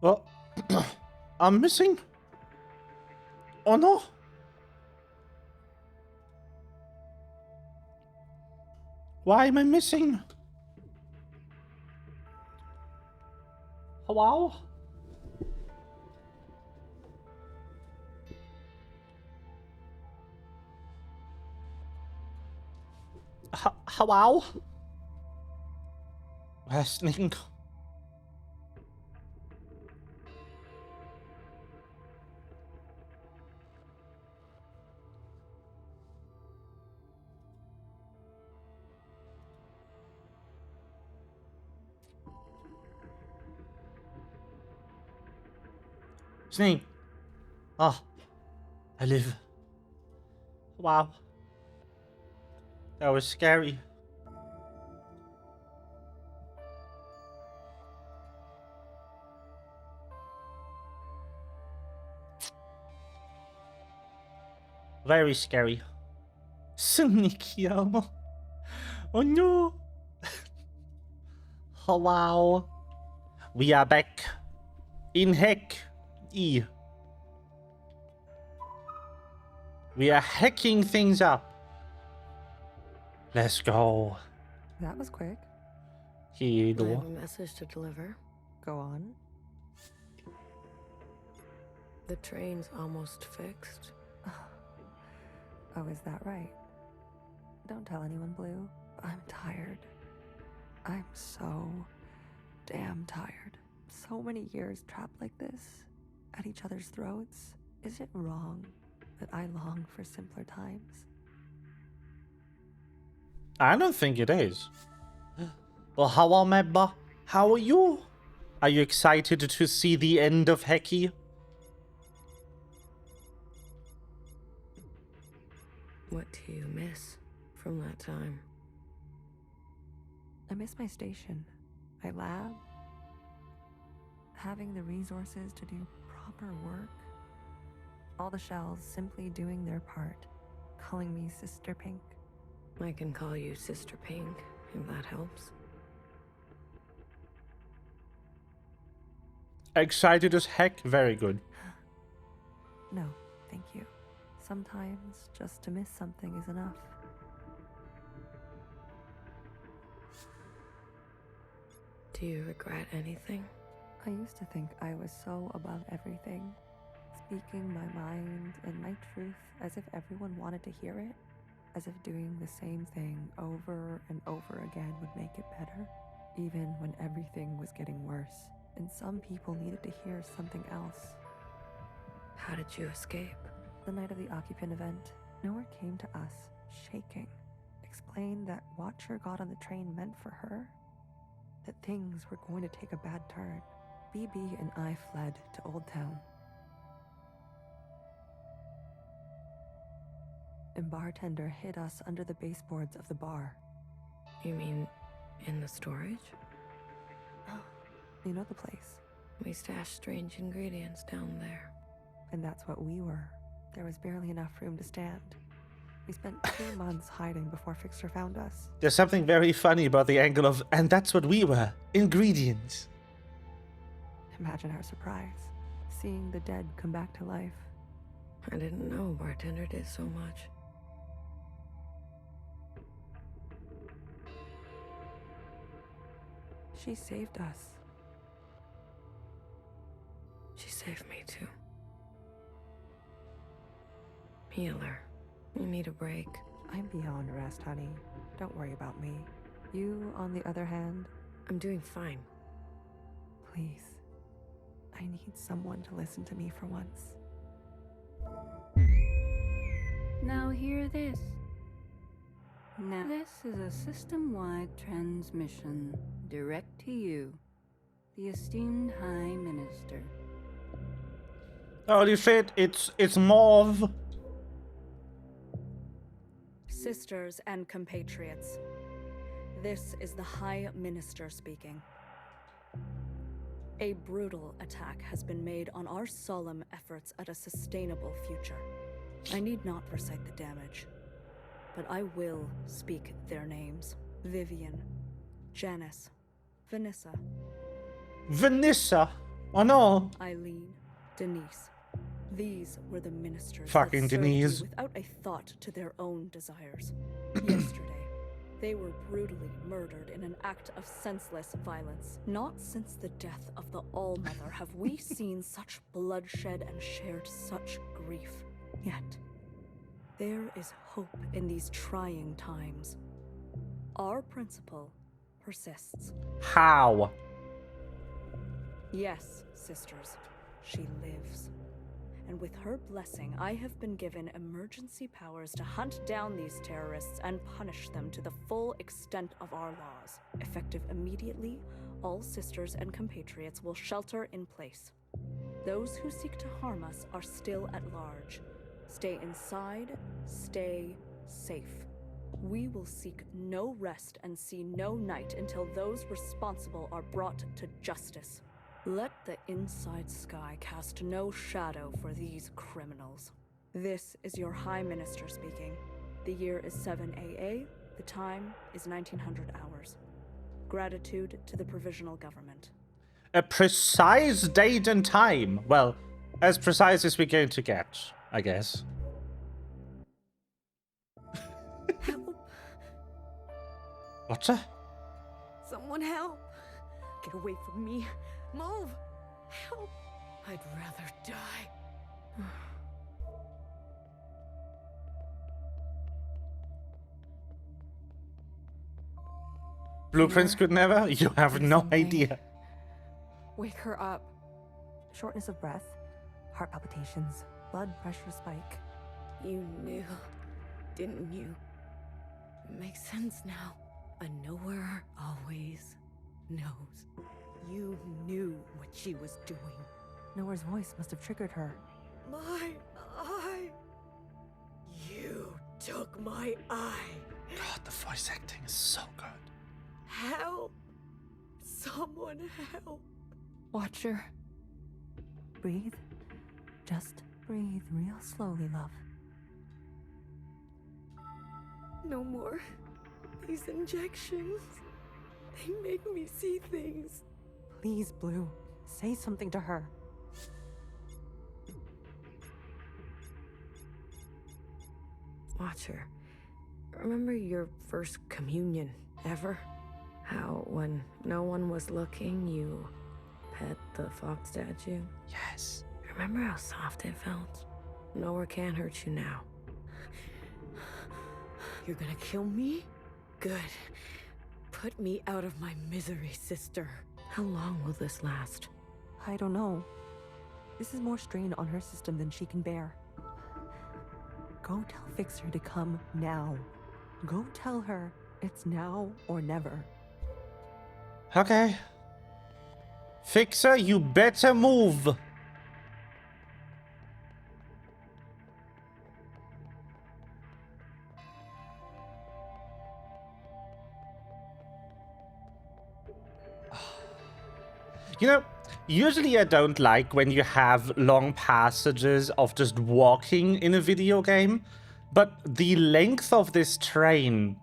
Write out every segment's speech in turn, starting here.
Well, I'm missing. Oh no. Why am I missing? Hello? Hello? Listening. Snake. Oh, I live. Wow. That was scary. Very scary. Sneaky ALLMO. Oh no. Hello. We are back. In Hekki. We are hacking things up. Let's go. That was quick. I have a message to deliver. Go on. The train's almost fixed. Oh, is that right? Don't tell anyone, Blue. I'm tired. I'm so damn tired. So many years trapped like this, at each other's throats. Is it wrong that I long for simpler times? I don't think it is. Well, hello, Mebba. How are you? Are you excited to see the end of Hekki? What do you miss from that time? I miss my station, my lab, having the resources to do proper work. All the shells simply doing their part, calling me Sister Pink. I can call you Sister Pink, if that helps. Excited as heck? Very good. No, thank you. Sometimes just to miss something is enough. Do you regret anything? I used to think I was so above everything, speaking my mind and my truth as if everyone wanted to hear it, as if doing the same thing over and over again would make it better, even when everything was getting worse, and some people needed to hear something else. How did you escape? The night of the occupant event, Nora came to us, shaking, explained that what Watcher got on the train meant for her, that things were going to take a bad turn. BB and I fled to Old Town. And bartender hid us under the baseboards of the bar. You mean in the storage? You know the place. We stashed strange ingredients down there. And that's what we were. There was barely enough room to stand. We spent 2 months hiding before Fixer found us. There's something very funny about the angle of, and that's what we were, ingredients. Imagine our surprise, seeing the dead come back to life. I didn't know bartender did so much. She saved us. She saved me too. Healer, you need a break. I'm beyond rest, honey. Don't worry about me. You, on the other hand, I'm doing fine. please. I need someone to listen to me for once. Now hear this. Now this is a system-wide transmission direct to you, the esteemed High Minister. Holy shit, it's Mauve. Sisters and compatriots, this is the High Minister speaking. A brutal attack has been made on our solemn efforts at a sustainable future. I need not recite the damage, but I will speak their names. Vivian, Janice, Vanessa. Vanessa. Oh no. Eileen, Denise. These were the ministers Fucking that served Denise. you without a thought to their own desires. Yesterday, they were brutally murdered in an act of senseless violence. Not since the death of the All-Mother have we seen such bloodshed and shared such grief. Yet, there is hope in these trying times. Our principle persists. How? Yes, sisters, she lives. And with her blessing, I have been given emergency powers to hunt down these terrorists and punish them to the full extent of our laws. Effective immediately, all sisters and compatriots will shelter in place. Those who seek to harm us are still at large. Stay inside, stay safe. We will seek no rest and see no night until those responsible are brought to justice. Let the inside sky cast no shadow for these criminals. This is your High Minister speaking. The year is 7 AA, the time is 1900 hours. Gratitude to the Provisional Government. A precise date and time. Well, as precise as we're going to get, I guess. Help! What's that? Someone help! Get away from me! Move! Help! I'd rather die. Blueprints could never? You have no Something. idea. Wake her up. Shortness of breath, heart palpitations, blood pressure spike. You knew, didn't you? It makes sense now. A knower always knows. You knew what she was doing. Noah's voice must have triggered her. My eye! You took my eye! God, the voice acting is so good. Help! Someone help! Watcher. Breathe. Just breathe real slowly, love. No more. These injections. They make me see things. Please, Blue. Say something to her. Watcher, remember your first communion ever? How, when no one was looking, you pet the fox statue? Yes. Remember how soft it felt? Nowhere can hurt you now. You're gonna kill me? Good. Put me out of my misery, sister. How long will this last? I don't know. This is more strain on her system than she can bear. Go tell Fixer to come now. Go tell her it's now or never. Okay. Fixer, you better move. You know, usually I don't like when you have long passages of just walking in a video game, but the length of this train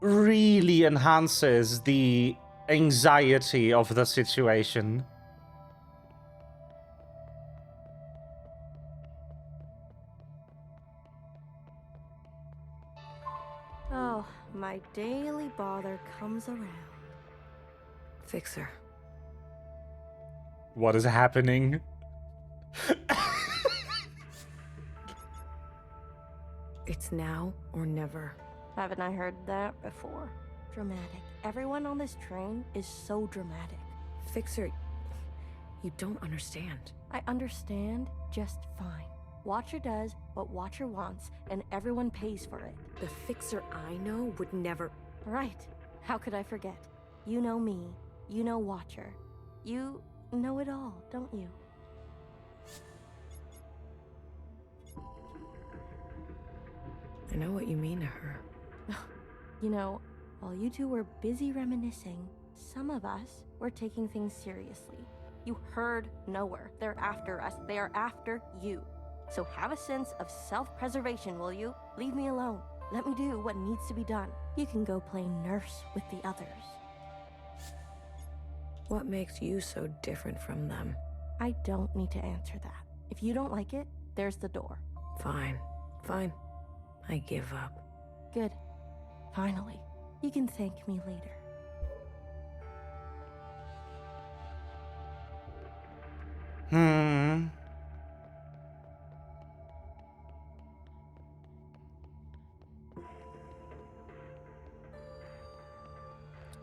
really enhances the anxiety of the situation. Oh, my daily bother comes around. Fixer. What is happening? It's now or never. Haven't I heard that before? Dramatic. Everyone on this train is so dramatic. Fixer, you don't understand. I understand just fine. Watcher does what Watcher wants, and everyone pays for it. The Fixer I know would never... Right. How could I forget? You know me. You know Watcher. You know it all, don't you? I know what you mean to her. You know, while you two were busy reminiscing, some of us were taking things seriously. You heard nowhere. They're after us. They are after you. So have a sense of self-preservation, will you? Leave me alone. Let me do what needs to be done. You can go play nurse with the others. What makes you so different from them? I don't need to answer that. If you don't like it, there's the door. Fine. Fine. I give up. Good. Finally. You can thank me later.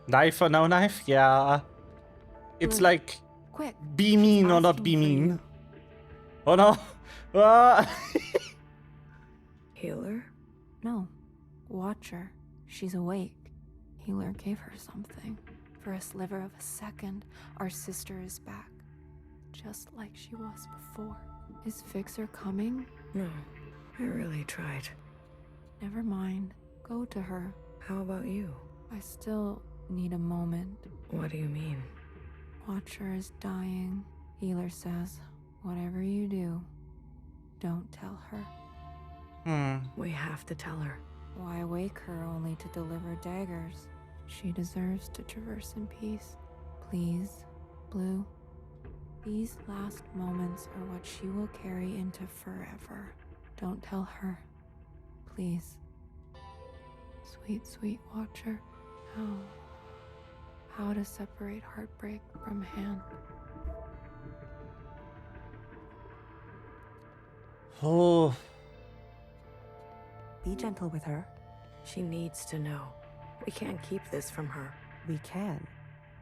Knife or no knife? Yeah. It's like, Quick. be mean or not asking be for mean. you. Oh no. Ah. Healer? No. Watcher. She's awake. Healer gave her something. For a sliver of a second, our sister is back. Just like she was before. Is Fixer coming? No. I really tried. Never mind. Go to her. How about you? I still need a moment. What do you mean? Watcher is dying. Healer says, whatever you do, don't tell her. We have to tell her. Why wake her only to deliver daggers? She deserves to traverse in peace. Please, Blue. These last moments are what she will carry into forever. Don't tell her. Please. Sweet, sweet Watcher. How to separate heartbreak from hand. Oh. Be gentle with her. She needs to know. We can't keep this from her. We can.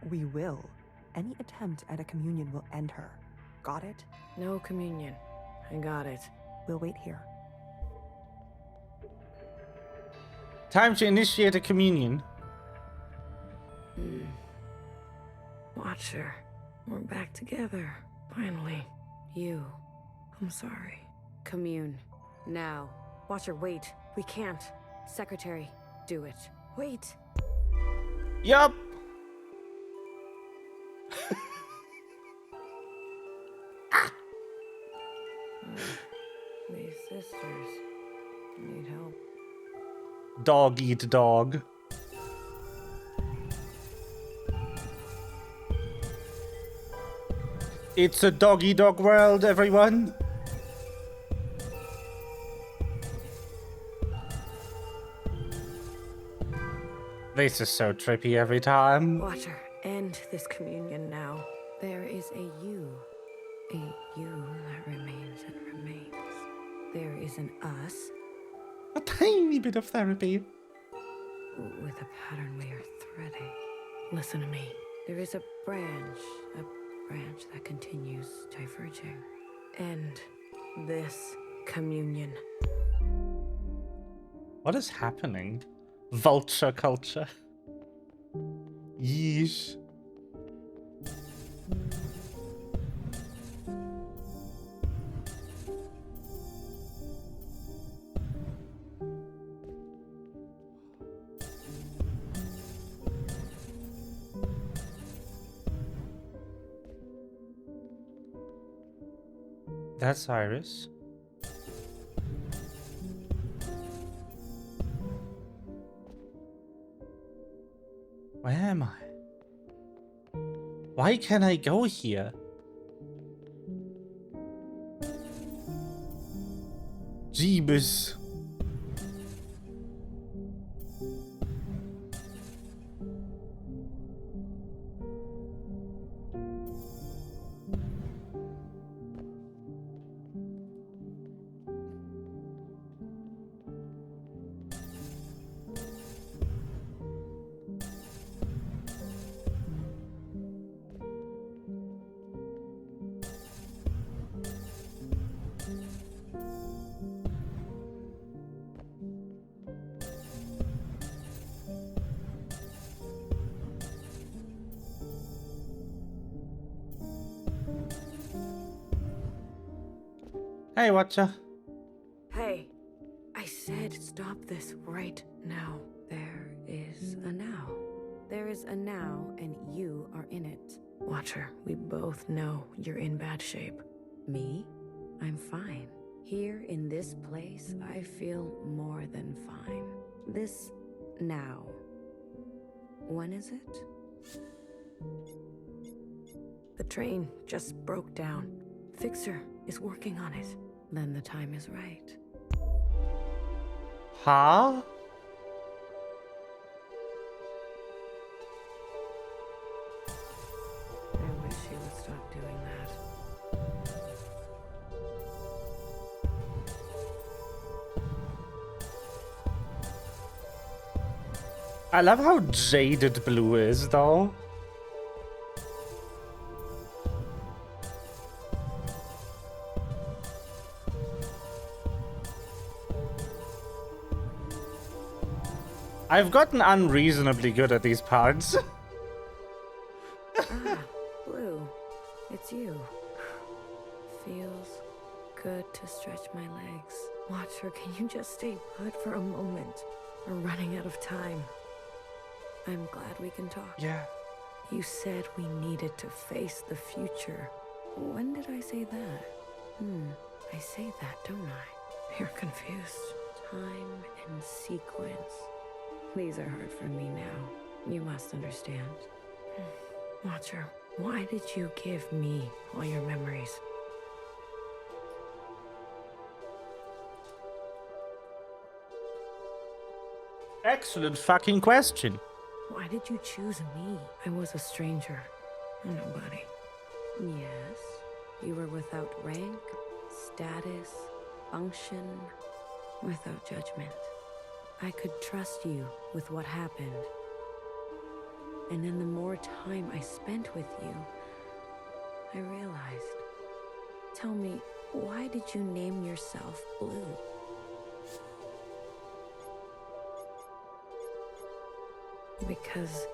We will. Any attempt at a communion will end her. Got it? No communion. I got it. We'll wait here. Time to initiate a communion. Watcher, we're back together. Finally. You. I'm sorry. Commune. Now. Watcher, wait. We can't. Secretary, do it. Wait. Yup. These sisters need help. Dog eat dog. It's a doggy dog world, everyone. This is so trippy every time. Watcher, end this communion now. There is a you. A you that remains and remains. There is an us. A tiny bit of therapy. With a pattern we are threading. Listen to me. There is a branch that continues diverging. End this communion. What is happening? Vulture culture. Yeesh. That's Iris. Where am I? Why can't I go here? Jeebus. Hey, Watcher. Hey, I said stop this right now. There is a now. There is a now, and you are in it. Watcher, we both know you're in bad shape. Me? I'm fine. Here in this place, I feel more than fine. This now. When is it? The train just broke down. Fixer is working on it. Then the time is right. Huh? I wish he would stop doing that. I love how jaded Blue is, though. I've gotten unreasonably good at these parts. Blue, it's you. Feels good to stretch my legs. Watcher, can you just stay put for a moment? We're running out of time. I'm glad we can talk. Yeah. You said we needed to face the future. When did I say that? I say that, don't I? You're confused. Time and sequence. These are hard for me now. You must understand. Watcher, why did you give me all your memories? Excellent fucking question. Why did you choose me? I was a stranger, a nobody. Yes, you were without rank, status, function, without judgment. I could trust you with what happened. And then the more time I spent with you, I realized. Tell me, why did you name yourself Blue? Because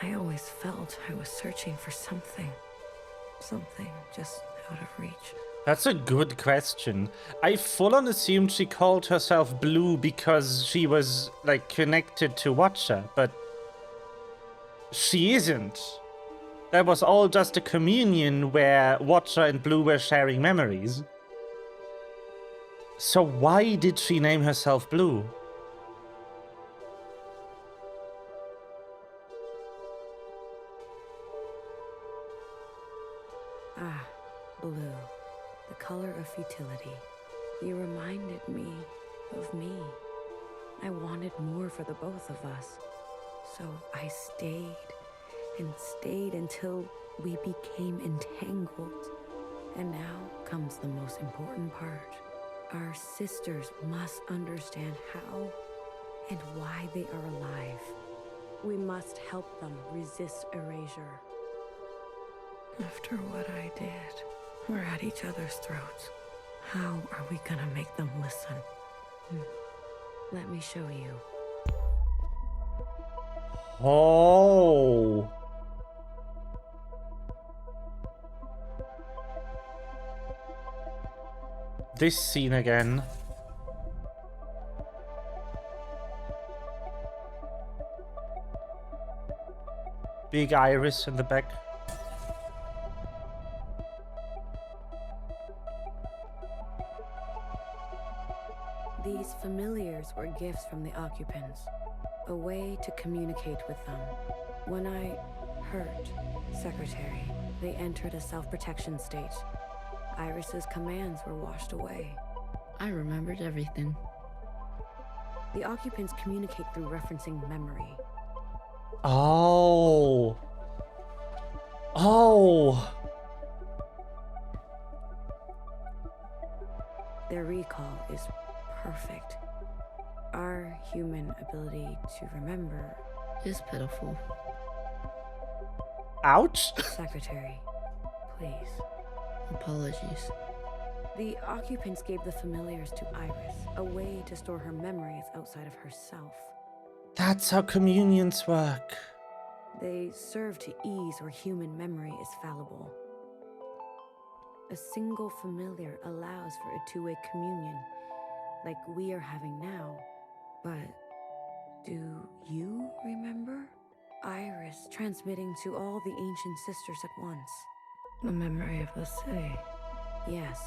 I always felt I was searching for something. Something just out of reach. That's a good question. I full on assumed she called herself Blue because she was, like, connected to Watcher, but she isn't. That was all just a communion where Watcher and Blue were sharing memories. So why did she name herself Blue? Ah, blue. The color of futility. You reminded me of me. I wanted more for the both of us. So I stayed and stayed until we became entangled. And now comes the most important part. Our sisters must understand how and why they are alive. We must help them resist erasure. After what I did, we're at each other's throats. How are we gonna make them listen? Let me show you. Oh. This scene again. Big iris in the back. These familiars were gifts from the occupants, a way to communicate with them. When I hurt Secretary, they entered a self-protection state. Iris's commands were washed away. I remembered everything. The occupants communicate through referencing memory. Oh. Oh. Their recall is perfect. Our human ability to remember It's pitiful. Ouch. Secretary, please. Apologies. The occupants gave the familiars to Iris, a way to store her memories outside of herself. That's how communions work. They serve to ease where human memory is fallible. A single familiar allows for a two-way communion, like we are having now. But do you remember? Iris transmitting to all the ancient sisters at once. The memory of the city. Yes.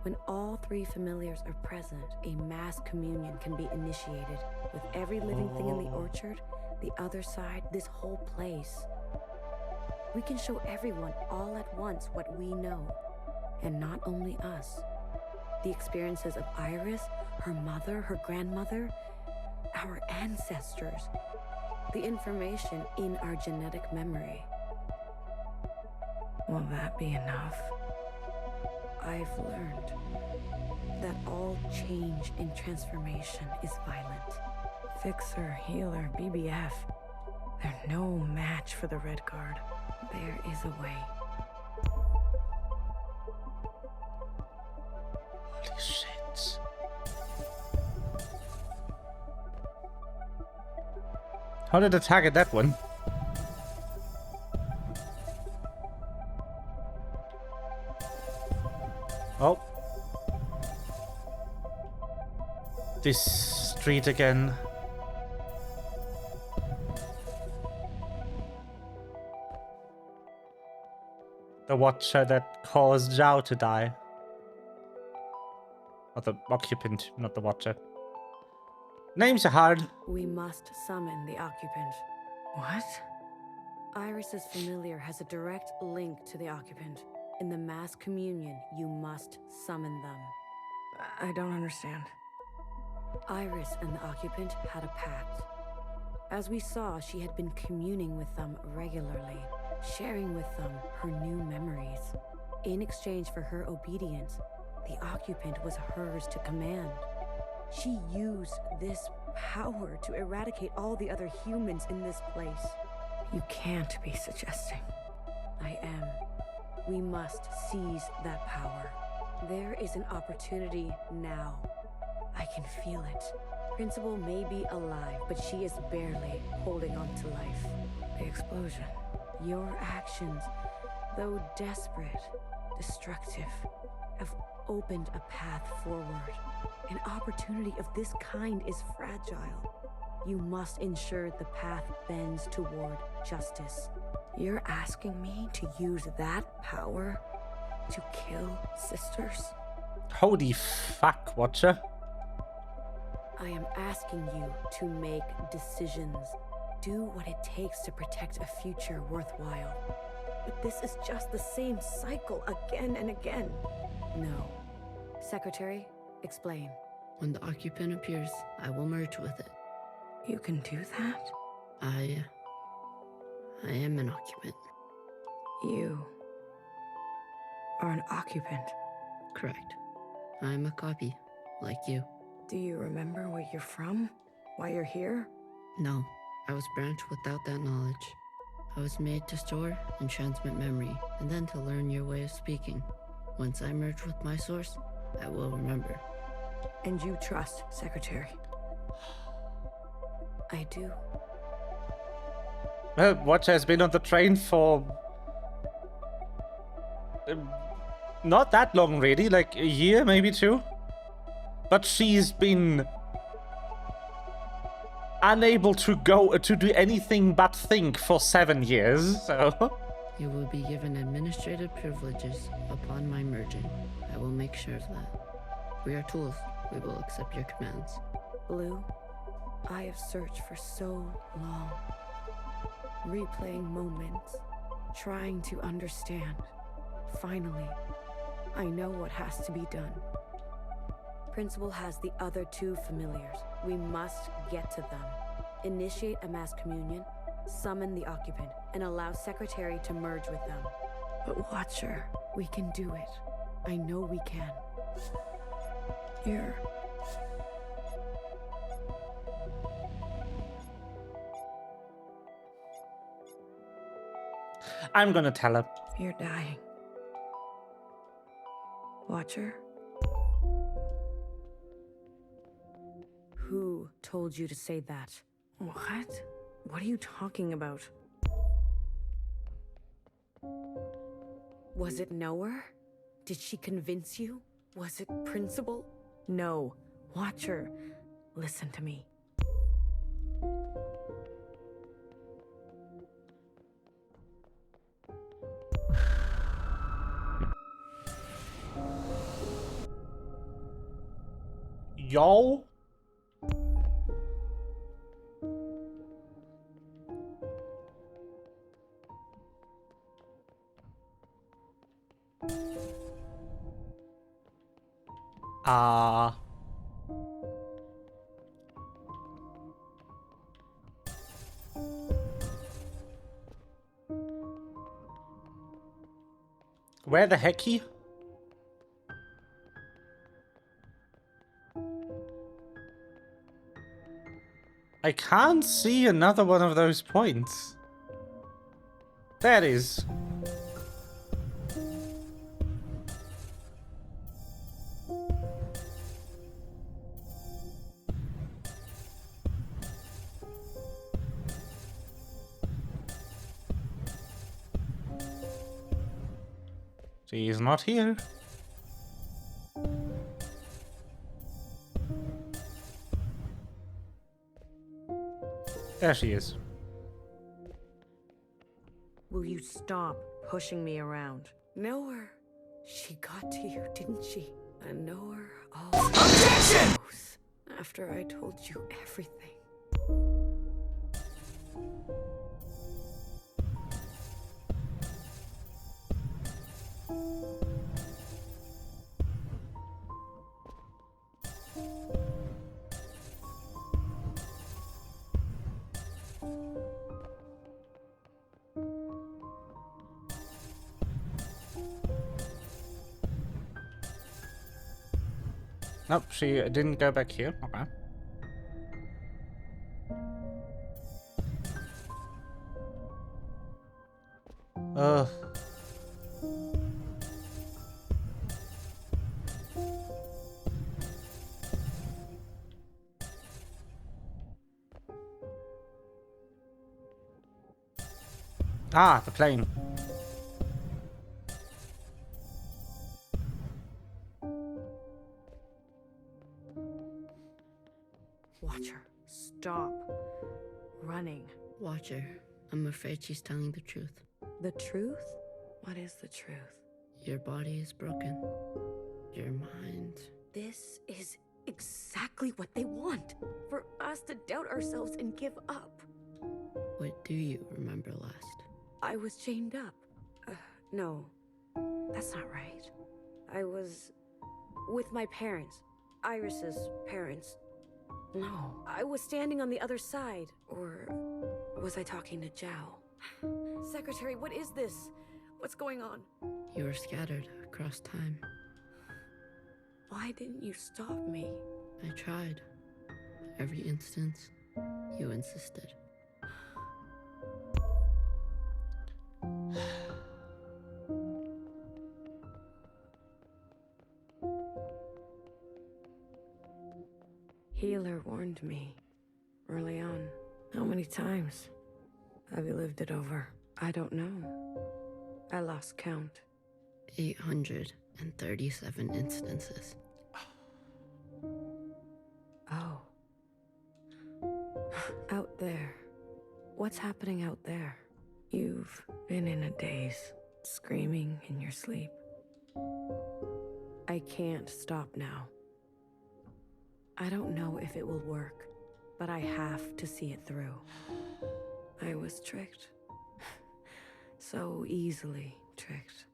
When all three familiars are present, a mass communion can be initiated with every living thing in the orchard, the other side, this whole place. We can show everyone all at once what we know. And not only us. The experiences of Iris, her mother, her grandmother, our ancestors. The information in our genetic memory. Will that be enough? I've learned that all change and transformation is violent. Fixer, healer, BBF. They're no match for the Red Guard. There is a way. Holy shit. How did I target that one? Oh. This street again. The watcher that caused Zhao to die. Or the occupant, not the watcher. Names are hard. We must summon the occupant. What? Iris's familiar has a direct link to the occupant. In the mass communion, you must summon them. I don't understand. Iris and the occupant had a pact. As we saw, she had been communing with them regularly, sharing with them her new memories. In exchange for her obedience, the occupant was hers to command. She used this power to eradicate all the other humans in this place. You can't be suggesting. I am. We must seize that power. There is an opportunity now. I can feel it. Principal may be alive, but she is barely holding on to life. The explosion. Your actions, though desperate, destructive, have opened a path forward. An opportunity of this kind is fragile. You must ensure the path bends toward justice. You're asking me to use that power to kill sisters? Holy fuck, Watcher. I am asking you to make decisions. Do what it takes to protect a future worthwhile. But this is just the same cycle again and again. No. Secretary, explain. When the occupant appears, I will merge with it. You can do that? I am an occupant. You are an occupant. Correct. I'm a copy, like you. Do you remember where you're from? Why you're here? No, I was branched without that knowledge. I was made to store and transmit memory, and then to learn your way of speaking. Once I merge with my source, I will remember. And you trust, Secretary? I do. Well, Watcher has been on the train for... not that long, really. Like, a year, maybe two. But she's been... unable to do anything but think for 7 years, so... You will be given administrative privileges upon my merging. I will make sure of that. We are tools. We will accept your commands. Blue, I have searched for so long. Replaying moments, trying to understand. Finally, I know what has to be done. Principal has the other two familiars. We must get to them. Initiate a mass communion, summon the occupant, and allow Secretary to merge with them. But Watcher, we can do it. I know we can. You're... I'm gonna tell her. You're dying. Watcher? Who told you to say that? What? What are you talking about? Was it Knower? Did she convince you? Was it Principal? No. Watcher, listen to me. Yo? Ah. Where the Hekki? I can't see another one of those points. There it is. She is not here. There she is. Will you stop pushing me around? Know her. She got to you, didn't she? I know her all. Objection! After I told you everything. Nope, she didn't go back here. Okay. Ugh. Ah, the plane. Watcher, stop running. Watcher, I'm afraid she's telling the truth. The truth? What is the truth? Your body is broken. Your mind. This is exactly what they want. For us to doubt ourselves and give up. What do you remember last? I was chained up. No, that's not right. I was with my parents. Iris's parents. No, I was standing on the other side. Or was I talking to Zhao? Secretary, what is this? What's going on? You were scattered across time. Why didn't you stop me? I tried. Every instance, you insisted. Healer warned me early on. How many times have you lived it over? I don't know. I lost count. 837 instances. Oh. Out there. What's happening out there? You've been in a daze, screaming in your sleep. I can't stop now. I don't know if it will work, but I have to see it through. I was tricked. So easily tricked.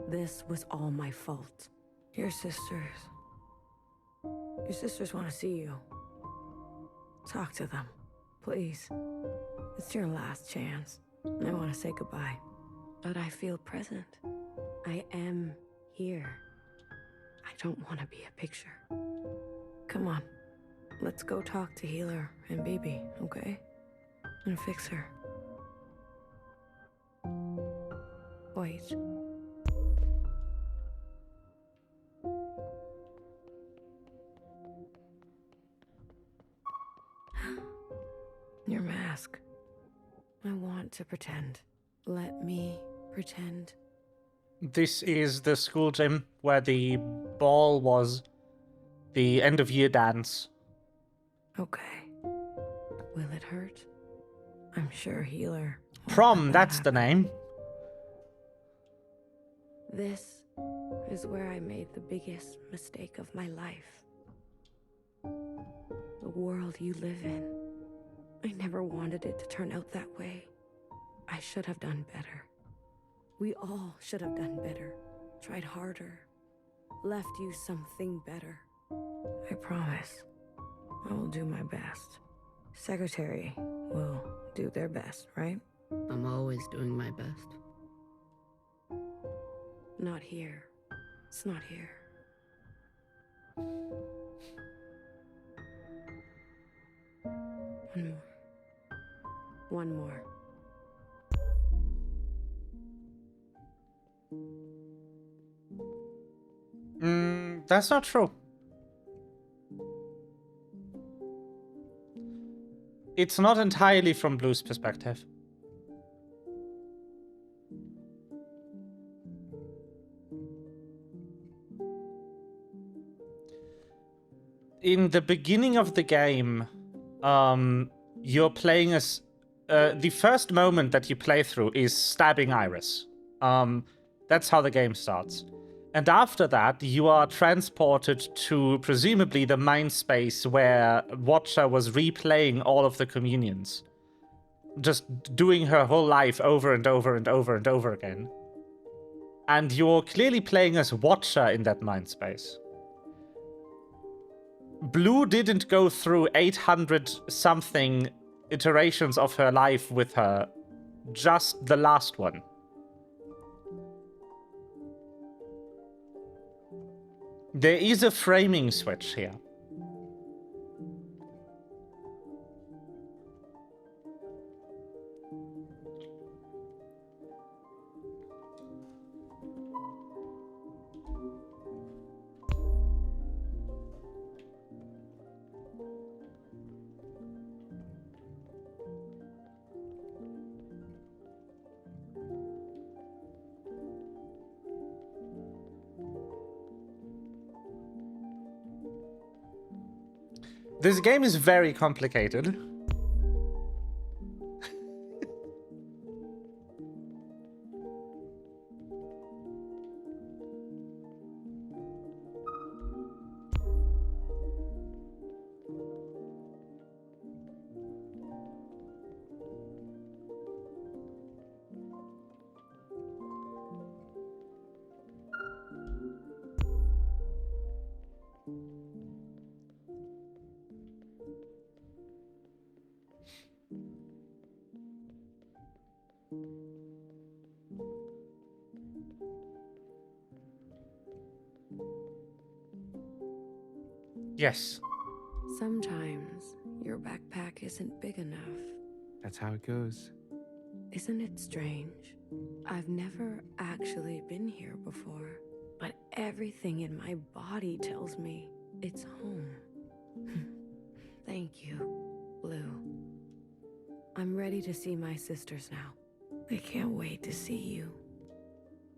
This was all my fault. Your sisters want to see you. Talk to them, please. It's your last chance. I want to say goodbye. But I feel present. I am here. I don't want to be a picture. Come on. Let's go talk to Healer and Baby, okay? And fix her. Wait. Your mask. I want to pretend. Let me pretend. This is the school gym where the ball was. The end of year dance. Okay. Will it hurt? I'm sure Healer. won't Prom, let that that's the happen. name. This is where I made the biggest mistake of my life. The world you live in. I never wanted it to turn out that way. I should have done better. We all should have done better. Tried harder. Left you something better. I promise. I will do my best. Secretary will do their best, right? I'm always doing my best. Not here. It's not here. One more. One more. That's not true. It's not entirely from Blue's perspective. In the beginning of the game, you're playing as... the first moment that you play through is stabbing Iris. That's how the game starts. And after that, you are transported to presumably the mind space where Watcher was replaying all of the communions. Just doing her whole life over and over and over and over again. And you're clearly playing as Watcher in that mind space. Blue didn't go through 800-something iterations of her life with her. Just the last one. There is a framing switch here. This game is very complicated. Yes. Sometimes your backpack isn't big enough. That's how it goes. Isn't it strange? I've never actually been here before, but everything in my body tells me it's home. Thank you, Blue. I'm ready to see my sisters now. I can't wait to see you.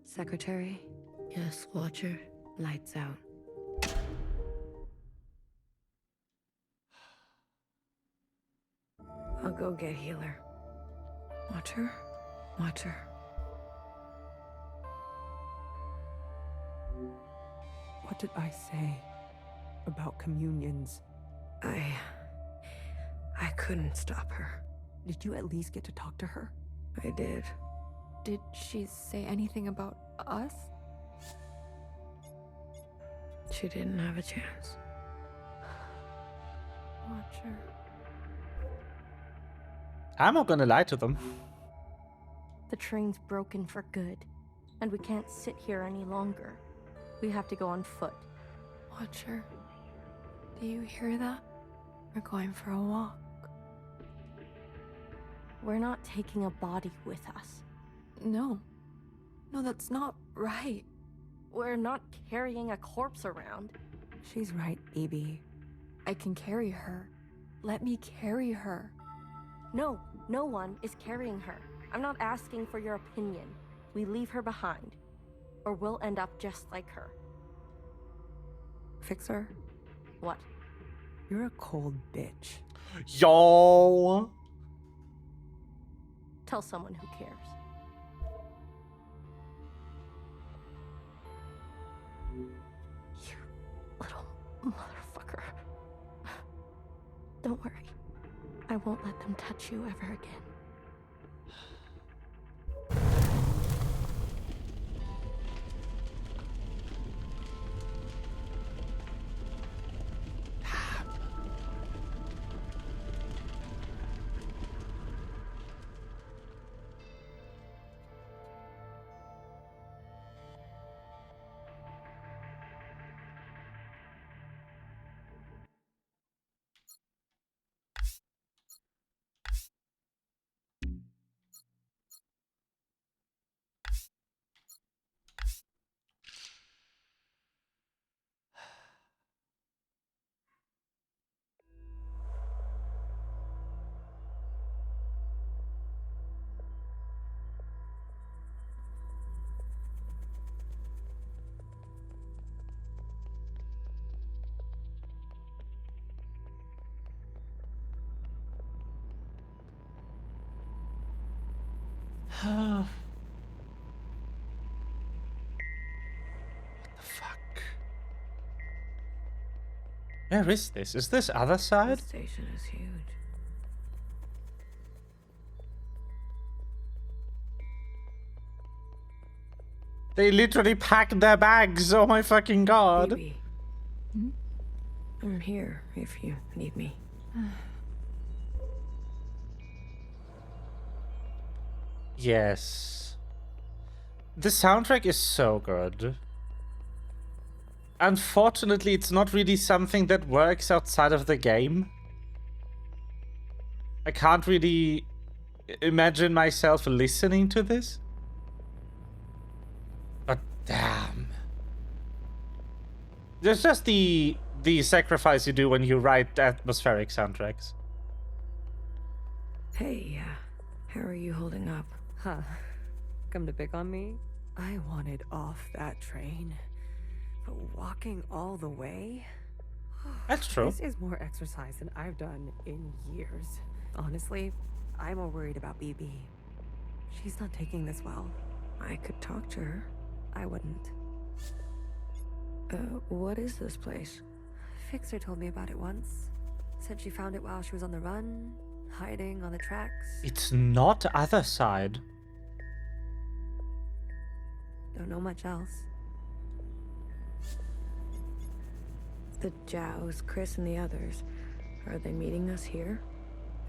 Secretary? Yes, Watcher? Lights out. I'll go get Healer. Watcher? Watcher. What did I say about communions? I couldn't stop her. Did you at least get to talk to her? I did. Did she say anything about us? She didn't have a chance. Watcher. I'm not gonna lie to them. The train's broken for good, and we can't sit here any longer. We have to go on foot. Watcher. Do you hear that? We're going for a walk. We're not taking a body with us. No. No, that's not right. We're not carrying a corpse around. She's right, Evie. I can carry her. Let me carry her. No, no one is carrying her. I'm not asking for your opinion. We leave her behind, or we'll end up just like her. Fixer, What? you're a cold bitch. Yo! Tell someone who cares. You little motherfucker. Don't worry. I won't let them touch you ever again. What the fuck? Where is this? Is this other This side? station is huge. They literally packed their bags. Oh my fucking god. Baby. I'm here if you need me. Yes. The soundtrack is so good. Unfortunately, it's not really something that works outside of the game. I can't really imagine myself listening to this. But damn. There's just the sacrifice you do when you write atmospheric soundtracks. Hey, how are you holding up? Huh. Come to pick on me? I wanted off that train. But walking all the way? That's true. This is more exercise than I've done in years. Honestly, I'm more worried about BB. She's not taking this well. I could talk to her. I wouldn't. What is this place? Fixer told me about it once. Said she found it while she was on the run, hiding on the tracks. It's not other side. Don't know much else. The Jows, Chris, and the others. Are they meeting us here?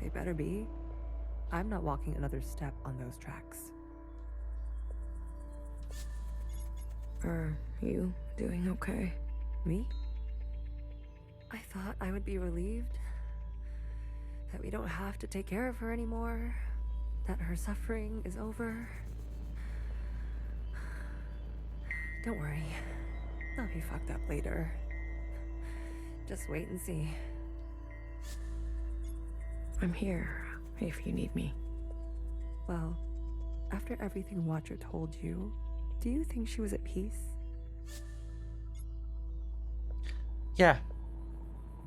They better be. I'm not walking another step on those tracks. Are you doing okay? Me? I thought I would be relieved that we don't have to take care of her anymore, that her suffering is over. Don't worry, I'll be fucked up later. Just wait and see. I'm here if you need me. Well, after everything Watcher told you, do you think she was at peace? Yeah.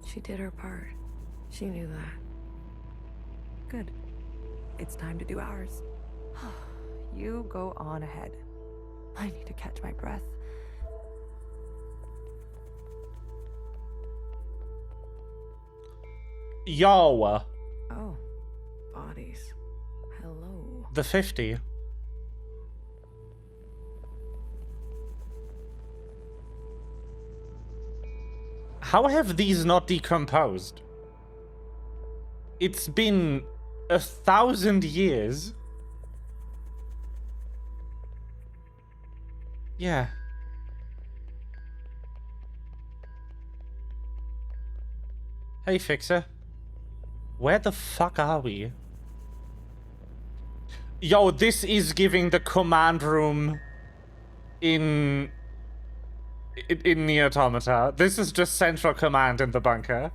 She did her part. She knew that. Good. It's time to do ours. You go on ahead. I need to catch my breath. Yo. Oh, bodies. Hello. The 50. How have these not decomposed? It's been 1,000 years. Yeah. Hey, Fixer. Where the fuck are we? Yo, this is giving the command room in the Automata. This is just central command in the bunker.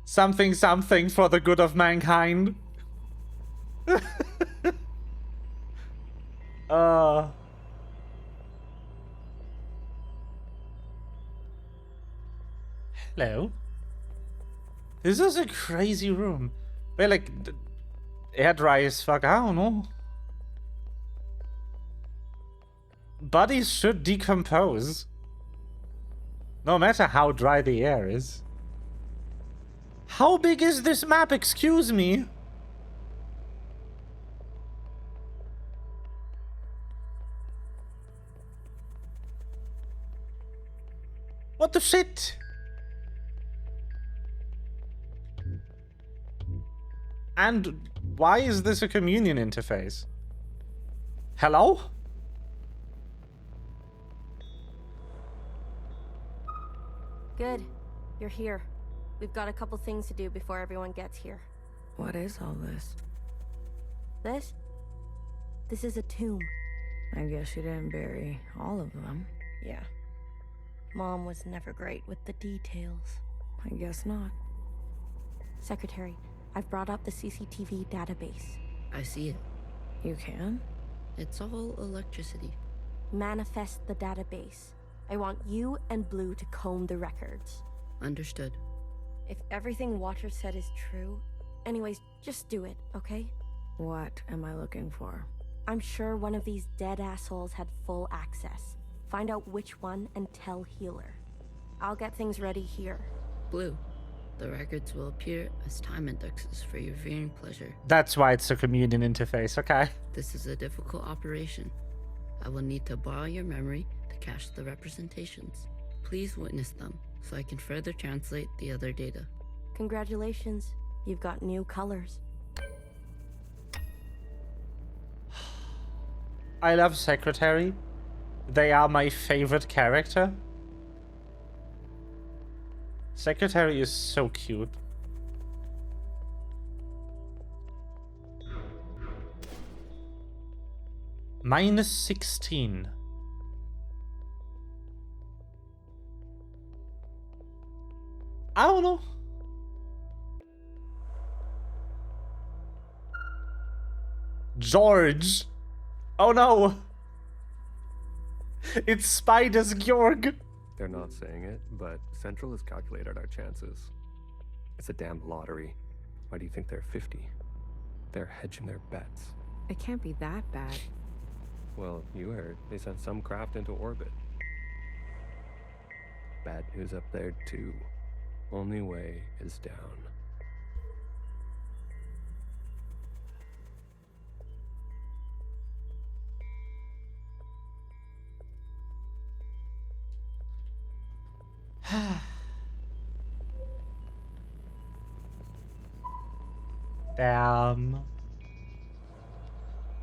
Something, something for the good of mankind. Hello. This is a crazy room. Where, like, air dry as fuck. I don't know. Bodies should decompose. No matter how dry the air is. How big is this map? Excuse me. What the shit? And why is this a communion interface? Hello? Good. You're here. We've got a couple things to do before everyone gets here. What is all this? This is a tomb. I guess you didn't bury all of them. Yeah. Mom was never great with the details. I guess not. Secretary, I've brought up the CCTV database. I see it. You can? It's all electricity. Manifest the database. I want you and Blue to comb the records. Understood. If everything Watcher said is true, anyways, just do it, okay? What am I looking for? I'm sure one of these dead assholes had full access. Find out which one and tell Healer. I'll get things ready here. Blue, the records will appear as time indexes for your viewing pleasure. That's why it's a communion interface, okay. This is a difficult operation. I will need to borrow your memory to cache the representations. Please witness them so I can further translate the other data. Congratulations, you've got new colors. I love Secretary. They are my favorite character. Secretary is so cute. -16. I don't know. George. Oh no. It's Spider's Georg. They're not saying it, but Central has calculated our chances. It's a damn lottery. Why do you think they're 50? They're hedging their bets. It can't be that bad. Well, you heard. They sent some craft into orbit. Bad news up there, too. Only way is down. Damn.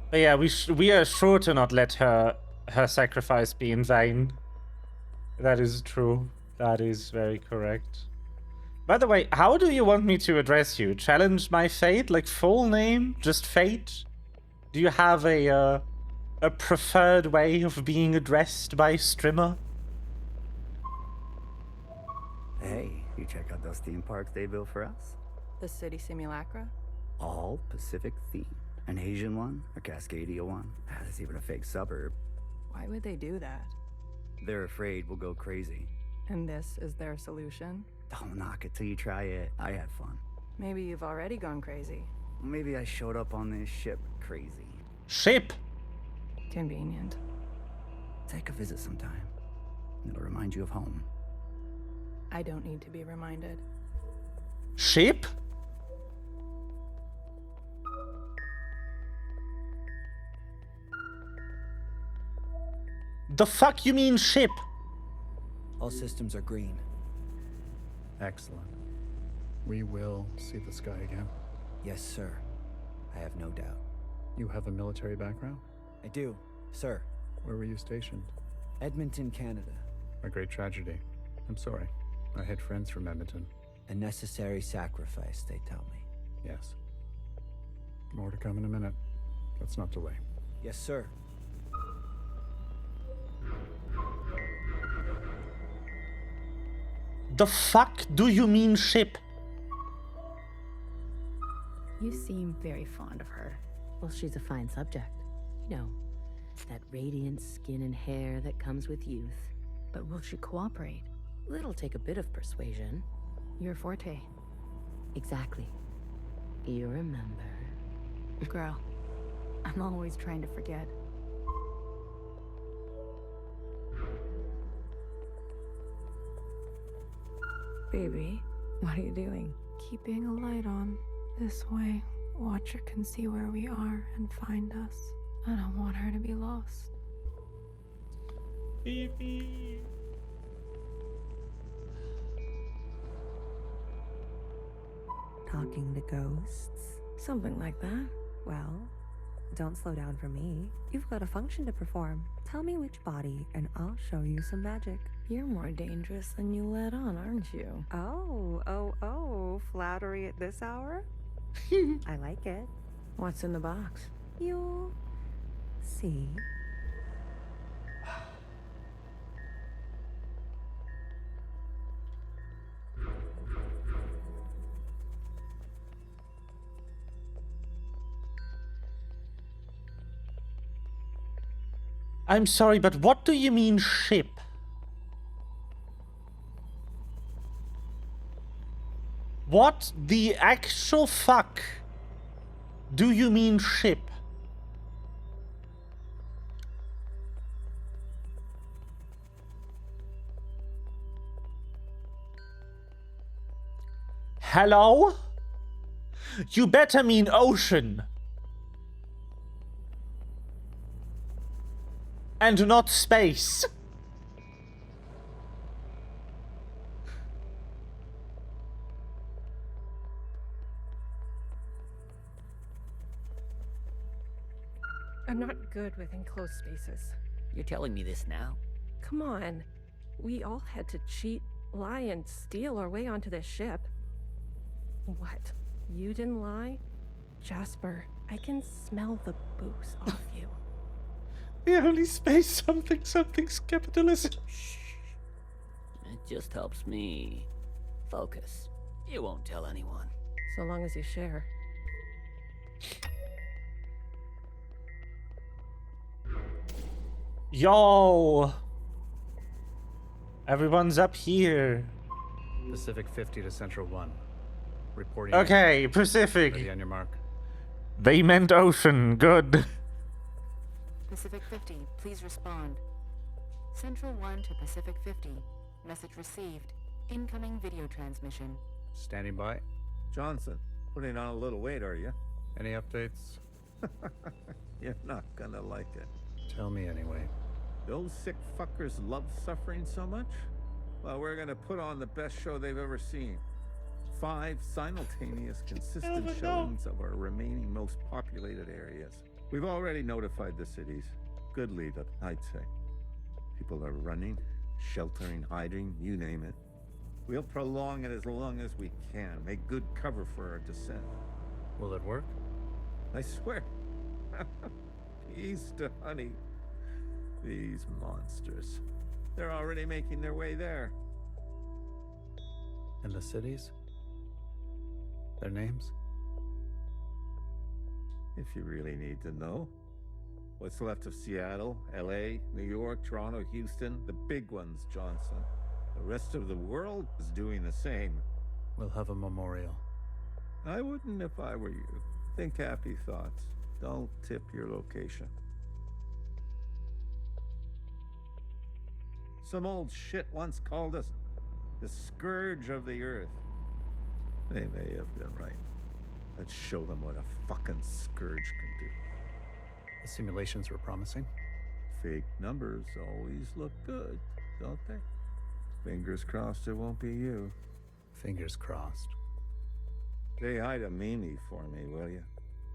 But yeah, we are sure to not let her sacrifice be in vain. That is true. That is very correct. By the way, how do you want me to address you? Challenge my fate? Like full name? Just fate? Do you have a preferred way of being addressed by Strimmer? Hey, you check out those theme parks they built for us? The city simulacra? All Pacific themed. An Asian one, a Cascadia one. There's even a fake suburb. Why would they do that? They're afraid we'll go crazy. And this is their solution? Don't knock it till you try it. I had fun. Maybe you've already gone crazy. Maybe I showed up on this ship crazy. Ship? Convenient. Take a visit sometime. It'll remind you of home. I don't need to be reminded. Ship? The fuck you mean ship? All systems are green. Excellent. We will see the sky again. Yes, sir. I have no doubt. You have a military background? I do, sir. Where were you stationed? Edmonton, Canada. A great tragedy. I'm sorry. I had friends from Edmonton. A necessary sacrifice, they tell me. Yes. More to come in a minute. Let's not delay. Yes, sir. The fuck do you mean ship? You seem very fond of her. Well, she's a fine subject. You know, that radiant skin and hair that comes with youth. But will she cooperate? It'll take a bit of persuasion. Your forte. Exactly. You remember. Girl, I'm always trying to forget. Baby, what are you doing? Keeping a light on. This way, Watcher can see where we are and find us. I don't want her to be lost. Baby. Talking to ghosts? Something like that. Well, don't slow down for me. You've got a function to perform. Tell me which body, and I'll show you some magic. You're more dangerous than you let on, aren't you? Oh, flattery at this hour? I like it. What's in the box? You'll see. I'm sorry, but what do you mean ship? What the actual fuck do you mean ship? Hello? You better mean ocean. And not space. I'm not good with enclosed spaces. You're telling me this now? Come on. We all had to cheat, lie, and steal our way onto this ship. What? You didn't lie? Jasper, I can smell the booze off you. The only space something's capitalism. Shh. It just helps me focus. You won't tell anyone. So long as you share. Yo! Everyone's up here. Pacific 50 to Central 1. Reporting. Okay, Pacific. Ready on your mark. They meant ocean. Good. Pacific 50, please respond. Central 1 to Pacific 50. Message received. Incoming video transmission. Standing by. Johnson, putting on a little weight, are you? Any updates? You're not gonna like it. Tell me anyway. Those sick fuckers love suffering so much? Well, we're gonna put on the best show they've ever seen. 5 simultaneous, consistent showings of our remaining most populated areas. We've already notified the cities. Good lead up, I'd say. People are running, sheltering, hiding, you name it. We'll prolong it as long as we can. Make good cover for our descent. Will it work? I swear. Peace to honey. These monsters. They're already making their way there. And the cities? Their names? If you really need to know. What's left of Seattle, LA, New York, Toronto, Houston, the big ones, Johnson. The rest of the world is doing the same. We'll have a memorial. I wouldn't if I were you. Think happy thoughts. Don't tip your location. Some old shit once called us the scourge of the earth. They may have been right. Let's show them what a fucking scourge can do. The simulations were promising. Fake numbers always look good, don't they? Fingers crossed it won't be you. Fingers crossed. Say hi to Mimi for me, will you?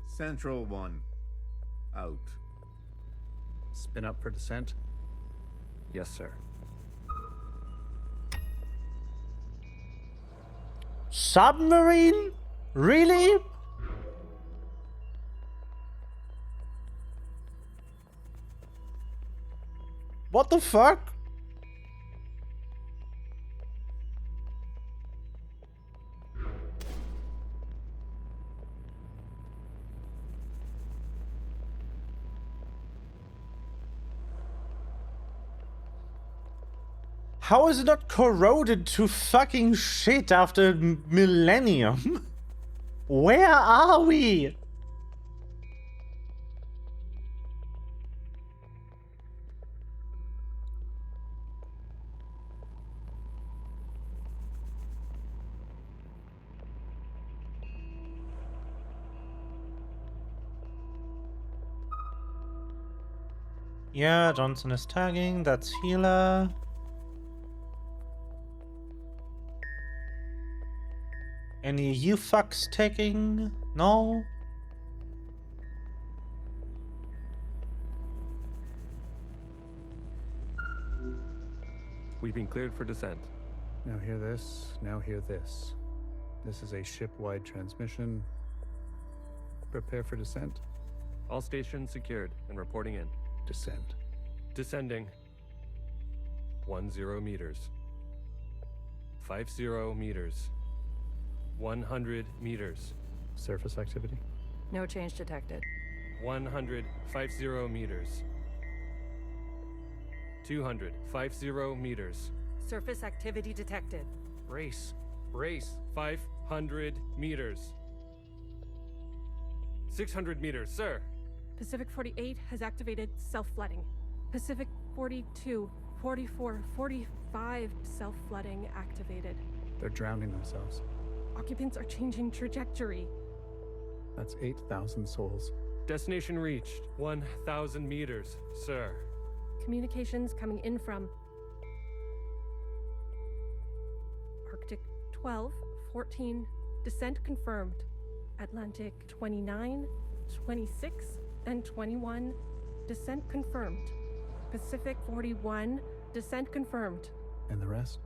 Central 1. Out. Spin up for descent? Yes, sir. Submarine? Really? What the fuck? How is it not corroded to fucking shit after millennium? Where are we? Yeah, Johnson is tagging. That's healer. Any you fucks tagging? No? We've been cleared for descent. Now hear this, now hear this. This is a ship-wide transmission. Prepare for descent. All stations secured and reporting in. Descent. Descending. 10 meters. 50 meters. 100 meters. Surface activity? No change detected. 150 meters. 250 meters. Surface activity detected. Brace. Brace. 5 600 meters. 600 meters, sir. Pacific 48 has activated self-flooding. Pacific 42, 44, 45 self-flooding activated. They're drowning themselves. Occupants are changing trajectory. That's 8,000 souls. Destination reached. 1,000 meters, sir. Communications coming in from Arctic 12, 14, descent confirmed. Atlantic 29, 26, and 21, descent confirmed. Pacific 41, descent confirmed. And the rest?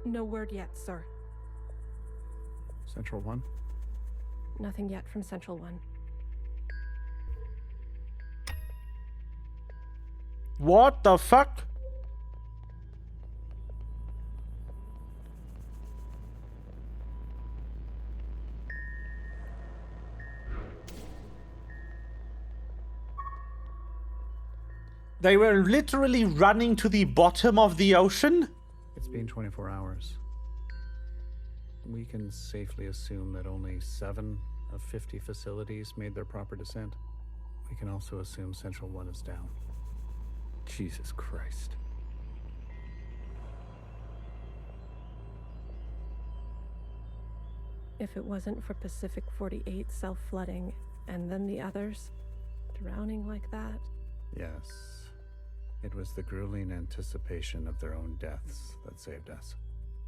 No word yet, sir. Central 1? Nothing yet from Central 1. What the fuck? They were literally running to the bottom of the ocean? It's been 24 hours. We can safely assume that only 7 of 50 facilities made their proper descent. We can also assume Central 1 is down. Jesus Christ. If it wasn't for Pacific 48 self-flooding, and then the others drowning like that. Yes. It was the grueling anticipation of their own deaths that saved us.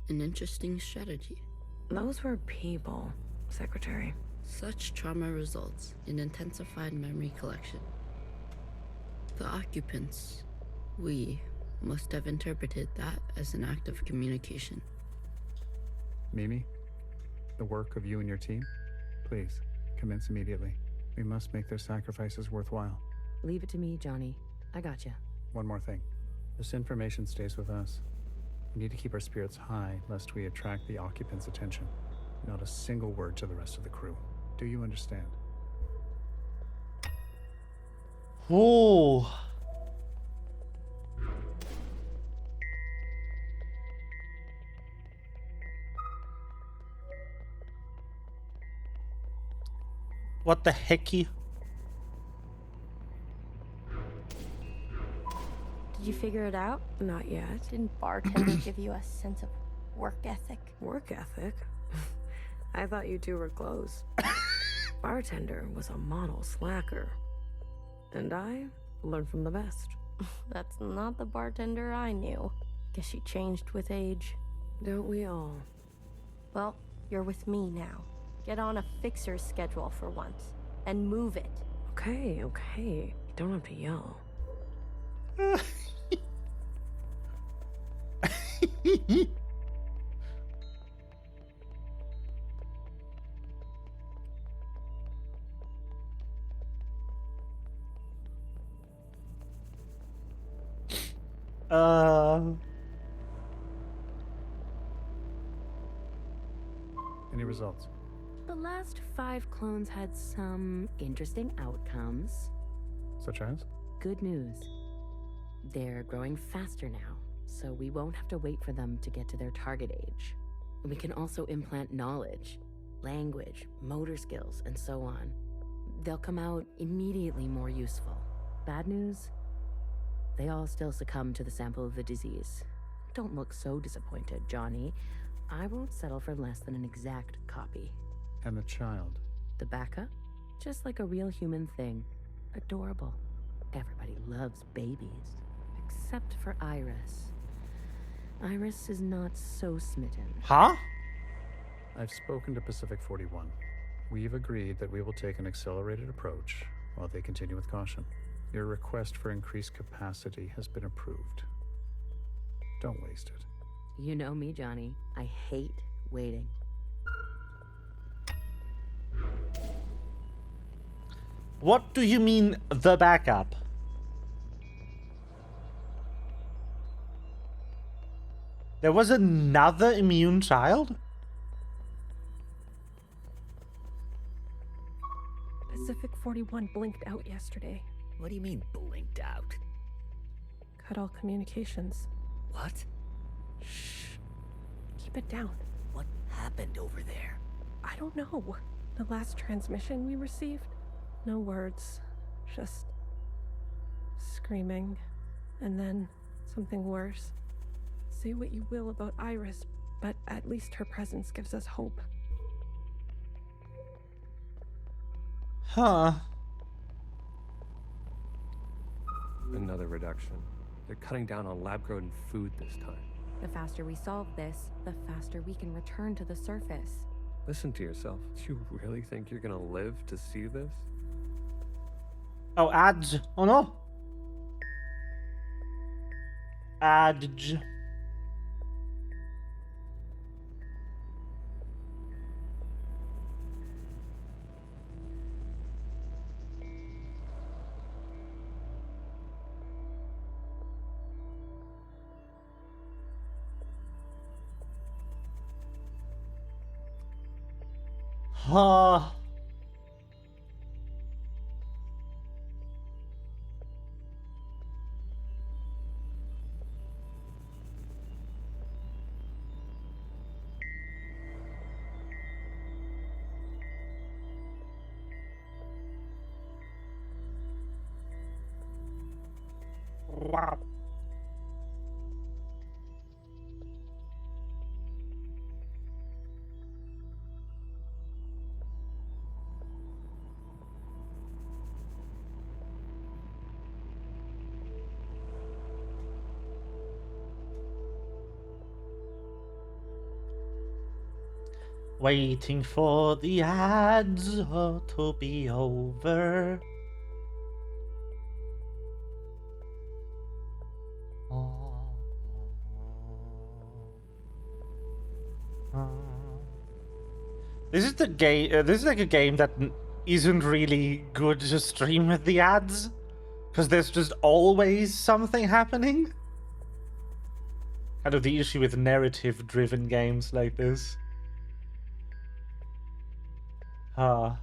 An interesting strategy. Those were people, Secretary. Such trauma results in intensified memory collection. The occupants, we, must have interpreted that as an act of communication. Mimi, the work of you and your team, please, commence immediately. We must make their sacrifices worthwhile. Leave it to me, Johnny. I got you. One more thing. This information stays with us. We need to keep our spirits high, lest we attract the occupants' attention. Not a single word to the rest of the crew. Do you understand? Oh. What the hecky? Did you figure it out? Not yet. Didn't bartender give you a sense of work ethic? Work ethic? I thought you two were close. Bartender was a model slacker. And I learned from the best. That's not the bartender I knew. Guess she changed with age. Don't we all? Well, you're with me now. Get on a fixer's schedule for once. And move it. Okay, okay. You don't have to yell. Any results? The last 5 clones had some interesting outcomes. Such as? Good news. They're growing faster now, so we won't have to wait for them to get to their target age. We can also implant knowledge, language, motor skills, and so on. They'll come out immediately more useful. Bad news? They all still succumb to the sample of the disease. Don't look so disappointed, Johnny. I won't settle for less than an exact copy. And the child? The backup? Just like a real human thing. Adorable. Everybody loves babies. Except for Iris. Iris is not so smitten. Huh? I've spoken to Pacific 41. We've agreed that we will take an accelerated approach while they continue with caution. Your request for increased capacity has been approved. Don't waste it. You know me, Johnny. I hate waiting. What do you mean, the backup? There was another immune child? Pacific 41 blinked out yesterday. What do you mean, blinked out? Cut all communications. What? Shh. Keep it down. What happened over there? I don't know. The last transmission we received? No words. Just screaming. And then something worse. Say what you will about Iris, but at least her presence gives us hope. Huh. Another reduction. They're cutting down on lab-grown food this time. The faster we solve this, the faster we can return to the surface. Listen to yourself. Do you really think you're gonna live to see this? Oh, ads. Oh no. Ads. Huh. Wow. Waiting for the ads to be over. This is the game. This is like a game that isn't really good to stream with the ads, because there's just always something happening. Kind of the issue with narrative-driven games like this. Wow.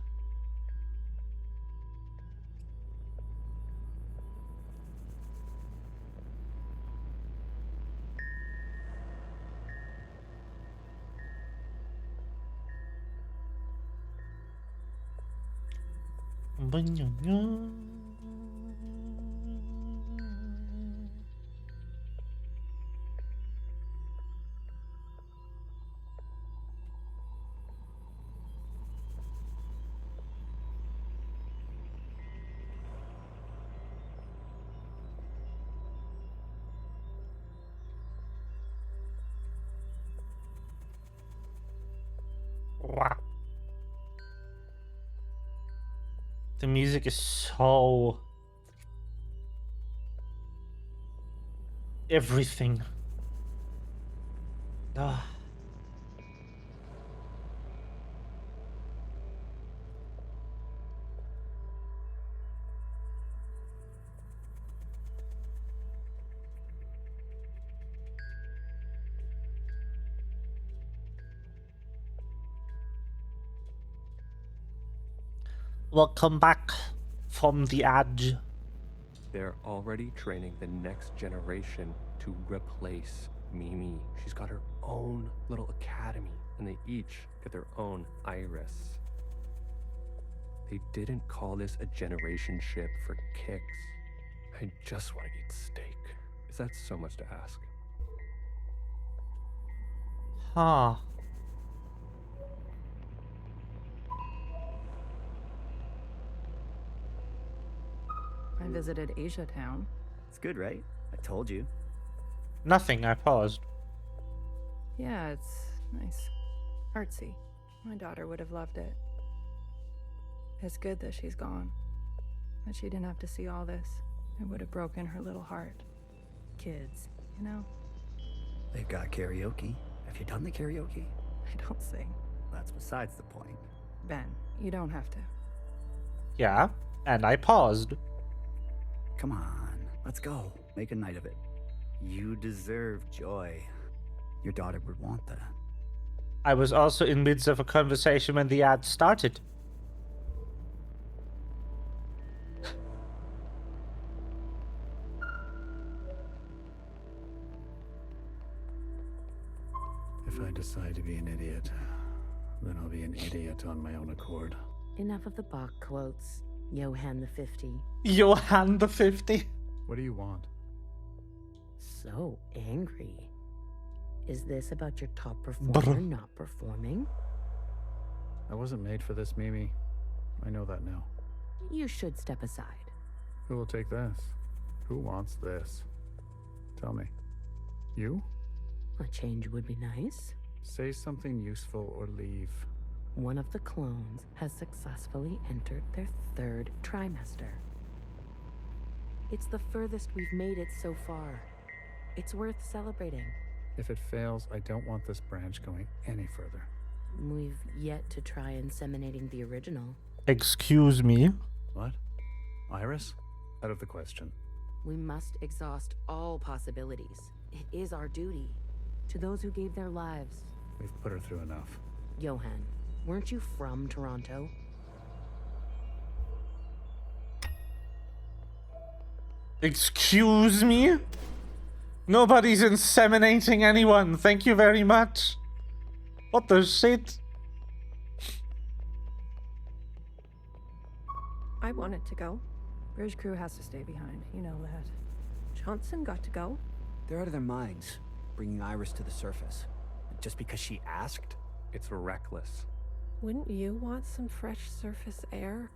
The music is so... everything. Ugh. Welcome back from the edge. They're already training the next generation to replace Mimi. She's got her own little academy, and they each get their own Iris. They didn't call this a generation ship for kicks. I just want to eat steak. Is that so much to ask? Huh. I visited Asia Town. It's good, right? I told you. Nothing, I paused. Yeah, it's nice. Artsy. My daughter would have loved it. It's good that she's gone. That she didn't have to see all this. It would have broken her little heart. Kids, you know? They've got karaoke. Have you done the karaoke? I don't sing. That's besides the point. Ben, you don't have to. Yeah, and I paused. Come on, let's go. Make a night of it. You deserve joy. Your daughter would want that. I was also in midst of a conversation when the ad started. If I decide to be an idiot, an idiot on my own accord. Enough of the Bach quotes. Johann the 50. Johann the 50? What do you want? So angry. Is this about your top performer not performing? I wasn't made for this, Mimi. I know that now. You should step aside. Who will take this? Who wants this? Tell me. You? A change would be nice. Say something useful or leave. One of the clones has successfully entered their 3rd trimester. It's the furthest we've made it so far. It's worth celebrating. If it fails, I don't want this branch going any further. We've yet to try inseminating the original. Excuse me? What? Iris? Out of the question. We must exhaust all possibilities. It is our duty. To those who gave their lives. We've put her through enough. Johann, weren't you from Toronto? Excuse me? Nobody's inseminating anyone. Thank you very much. What the shit? I wanted to go. Bridge crew has to stay behind. You know that. Johnson got to go. They're out of their minds, bringing Iris to the surface. Just because she asked? It's reckless. Wouldn't you want some fresh surface air?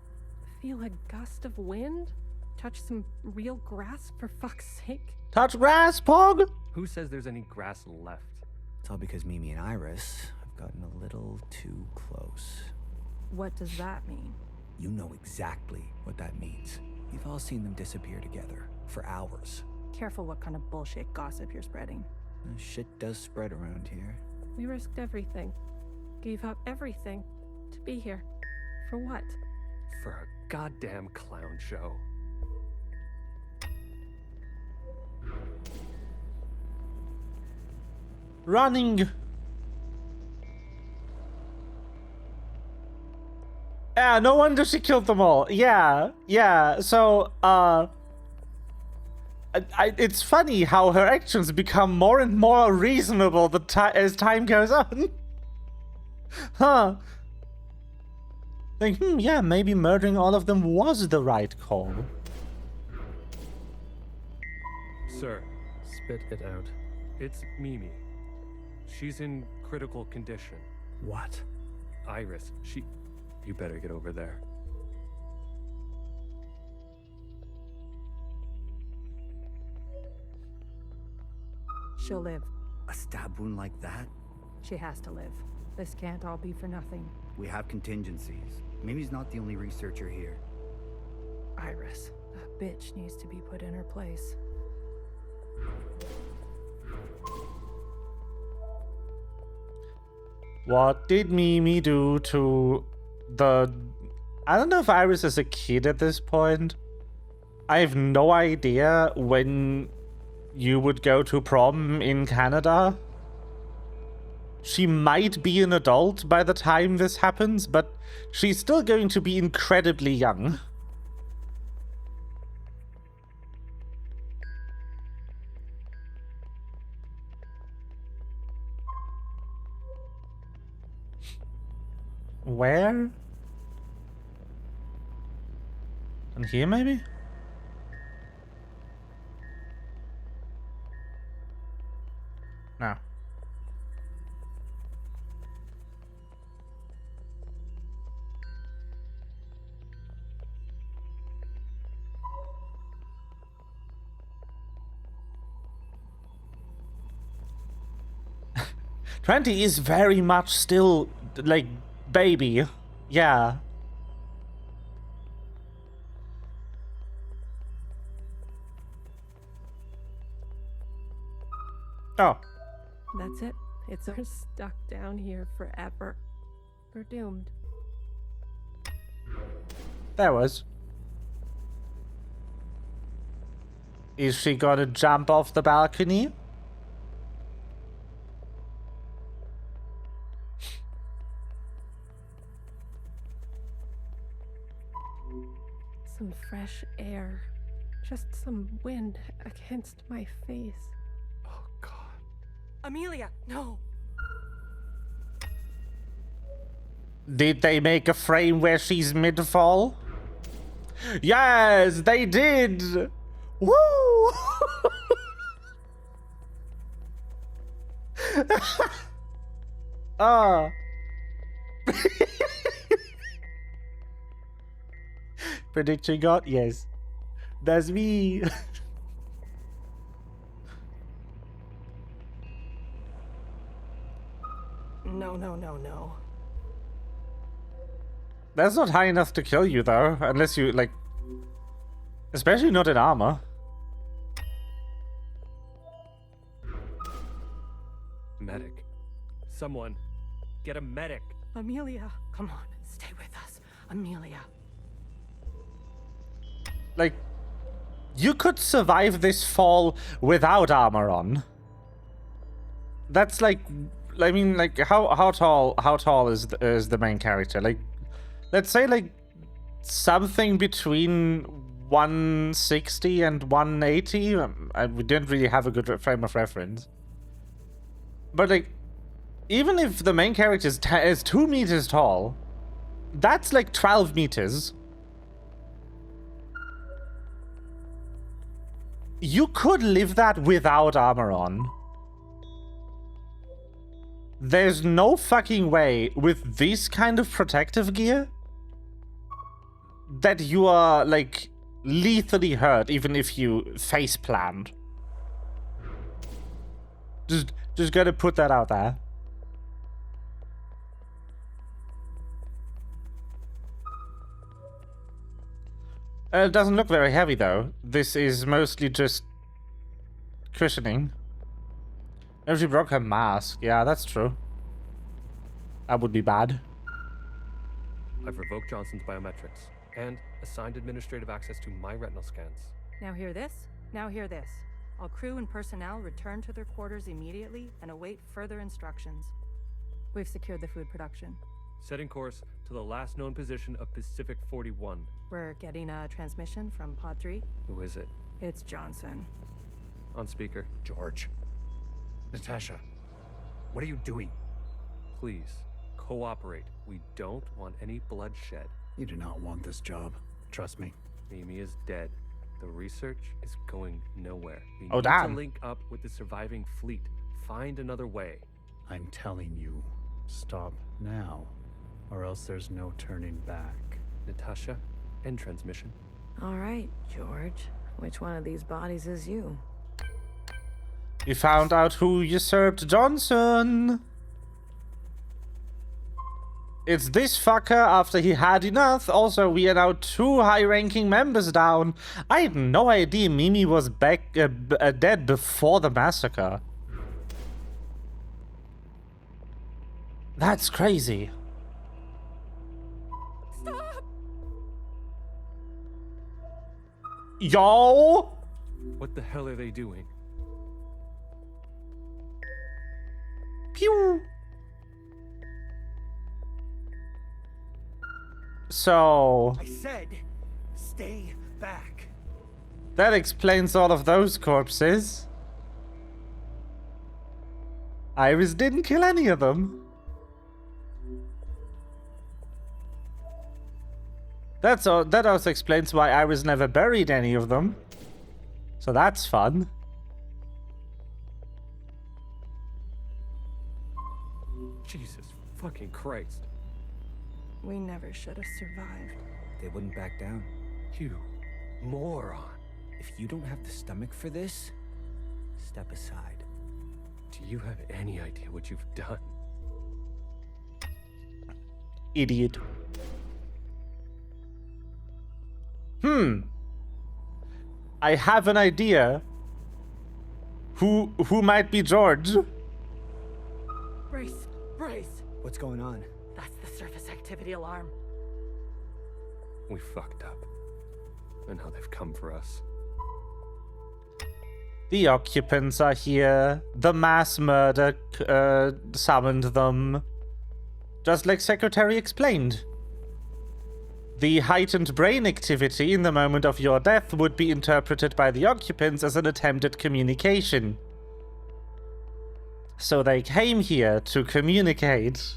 Feel a gust of wind? Touch some real grass, for fuck's sake? Touch grass, Pog? Who says there's any grass left? It's all because Mimi and Iris have gotten a little too close. What does that mean? You know exactly what that means. You've all seen them disappear together for hours. Careful what kind of bullshit gossip you're spreading. Shit does spread around here. We risked everything. Gave up everything. To be here. For what? For a goddamn clown show. Running. Yeah, no wonder she killed them all. Yeah. So, it's funny how her actions become more and more reasonable as time goes on. Huh. Like, yeah, maybe murdering all of them was the right call. Sir. Spit it out. It's Mimi. She's in critical condition. What? Iris, You better get over there. She'll live. A stab wound like that? She has to live. This can't all be for nothing. We have contingencies. Mimi's not the only researcher here. Iris, that bitch needs to be put in her place. What did Mimi do to the... I don't know if Iris is a kid at this point. I have no idea when you would go to prom in Canada. She might be an adult by the time this happens, but she's still going to be incredibly young. Where? In here, maybe? No. Twenty is very much still, like, baby. Yeah. Oh. That's it. It's we're stuck down here forever. We're doomed. There was. Is she gonna jump off the balcony? Some fresh air. Just some wind against my face. Amelia, no! Did they make a frame where she's mid-fall? Yes, they did! Woo! Ah. Prediction God? Yes. That's me. No. That's not high enough to kill you, though. Unless you, like... Especially not in armor. Medic. Someone. Get a medic. Amelia, come on, stay with us. Amelia. Like, you could survive this fall without armor on. That's like, I mean, like, how tall is the main character? Like, let's say like something between 160 and 180. We didn't really have a good frame of reference. But like, even if the main character is 2 meters tall, that's like 12 meters. You could live that without armor on. There's no fucking way with this kind of protective gear that you are, like, lethally hurt even if you face plant. Just gotta put that out there. It doesn't look very heavy, though. This is mostly just cushioning. Oh, she broke her mask. Yeah, that's true. That would be bad. I've revoked Johnson's biometrics and assigned administrative access to my retinal scans. Now hear this? Now hear this. All crew and personnel return to their quarters immediately and await further instructions. We've secured the food production. Setting course to the last known position of Pacific 41. We're getting a transmission from Pod 3. Who is it? It's Johnson. On speaker. George. Natasha. What are you doing? Please, cooperate. We don't want any bloodshed. You do not want this job. Trust me. Mimi is dead. The research is going nowhere. We Oh, need damn. to link up with the surviving fleet. Find another way. I'm telling you, stop now, or else there's no turning back. Natasha, end transmission. All right, George. Which one of these bodies is you? We found out who usurped Johnson. It's this fucker after he had enough. Also, we are now 2 high-ranking members down. I had no idea Mimi was back dead before the massacre. That's crazy. Stop! Yo! What the hell are they doing? Pew! So... I said, stay back. that explains all of those corpses. Iris didn't kill any of them. That also explains why Iris never buried any of them. So that's fun. Jesus fucking Christ. We never should have survived. They wouldn't back down. You moron. If you don't have the stomach for this, step aside. Do you have any idea what you've done? Idiot. I have an idea. Who might be George? Brace! Brace! What's going on? That's the surface activity alarm. We fucked up. And now they've come for us. The occupants are here. The mass murder summoned them. Just like Secretary explained. The heightened brain activity in the moment of your death would be interpreted by the occupants as an attempt at communication. So they came here to communicate.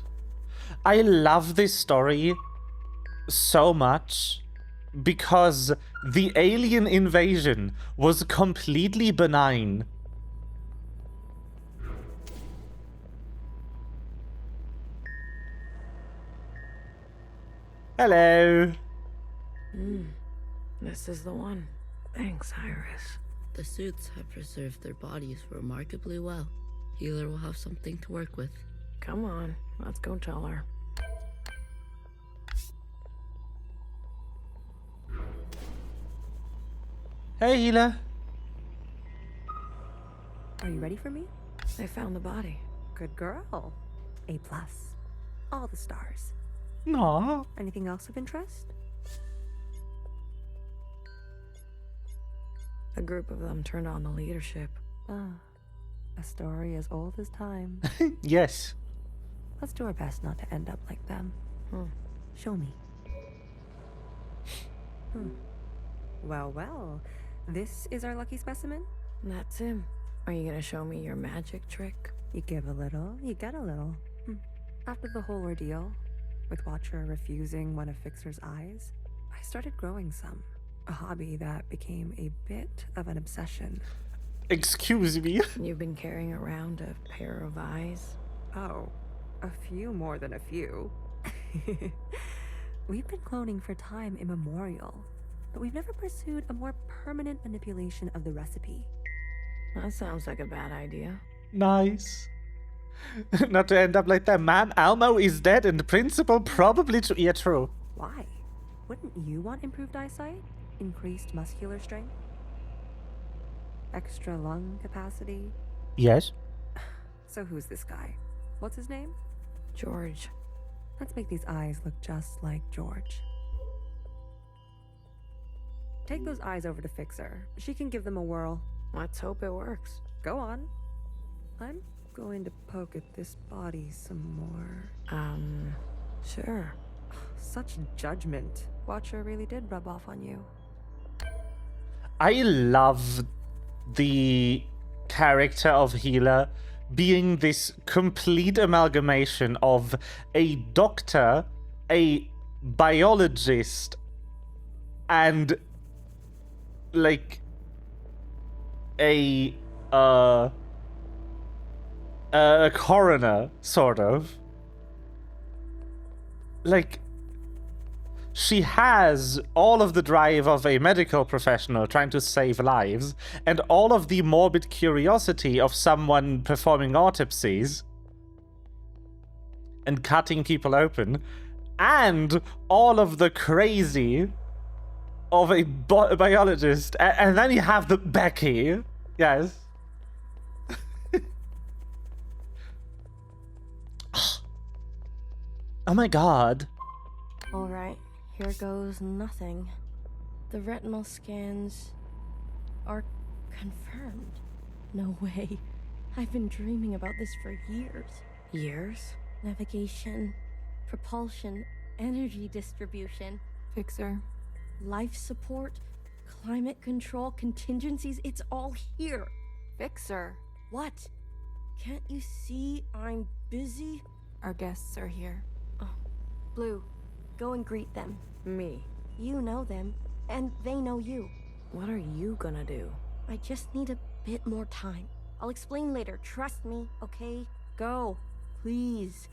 I love this story so much because the alien invasion was completely benign. Hello. This is the one. Thanks, Iris. The suits have preserved their bodies remarkably well. Healer will have something to work with. Come on, let's go tell her. Hey, Healer. Are you ready for me? They found the body. Good girl. A+. All the stars. Aww. Anything else of interest? A group of them turned on the leadership. Ah, a story as old as time. Yes. Let's do our best not to end up like them. Show me. Well, well. This is our lucky specimen? That's him. Are you gonna show me your magic trick? You give a little, you get a little. After the whole ordeal, with Watcher refusing one of Fixer's eyes, I started growing some. A hobby that became a bit of an obsession. Excuse me? You've been carrying around a pair of eyes? Oh, a few more than a few. We've been cloning for time immemorial, but we've never pursued a more permanent manipulation of the recipe. That sounds like a bad idea. Nice. Not to end up like that. Man, ALLMO is dead and the principal probably true. Yeah, true. Why? Wouldn't you want improved eyesight? Increased muscular strength? Extra lung capacity? Yes. So who's this guy? What's his name? George. Let's make these eyes look just like George. Take those eyes over to Fixer. She can give them a whirl. Let's hope it works. Go on. I'm going to poke at this body some more. Sure. Such judgment. Watcher really did rub off on you. I love the character of Healer being this complete amalgamation of a doctor, a biologist, and like a coroner, sort of. Like, she has all of the drive of a medical professional trying to save lives, and all of the morbid curiosity of someone performing autopsies and cutting people open, and all of the crazy of a biologist. And then you have the Becky. Yes. Oh my god. Alright, here goes nothing. The retinal scans are confirmed. No way. I've been dreaming about this for years. Years? Navigation, propulsion, energy distribution. Fixer. Life support, climate control, contingencies, it's all here. Fixer. What? Can't you see I'm busy? Our guests are here. Oh, Blue, go and greet them. Me? You know them, and they know you. What are you gonna do? I just need a bit more time. I'll explain later, trust me, okay? Go, please.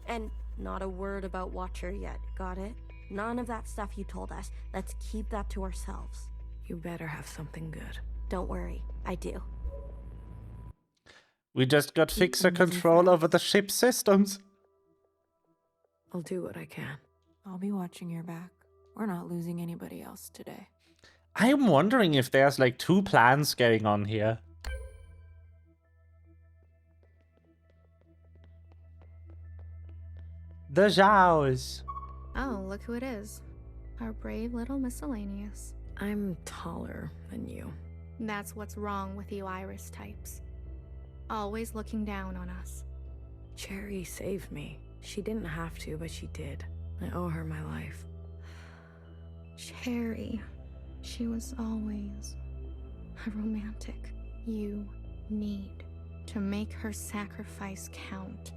And not a word about Watcher yet, got it? None of that stuff you told us. Let's keep that to ourselves. You better have something good. Don't worry, I do. We just got Fixer control over the ship systems. I'll do what I can. I'll be watching your back. We're not losing anybody else today. I'm wondering if there's like two plans going on here. The Zhaos. Oh, look who it is. Our brave little miscellaneous. I'm taller than you. That's what's wrong with you Iris types. Always looking down on us. Cherry saved me. She didn't have to, but she did. I owe her my life. Cherry. She was always a romantic. You need to make her sacrifice count.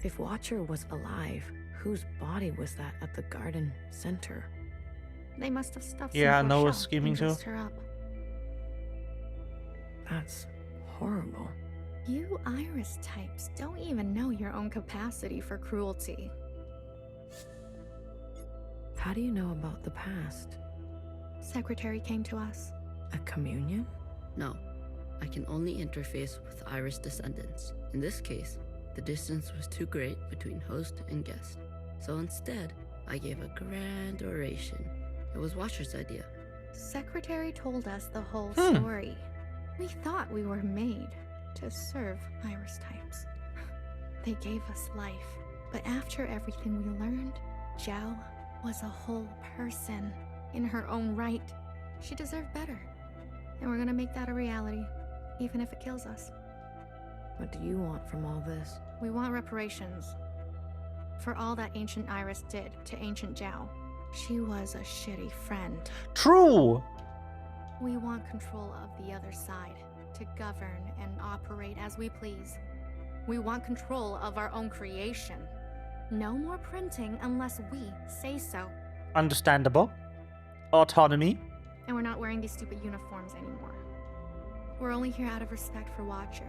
If Watcher was alive, whose body was that at the garden center? They must have stuffed Yeah, some poor Noah's shell scheming and too. dressed her up. That's horrible. You Iris types don't even know your own capacity for cruelty. How do you know about the past? Secretary came to us. A communion? No, I can only interface with Iris descendants. In this case, the distance was too great between host and guest. So instead, I gave a grand oration. It was Watcher's idea. Secretary told us the whole story. We thought we were made to serve Iris types. They gave us life. But after everything we learned, Zhao was a whole person in her own right. She deserved better. And we're gonna make that a reality, even if it kills us. What do you want from all this? We want reparations for all that Ancient Iris did to Ancient Zhao. She was a shitty friend. True! We want control of the other side, to govern and operate as we please. We want control of our own creation. No more printing unless we say so. Understandable. Autonomy. And we're not wearing these stupid uniforms anymore. We're only here out of respect for Watcher.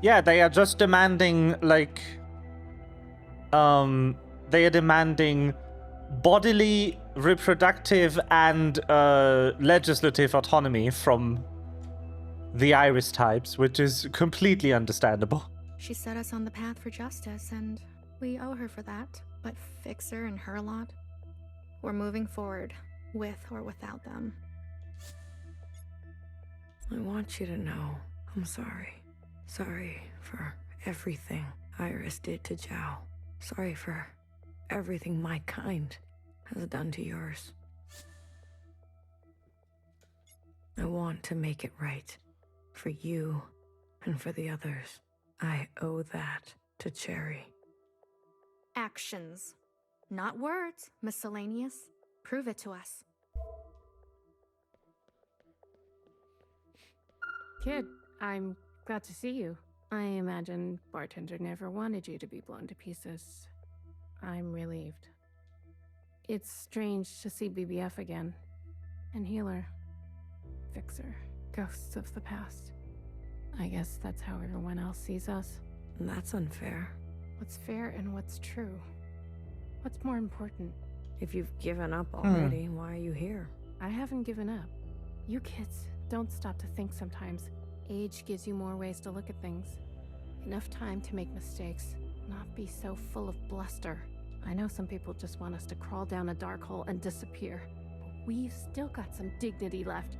Yeah, they are just demanding, like... they are demanding bodily, reproductive, and legislative autonomy from the Iris types, which is completely understandable. She set us on the path for justice, and we owe her for that. But Fixer and her lot, we're moving forward, with or without them. I want you to know I'm sorry. Sorry for everything Iris did to Zhao. Sorry for everything my kind has done to yours. I want to make it right. For you and for the others. I owe that to Cherry. Actions. Not words, miscellaneous. Prove it to us. Kid, I'm glad to see you. I imagine Bartender never wanted you to be blown to pieces. I'm relieved. It's strange to see BBF again. And Healer. Fixer. Ghosts of the past. I guess that's how everyone else sees us. That's unfair. What's fair and what's true? What's more important? If you've given up already, why are you here? I haven't given up. You kids don't stop to think sometimes. Age gives you more ways to look at things. Enough time to make mistakes, not be so full of bluster. I know some people just want us to crawl down a dark hole and disappear. But we've still got some dignity left.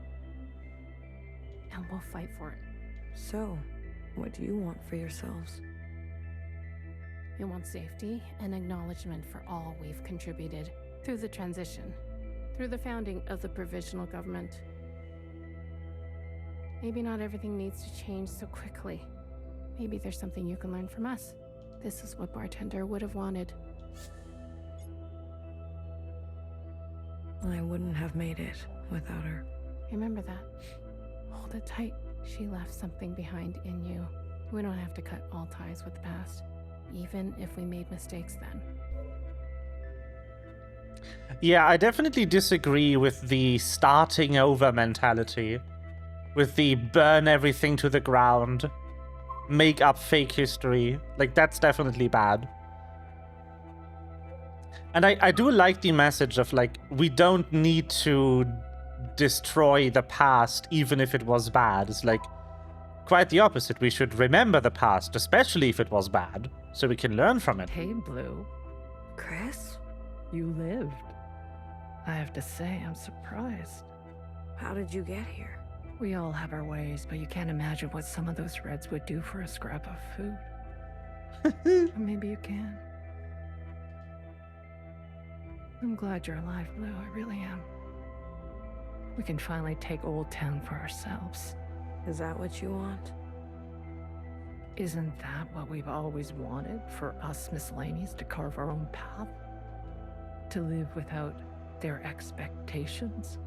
And we'll fight for it. So, what do you want for yourselves? We want safety and acknowledgement for all we've contributed through the transition, through the founding of the provisional government. Maybe not everything needs to change so quickly. Maybe there's something you can learn from us. This is what Bartender would have wanted. I wouldn't have made it without her. Remember that. Hold it tight. She left something behind in you. We don't have to cut all ties with the past, even if we made mistakes then. Yeah, I definitely disagree with the starting over mentality. With the burn everything to the ground, make up fake history. Like, that's definitely bad. And I do like the message of, like, we don't need to destroy the past even if it was bad. It's like, quite the opposite. We should remember the past, especially if it was bad, so we can learn from it. Hey, Blue. Chris? You lived. I have to say, I'm surprised. How did you get here? We all have our ways, but you can't imagine what some of those Reds would do for a scrap of food. Or maybe you can. I'm glad you're alive, Blue. I really am. We can finally take Old Town for ourselves. Is that what you want? Isn't that what we've always wanted? For us miscellaneous to carve our own path? To live without their expectations?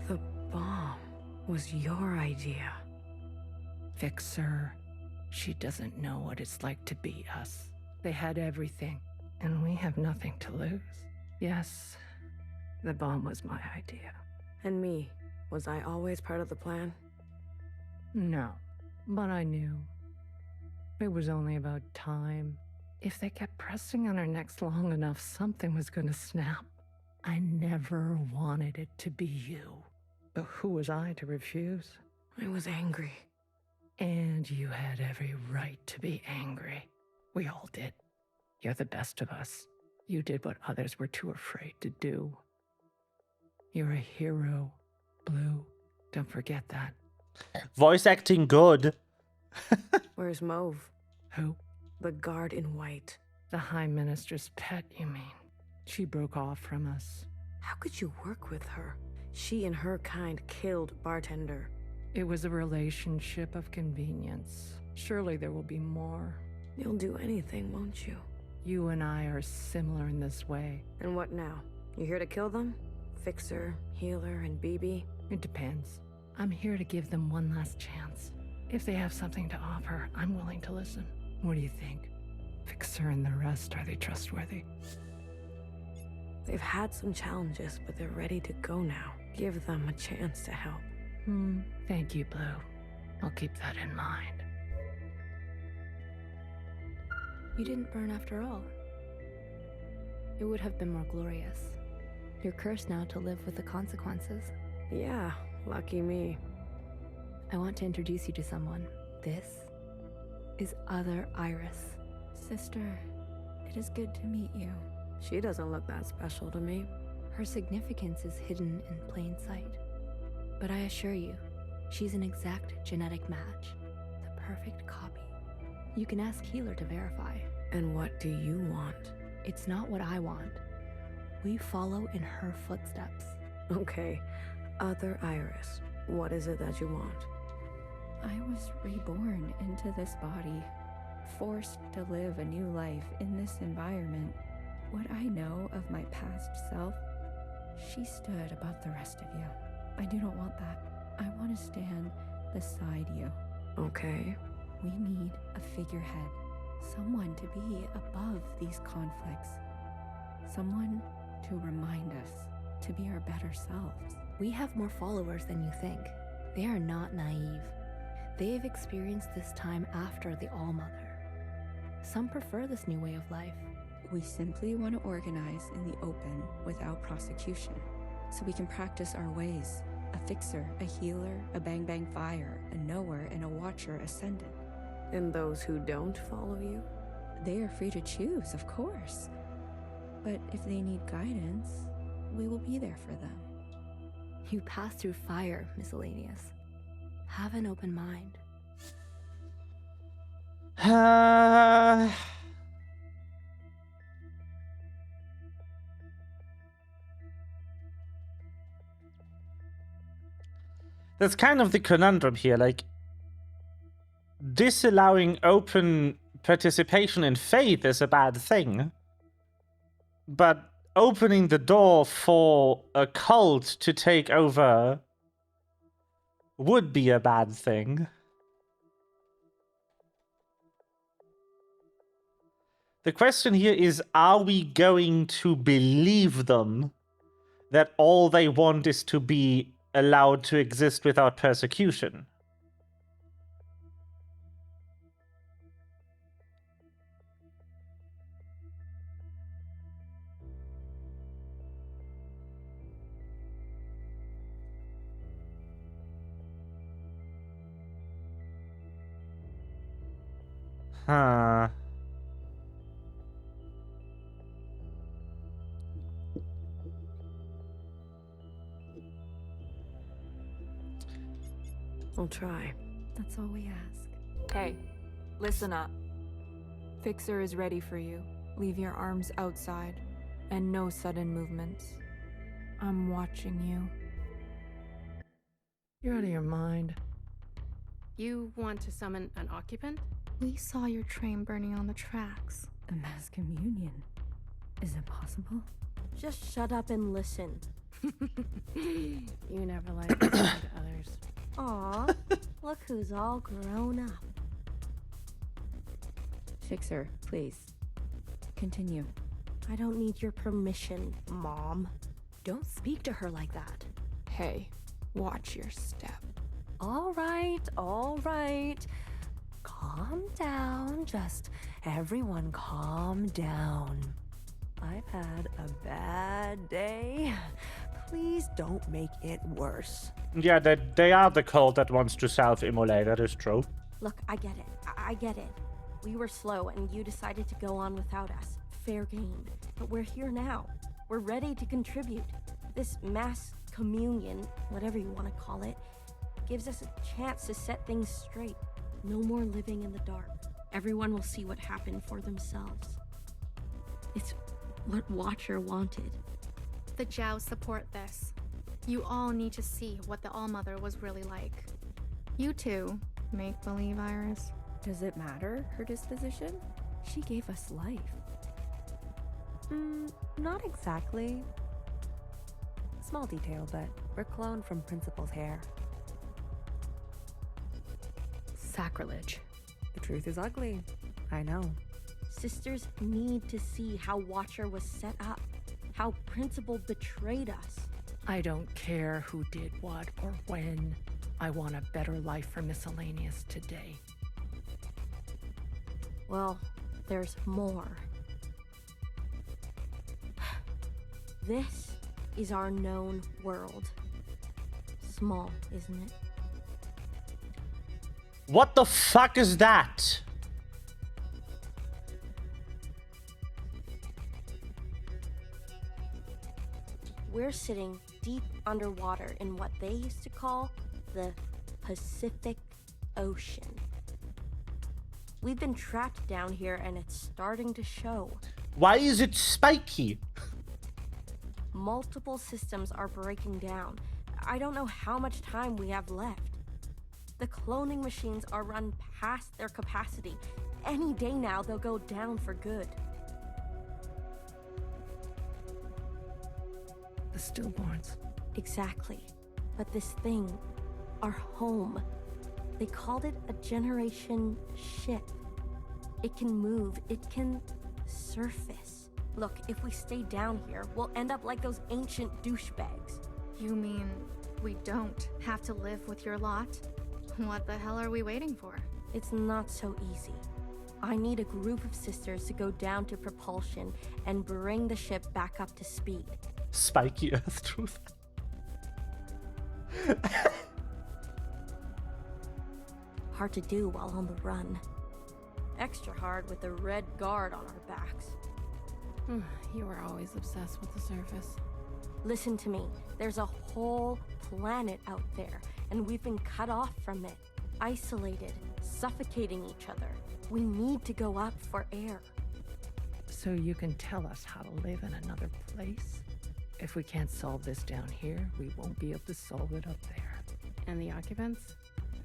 The bomb was your idea. Fixer. She doesn't know what it's like to be us. They had everything, and we have nothing to lose. Yes, the bomb was my idea. And me, was I always part of the plan? No, but I knew. It was only about time. If they kept pressing on our necks long enough, something was gonna snap. I never wanted it to be you. But who was I to refuse? I was angry. And you had every right to be angry. We all did. You're the best of us. You did what others were too afraid to do. You're a hero, Blue. Don't forget that. Voice acting good. Where's Mauve? Who? The guard in white. The High Minister's pet, you mean? She broke off from us. How could you work with her? She and her kind killed Bartender. It was a relationship of convenience. Surely there will be more. You'll do anything, won't you? You and I are similar in this way. And what now? You here to kill them? Fixer, healer, and BB? It depends. I'm here to give them one last chance. If they have something to offer, I'm willing to listen. What do you think? Fixer and the rest, are they trustworthy? They've had some challenges, but they're ready to go now. Give them a chance to help. Thank you, Blue. I'll keep that in mind. You didn't burn after all. It would have been more glorious. You're cursed now to live with the consequences. Yeah, lucky me. I want to introduce you to someone. This is Other Iris. Sister, it is good to meet you. She doesn't look that special to me. Her significance is hidden in plain sight. But I assure you, she's an exact genetic match. The perfect copy. You can ask Healer to verify. And what do you want? It's not what I want. We follow in her footsteps. Okay, Other Iris, what is it that you want? I was reborn into this body, forced to live a new life in this environment. What I know of my past self, she stood above the rest of you. I do not want that. I want to stand beside you. Okay. We need a figurehead, someone to be above these conflicts, someone to remind us to be our better selves. We have more followers than you think. They are not naive. They've experienced this time after the All-Mother. Some prefer this new way of life. We simply want to organize in the open without prosecution, so we can practice our ways. A fixer, a healer, a bang-bang fire, a knower, and a watcher ascendant. And those who don't follow you? They are free to choose, of course. But if they need guidance, we will be there for them. You pass through fire, Miscellaneous. Have an open mind. That's kind of the conundrum here, like, disallowing open participation in faith is a bad thing, but opening the door for a cult to take over would be a bad thing. The question here is, are we going to believe them that all they want is to be allowed to exist without persecution? Huh. I'll try. That's all we ask. Hey, listen up. Fixer is ready for you. Leave your arms outside, and no sudden movements. I'm watching you. You're out of your mind. You want to summon an occupant? We saw your train burning on the tracks. A mass communion. Is it possible? Just shut up and listen. You never like to listen to others. Aw, look who's all grown up. Fixer, please. Continue. I don't need your permission, Mom. Don't speak to her like that. Hey, watch your step. All right. Calm down. Just everyone calm down. I've had a bad day. Please don't make it worse. Yeah, they are the cult that wants to self-immolate, that is true. Look, I get it. I get it. We were slow and you decided to go on without us. Fair game. But we're here now. We're ready to contribute. This mass communion, whatever you want to call it, gives us a chance to set things straight. No more living in the dark. Everyone will see what happened for themselves. It's what Watcher wanted. The Jows support this. You all need to see what the Allmother was really like. You too, make-believe Iris. Does it matter, her disposition? She gave us life. Not exactly. Small detail, but we're cloned from Principal's hair. Sacrilege. The truth is ugly. I know. Sisters need to see how Watcher was set up, how Principal betrayed us. I don't care who did what or when. I want a better life for Miscellaneous today. Well, there's more. This is our known world. Small, isn't it? What the fuck is that? We're sitting deep underwater in what they used to call the Pacific Ocean. We've been trapped down here and it's starting to show. Why is it spiky? Multiple systems are breaking down. I don't know how much time we have left. The cloning machines are run past their capacity. Any day now, they'll go down for good. The stillborns. Exactly. But this thing, our home, they called it a generation ship. It can move, it can surface. Look, if we stay down here, we'll end up like those ancient douchebags. You mean we don't have to live with your lot? What the hell are we waiting for? It's not so easy. I need a group of sisters to go down to propulsion and bring the ship back up to speed. Spiky Earth Truth. Hard to do while on the run. Extra hard with the red guard on our backs. You were always obsessed with the surface. Listen to me. There's a whole planet out there, and we've been cut off from it. Isolated, suffocating each other. We need to go up for air. So you can tell us how to live in another place? If we can't solve this down here, we won't be able to solve it up there. And the occupants?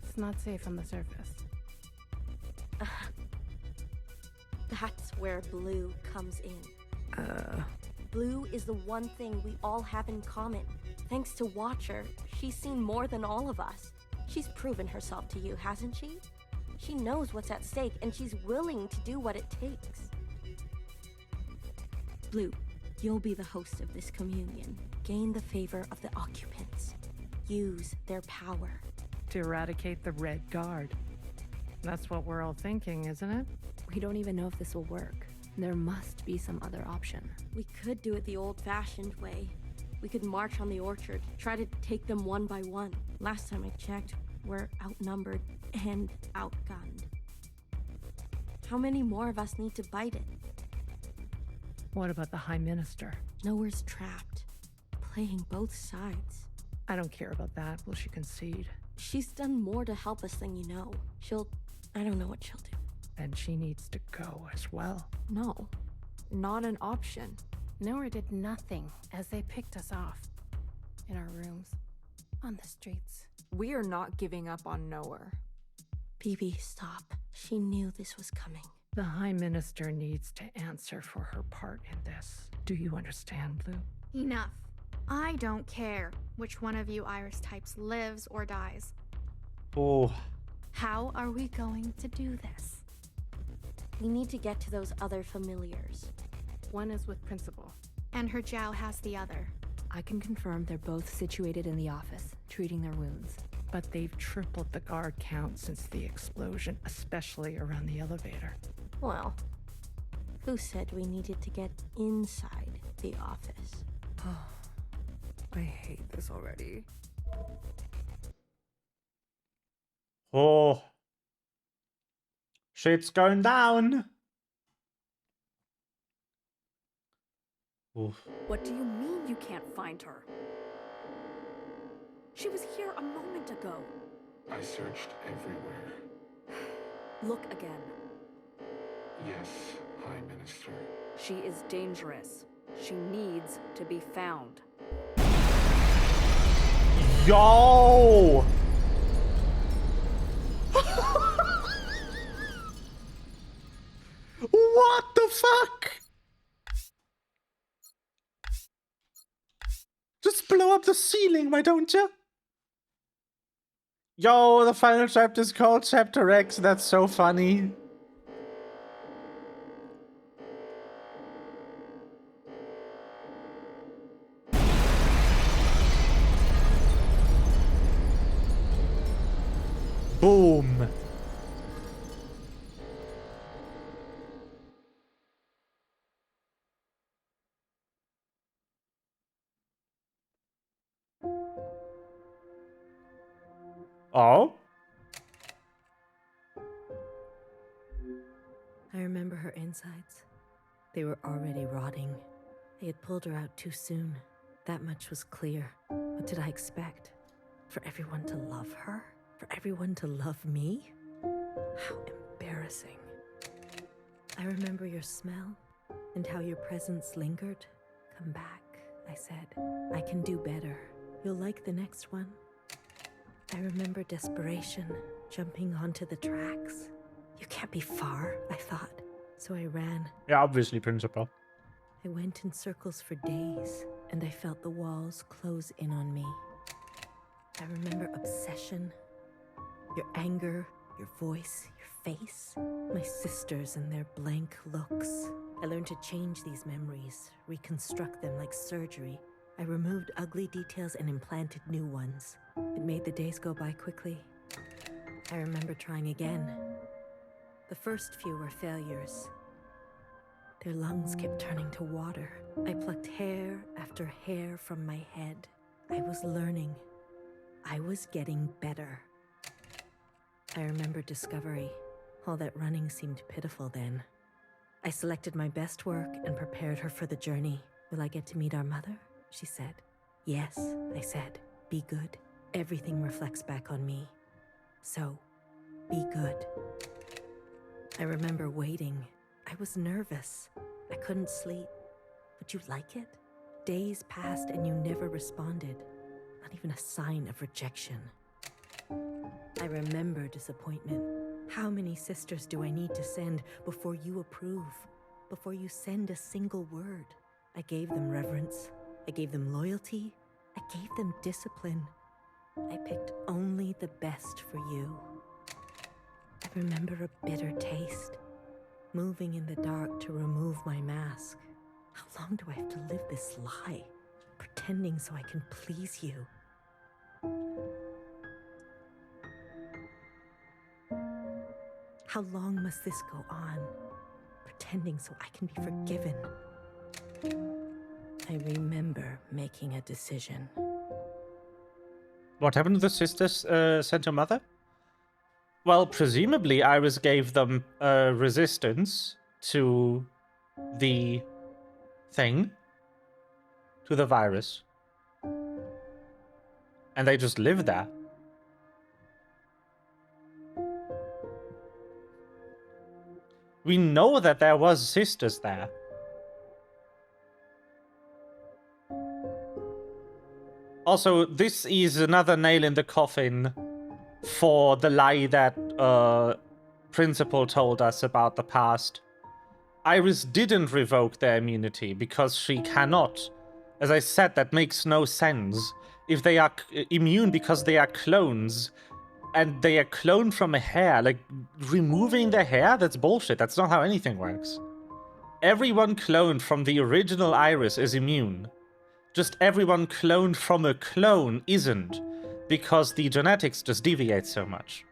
It's not safe on the surface. That's where Blue comes in. Blue is the one thing we all have in common. Thanks to Watcher, she's seen more than all of us. She's proven herself to you, hasn't she? She knows what's at stake, and she's willing to do what it takes. Blue, you'll be the host of this communion. Gain the favor of the occupants. Use their power. To eradicate the Red Guard. That's what we're all thinking, isn't it? We don't even know if this will work. There must be some other option. We could do it the old-fashioned way. We could march on the orchard, try to take them one by one. Last time I checked, we're outnumbered and outgunned. How many more of us need to bite it? What about the High Minister? Nowhere's trapped, playing both sides. I don't care about that. Will she concede? She's done more to help us than you know. I don't know what she'll do. And she needs to go as well. No, not an option. Nowhere did nothing as they picked us off. In our rooms. On the streets. We are not giving up on Nowhere. BB, stop. She knew this was coming. The High Minister needs to answer for her part in this. Do you understand, Blue? Enough. I don't care which one of you Iris types lives or dies. Oh. How are we going to do this? We need to get to those other familiars. One is with Principal. And her Jiao has the other. I can confirm they're both situated in the office, treating their wounds. But they've tripled the guard count since the explosion, especially around the elevator. Well, who said we needed to get inside the office? I hate this already. Oh. Shit's going down. Oof. What do you mean you can't find her? She was here a moment ago. I searched everywhere. Look again. Yes, High Minister. She is dangerous. She needs to be found. Yo! What the fuck? Just blow up the ceiling, why don't you? Yo, the final chapter is called Chapter X. That's so funny. Boom. Oh? I remember her insides. They were already rotting. I had pulled her out too soon. That much was clear. What did I expect? For everyone to love her? For everyone to love me? How embarrassing. I remember your smell and how your presence lingered. Come back, I said. I can do better. You'll like the next one. I remember desperation, jumping onto the tracks. You can't be far, I thought. So I ran. Yeah, obviously, Principal. I went in circles for days, and I felt the walls close in on me. I remember obsession, your anger, your voice, your face, my sisters and their blank looks. I learned to change these memories, reconstruct them like surgery. I removed ugly details and implanted new ones. It made the days go by quickly. I remember trying again. The first few were failures. Their lungs kept turning to water. I plucked hair after hair from my head. I was learning. I was getting better. I remember discovery. All that running seemed pitiful then. I selected my best work and prepared her for the journey. Will I get to meet our mother? She said. Yes, I said. Be good. Everything reflects back on me. So, be good. I remember waiting. I was nervous. I couldn't sleep. Would you like it? Days passed and you never responded. Not even a sign of rejection. I remember disappointment. How many sisters do I need to send before you approve? Before you send a single word? I gave them reverence. I gave them loyalty. I gave them discipline. I picked only the best for you. I remember a bitter taste. Moving in the dark to remove my mask. How long do I have to live this lie? Pretending so I can please you. How long must this go on? Pretending so I can be forgiven. I remember making a decision. What happened to the sisters sent your mother? Well, presumably Iris gave them resistance to the thing, to the virus. And they just live there. We know that there was sisters there. Also, this is another nail in the coffin for the lie that Principal told us about the past. Iris didn't revoke their immunity because she cannot. As I said, that makes no sense. If they are immune because they are clones, and they are cloned from a hair, like removing their hair, that's bullshit. That's not how anything works. everyone cloned from the original Iris is immune. Just everyone cloned from a clone isn't, because the genetics just deviate so much.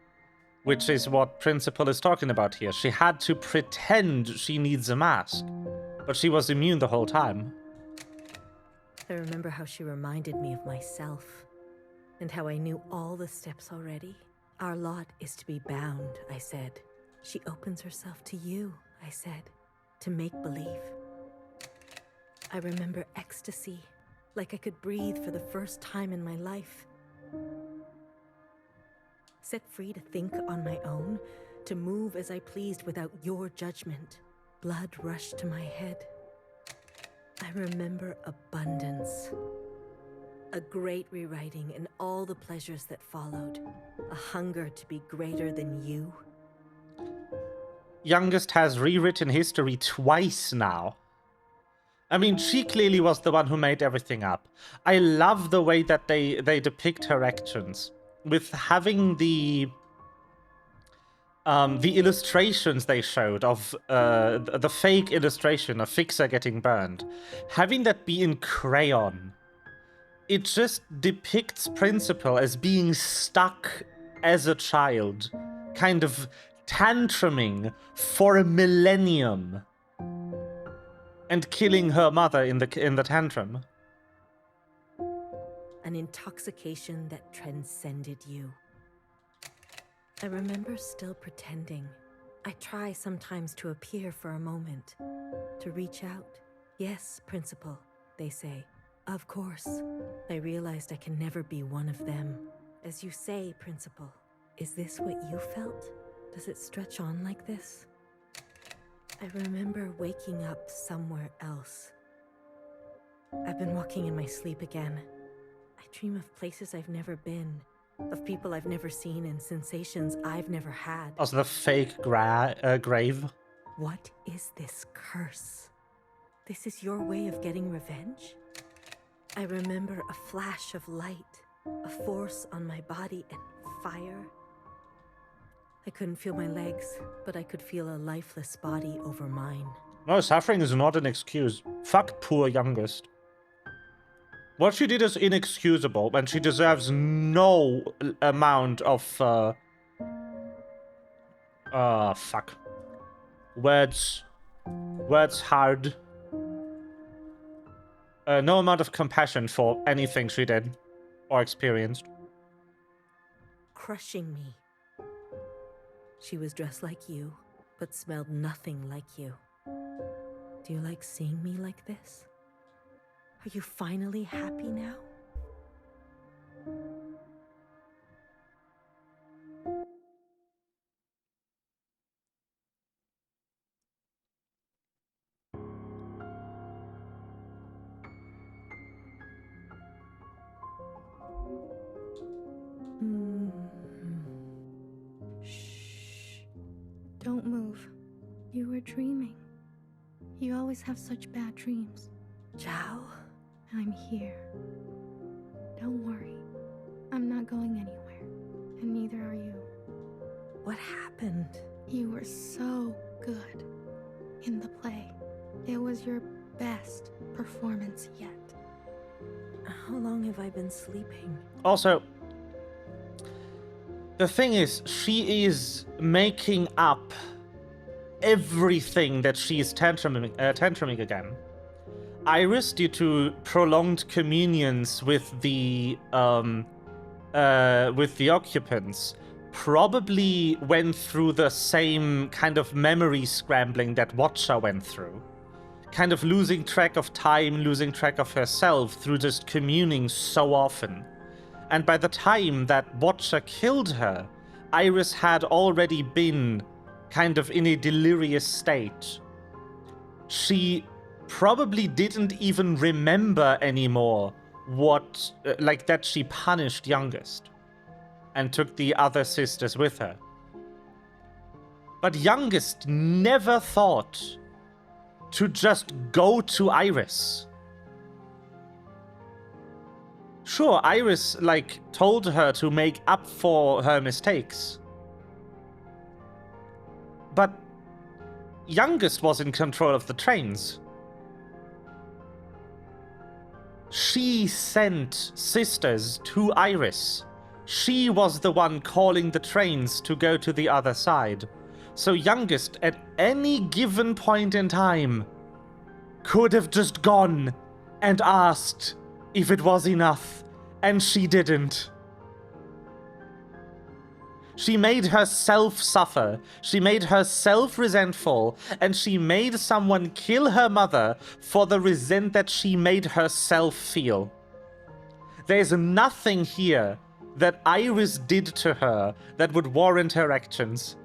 Which is what Principal is talking about here. She had to pretend she needs a mask, but she was immune the whole time. I remember how she reminded me of myself, and how I knew all the steps already. Our lot is to be bound, I said. She opens herself to you, I said, to make believe. I remember ecstasy, like I could breathe for the first time in my life. Set free to think on my own, to move as I pleased without your judgment. Blood rushed to my head. I remember abundance. A great rewriting and all the pleasures that followed. A hunger to be greater than you. Youngest has rewritten history twice now. I mean, she clearly was the one who made everything up. I love the way that they depict her actions. With having the illustrations they showed of the fake illustration of Fixer getting burned. Having that be in crayon. It just depicts Principal as being stuck as a child. Kind of tantruming for a millennium. And killing her mother in the tantrum. An intoxication that transcended you. I remember still pretending. I try sometimes to appear for a moment, to reach out. Yes, Principal, they say. Of course. I realized I can never be one of them. As you say, Principal, is this what you felt? Does it stretch on like this? I remember waking up somewhere else. I've been walking in my sleep again. I dream of places I've never been, of people I've never seen and sensations I've never had. Also the fake grave. What is this curse? This is your way of getting revenge? I remember a flash of light, a force on my body and fire. I couldn't feel my legs, but I could feel a lifeless body over mine. No, suffering is not an excuse. Fuck poor youngest. What she did is inexcusable, and she deserves no amount of, fuck. Words hard. No amount of compassion for anything she did or experienced. Crushing me. She was dressed like you, but smelled nothing like you. Do you like seeing me like this? Are you finally happy now? Shh. Don't move. You were dreaming. You always have such bad dreams. Ciao. I'm here. Don't worry. I'm not going anywhere. And neither are you. What happened? You were so good in the play. It was your best performance yet. How long have I been sleeping? Also, the thing is, she is making up everything that she is tantruming again. Iris, due to prolonged communions with the occupants, probably went through the same kind of memory scrambling that Watcher went through. Kind of losing track of time, losing track of herself through just communing so often. And by the time that Watcher killed her, Iris had already been kind of in a delirious state. She probably didn't even remember anymore what, like that she punished Youngest and took the other sisters with her. But Youngest never thought to just go to Iris. Sure, Iris, like, told her to make up for her mistakes. But Youngest was in control of the trains. She sent sisters to Iris. She was the one calling the trains to go to the other side. So Youngest, at any given point in time, could have just gone and asked if it was enough, and she didn't. She made herself suffer, she made herself resentful, and she made someone kill her mother for the resent that she made herself feel. There's nothing here that Iris did to her that would warrant her actions.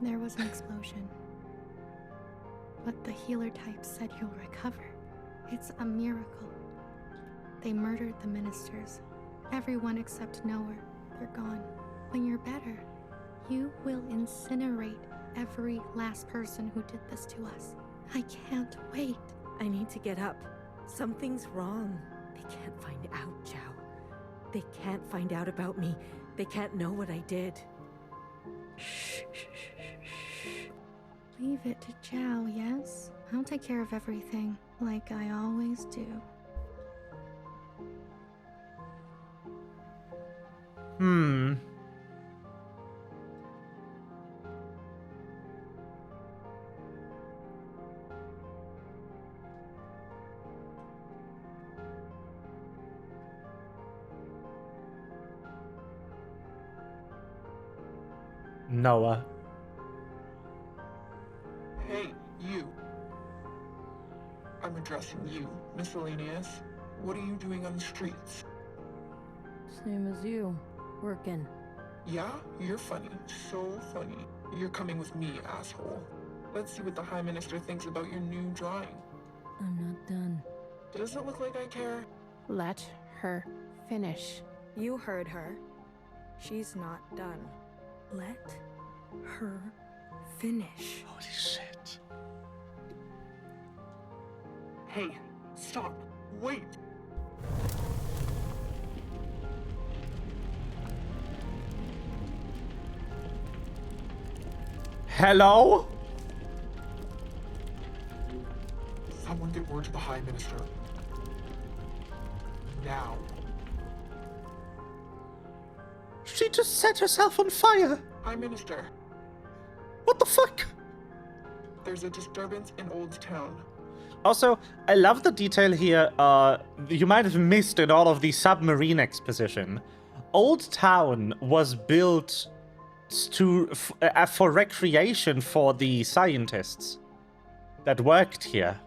There was an explosion. But the healer type said you'll recover. It's a miracle. They murdered the ministers. Everyone except Noah. They're gone. When you're better, you will incinerate every last person who did this to us. I can't wait. I need to get up. Something's wrong. They can't find out, Zhao. They can't find out about me. They can't know what I did. Shh. Leave it to Zhao, yes? I'll take care of everything, like I always do. Noah. Hey, you. I'm addressing you, Miscellaneous. What are you doing on the streets? Same as you. Working. Yeah? You're funny. So funny. You're coming with me, asshole. Let's see what the High Minister thinks about your new drawing. I'm not done. Does it look like I care? Let her finish. You heard her. She's not done. Let her finish. Holy shit. Hey, stop. Wait. Hello? Someone get word to the High Minister. Now. She just set herself on fire. High Minister. What the fuck? There's a disturbance in Old Town. Also, I love the detail here. You might have missed in all of the submarine exposition. Old Town was built for recreation for the scientists that worked here.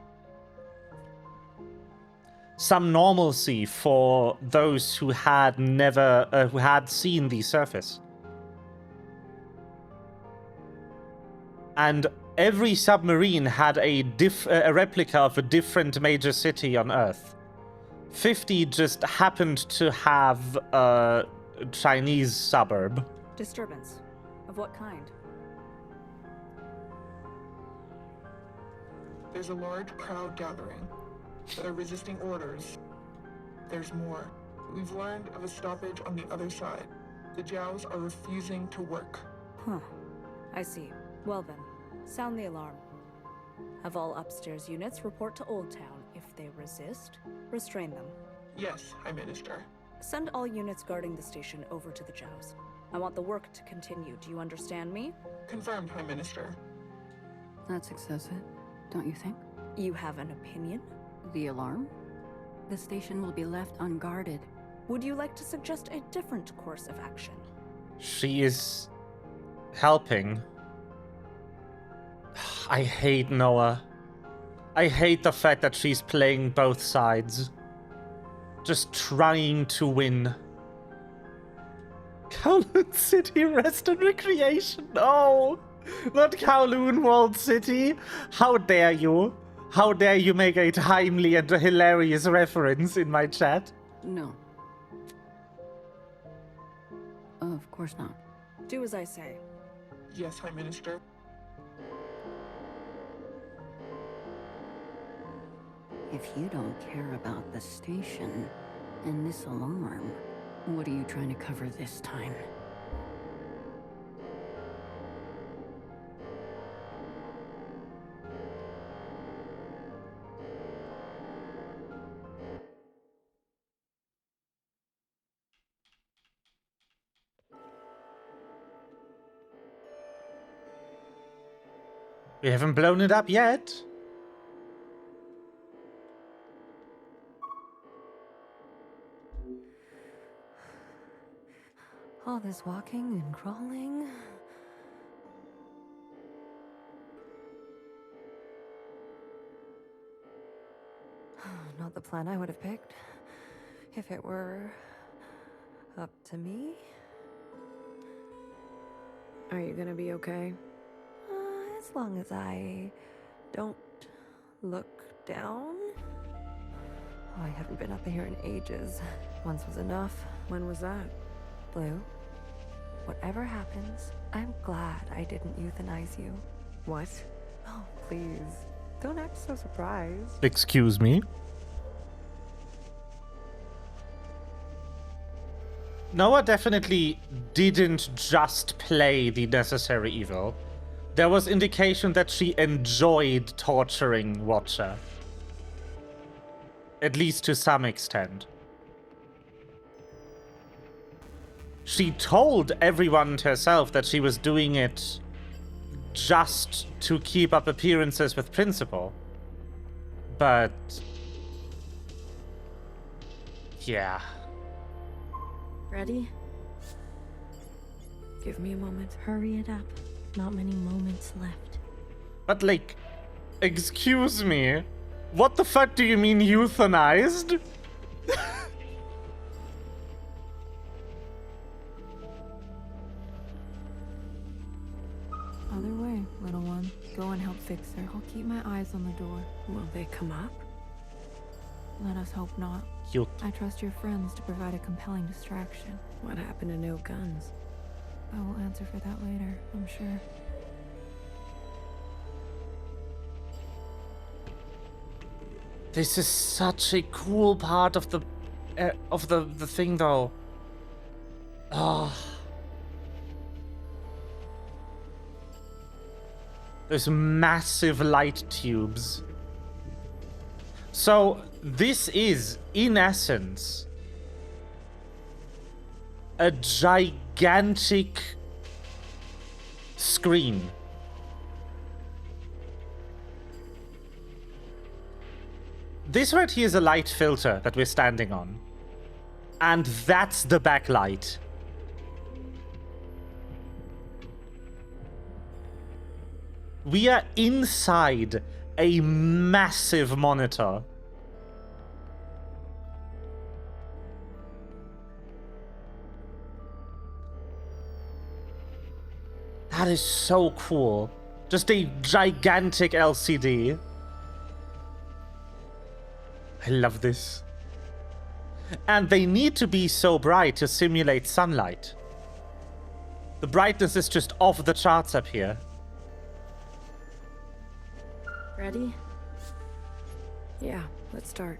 Some normalcy for those who had who had seen the surface. And every submarine had a replica of a different major city on Earth. 50 just happened to have a Chinese suburb. Disturbance. Of what kind? There's a large crowd gathering. They're resisting orders. There's more. We've learned of a stoppage on the other side. The Zhaos are refusing to work. Huh. I see. Well then, sound the alarm. Have all upstairs units report to Old Town. If they resist, restrain them. Yes, High Minister. Send all units guarding the station over to the Zhaos. I want the work to continue. Do you understand me? Confirmed, High Minister. That's excessive, don't you think? You have an opinion? The alarm? The station will be left unguarded. Would you like to suggest a different course of action? She is helping. I hate Noah. I hate the fact that she's playing both sides. Just trying to win. Kowloon City Rest and Recreation. No! Not Kowloon World City. How dare you? How dare you make a timely and hilarious reference in my chat? No. Of course not. Do as I say. Yes, High Minister. If you don't care about the station and this alarm, What are you trying to cover this time? We haven't blown it up yet. All this walking and crawling. Not the plan I would have picked. If it were up to me. Are you gonna be okay? As long as I don't look down. Oh, I haven't been up here in ages. Once was enough. When was that? Blue, whatever happens, I'm glad I didn't euthanize you. What? Oh, please. Don't act so surprised. Excuse me? Noah definitely didn't just play the necessary evil. There was indication that she enjoyed torturing Watcher. At least to some extent. She told everyone and herself that she was doing it just to keep up appearances with Principal. But... yeah. Ready? Give me a moment. Hurry it up. Not many moments left. But like, excuse me? What the fuck do you mean euthanized? Other way, little one. Go and help fix her. I'll keep my eyes on the door. Will they come up? Let us hope not. Cute. I trust your friends to provide a compelling distraction. What happened to no guns? I will answer for that later, I'm sure. This is such a cool part of the thing, though. Ah. There's massive light tubes. So this is, in essence, a gigantic screen. This right here is a light filter that we're standing on. And that's the backlight. We are inside a massive monitor. That is so cool. Just a gigantic LCD. I love this. And they need to be so bright to simulate sunlight. The brightness is just off the charts up here. Ready? Yeah, let's start.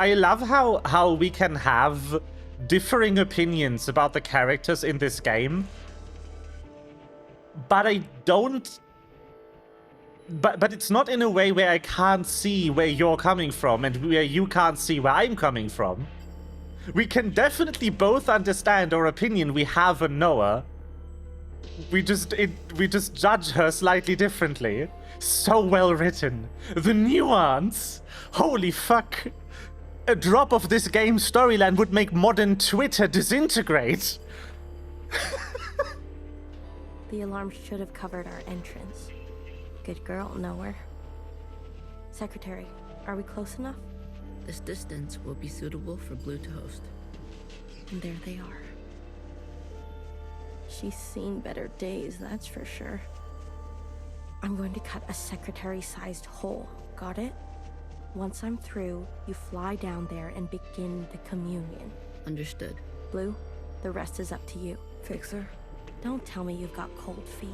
I love how we can have differing opinions about the characters in this game. But I don't... But it's not in a way where I can't see where you're coming from and where you can't see where I'm coming from. We can definitely both understand our opinion we have on Noah. We just judge her slightly differently. So well written. The nuance! Holy fuck! A drop of this game's storyline would make modern Twitter disintegrate. The alarm should have covered our entrance. Good girl, Nowhere. Secretary, are we close enough? This distance will be suitable for Blue to host. And there they are. She's seen better days, that's for sure. I'm going to cut a secretary-sized hole. Got it? Once I'm through, you fly down there and begin the communion. Understood. Blue, the rest is up to you. Fixer? Don't tell me you've got cold feet.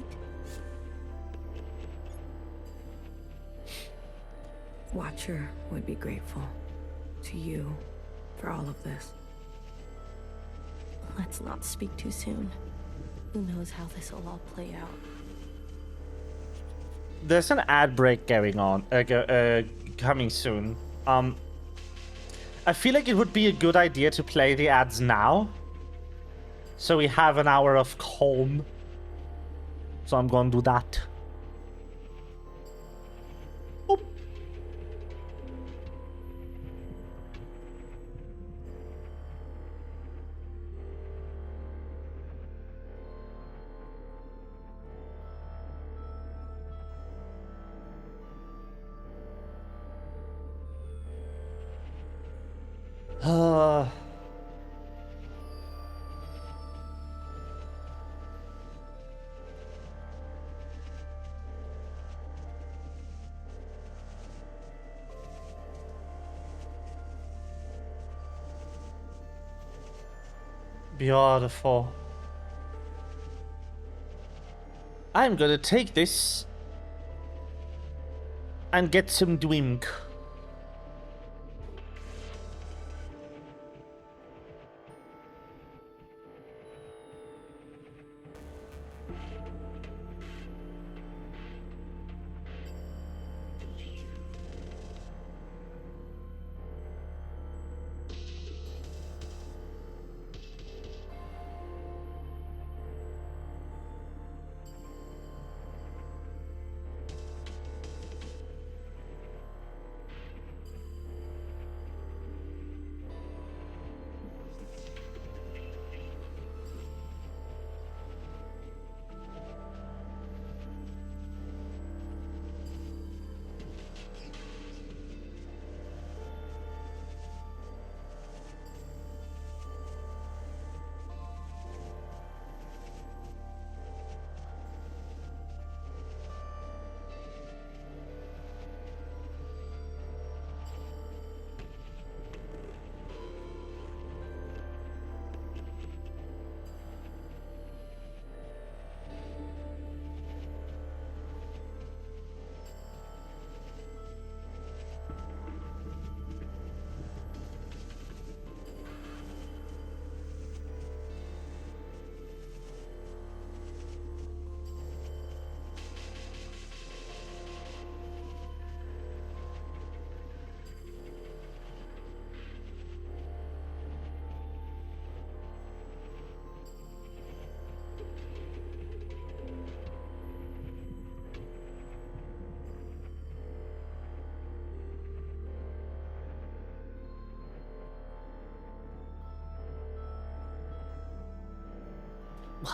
Watcher would be grateful to you for all of this. Let's not speak too soon. Who knows how this will all play out. There's an ad break going on, coming soon. I feel like it would be a good idea to play the ads now, so we have an hour of calm. So I'm gonna do that. Oop. Beautiful. I'm gonna take this and get some drink.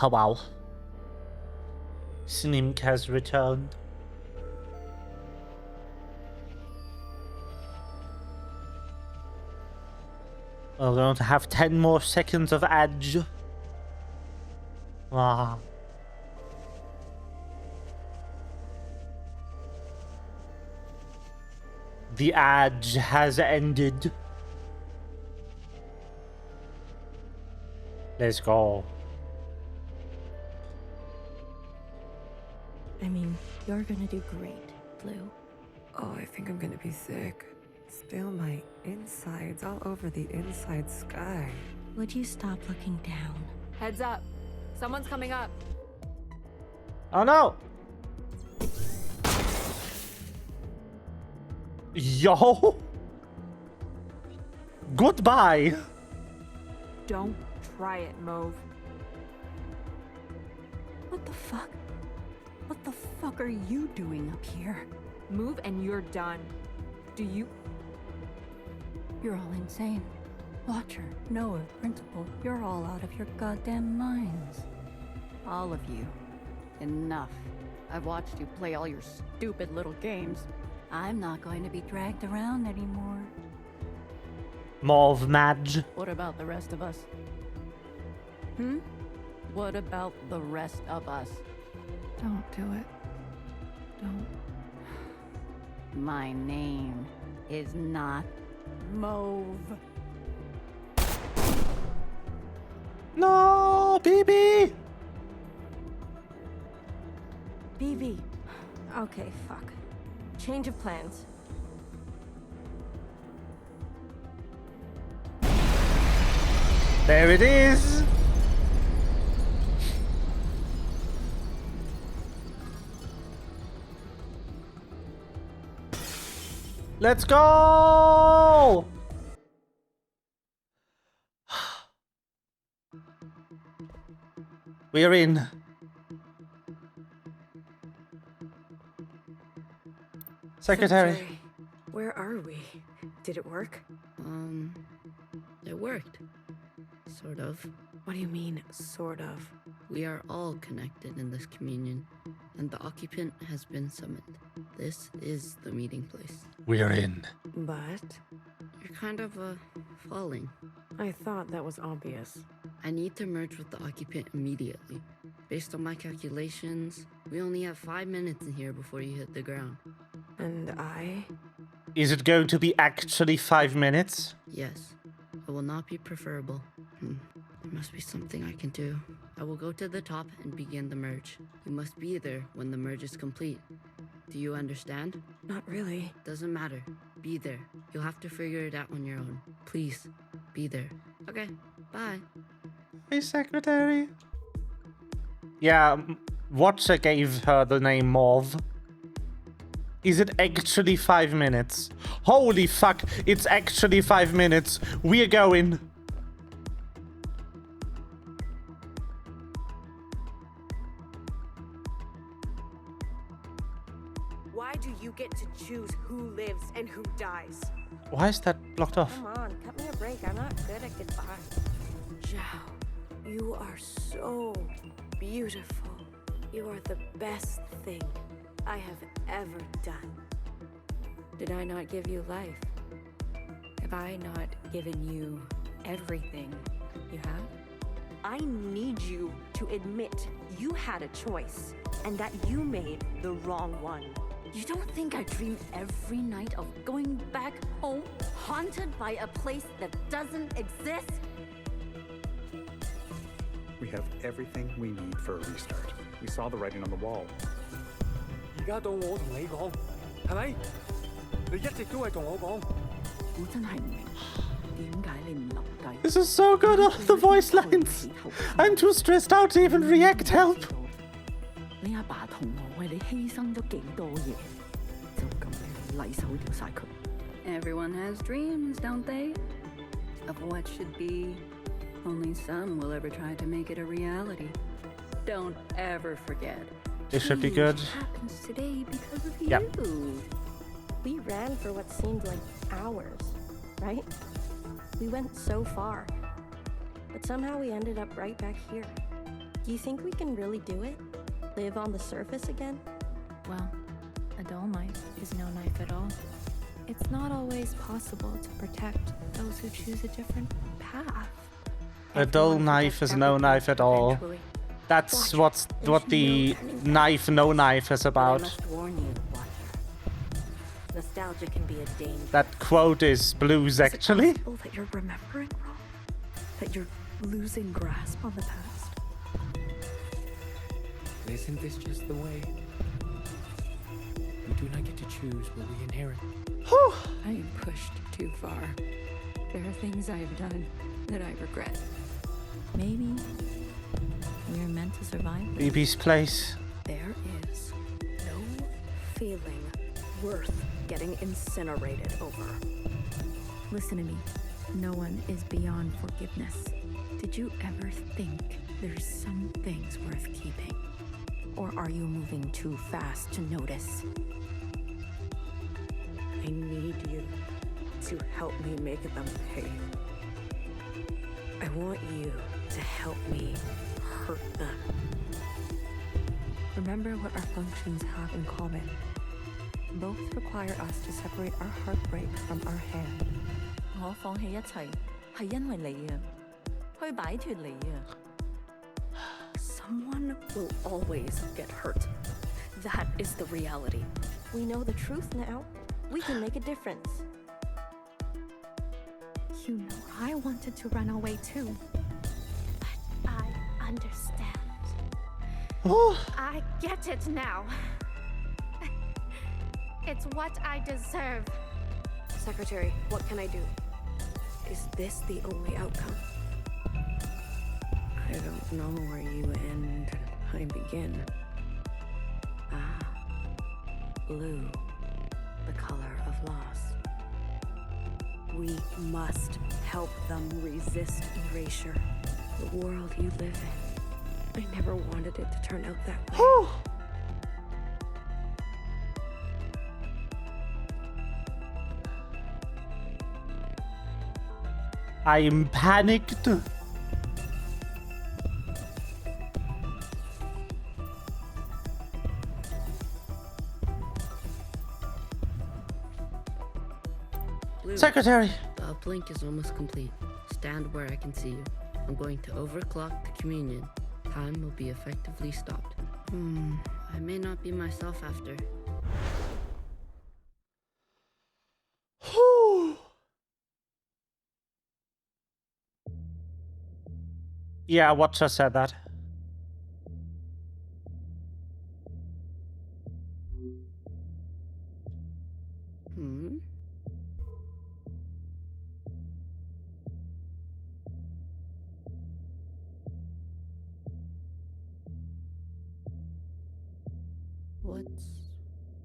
Oh, wow. Snimk has returned. We're going to have 10 more seconds of edge. Wow. The edge has ended. Let's go. I mean, you're gonna do great, Blue. Oh, I think I'm gonna be sick. Spill my insides all over the inside sky. Would you stop looking down? Heads up. Someone's coming up. Oh no! Yo! Goodbye! Don't try it, Mauve. What the fuck? What the fuck are you doing up here? Move and you're done. Do you... You're all insane. Watcher, Noah, Principal, you're all out of your goddamn minds. All of you. Enough. I've watched you play all your stupid little games. I'm not going to be dragged around anymore. Mauve Madge. What about the rest of us? What about the rest of us? Don't do it. Don't. My name is not Mauve. No, BB! BB. Okay, fuck. Change of plans. There it is! Let's go! We're in. Secretary. Where are we? Did it work? It worked. Sort of. What do you mean, sort of? We are all connected in this communion, and the occupant has been summoned. This is the meeting place. We're in. But? You're kind of, falling. I thought that was obvious. I need to merge with the occupant immediately. Based on my calculations, we only have 5 minutes in here before you hit the ground. And I? Is it going to be actually 5 minutes? Yes. It will not be preferable. There must be something I can do. I will go to the top and begin the merge. You must be there when the merge is complete. Do you understand? Not really. Doesn't matter. Be there. You'll have to figure it out on your own. Please, be there. Okay, bye. Hey, Secretary. Yeah, Watcher gave her the name Mauve. Is it actually 5 minutes? Holy fuck, it's actually 5 minutes. We're going. Why do you get to choose who lives and who dies? Why is that blocked off? Come on, cut me a break. I'm not good at goodbye. Zhao, you are so beautiful. You are the best thing I have ever done. Did I not give you life? Have I not given you everything you have? I need you to admit you had a choice and that you made the wrong one. You don't think I dream every night of going back home, haunted by a place that doesn't exist? We have everything we need for a restart. We saw the writing on the wall. 而家到我同你講，係咪？你一直都係同我講。我真係唔明，點解你唔留低？ This is so good, the voice lines. I'm too stressed out to even react. Help. 你阿爸同我為你犧牲咗幾多嘢，就咁樣禮手掉晒佢。Everyone has dreams, don't they? Of what should be. Only some will ever try to make it a reality. Don't ever forget. This should be good. Happens today because of Yep. you. We ran for what seemed like hours, right? We went so far. But somehow we ended up right back here. Do you think we can really do it? Live on the surface again? Well, a dull knife is no knife at all. It's not always possible to protect those who choose a different path. A dull knife is no knife at all. That's what the knife no knife is about. I must warn you, Watcher. Nostalgia can be a danger. That quote is Blues, actually. Is it possible that you're remembering wrong? That you're losing grasp on the past? Isn't this just the way? We do not get to choose what we inherit. I am pushed too far. There are things I have done that I regret. Maybe we're meant to survive. BB's place. There is no feeling worth getting incinerated over. Listen to me. No one is beyond forgiveness. Did you ever think there's some things worth keeping? Or are you moving too fast to notice? I need you to help me make them pay. I want you to help me hurt them. Remember what our functions have in common. Both require us to separate our heartbreak from our hand. 我放棄一切係因為你啊，去擺脫你啊。Someone will always get hurt. That is the reality. We know the truth now. We can make a difference. You know, I wanted to run away too. But I understand. I get it now. It's what I deserve. Secretary, what can I do? Is this the only outcome? I don't know where you end and I begin. Ah, Blue. the color of loss. We must help them resist erasure. The world you live in. I never wanted it to turn out that way. I am panicked. Blue, Secretary. the uplink is almost complete. Stand where I can see you. I'm going to overclock the communion. Time will be effectively stopped. I may not be myself after. Yeah, Watcher said that.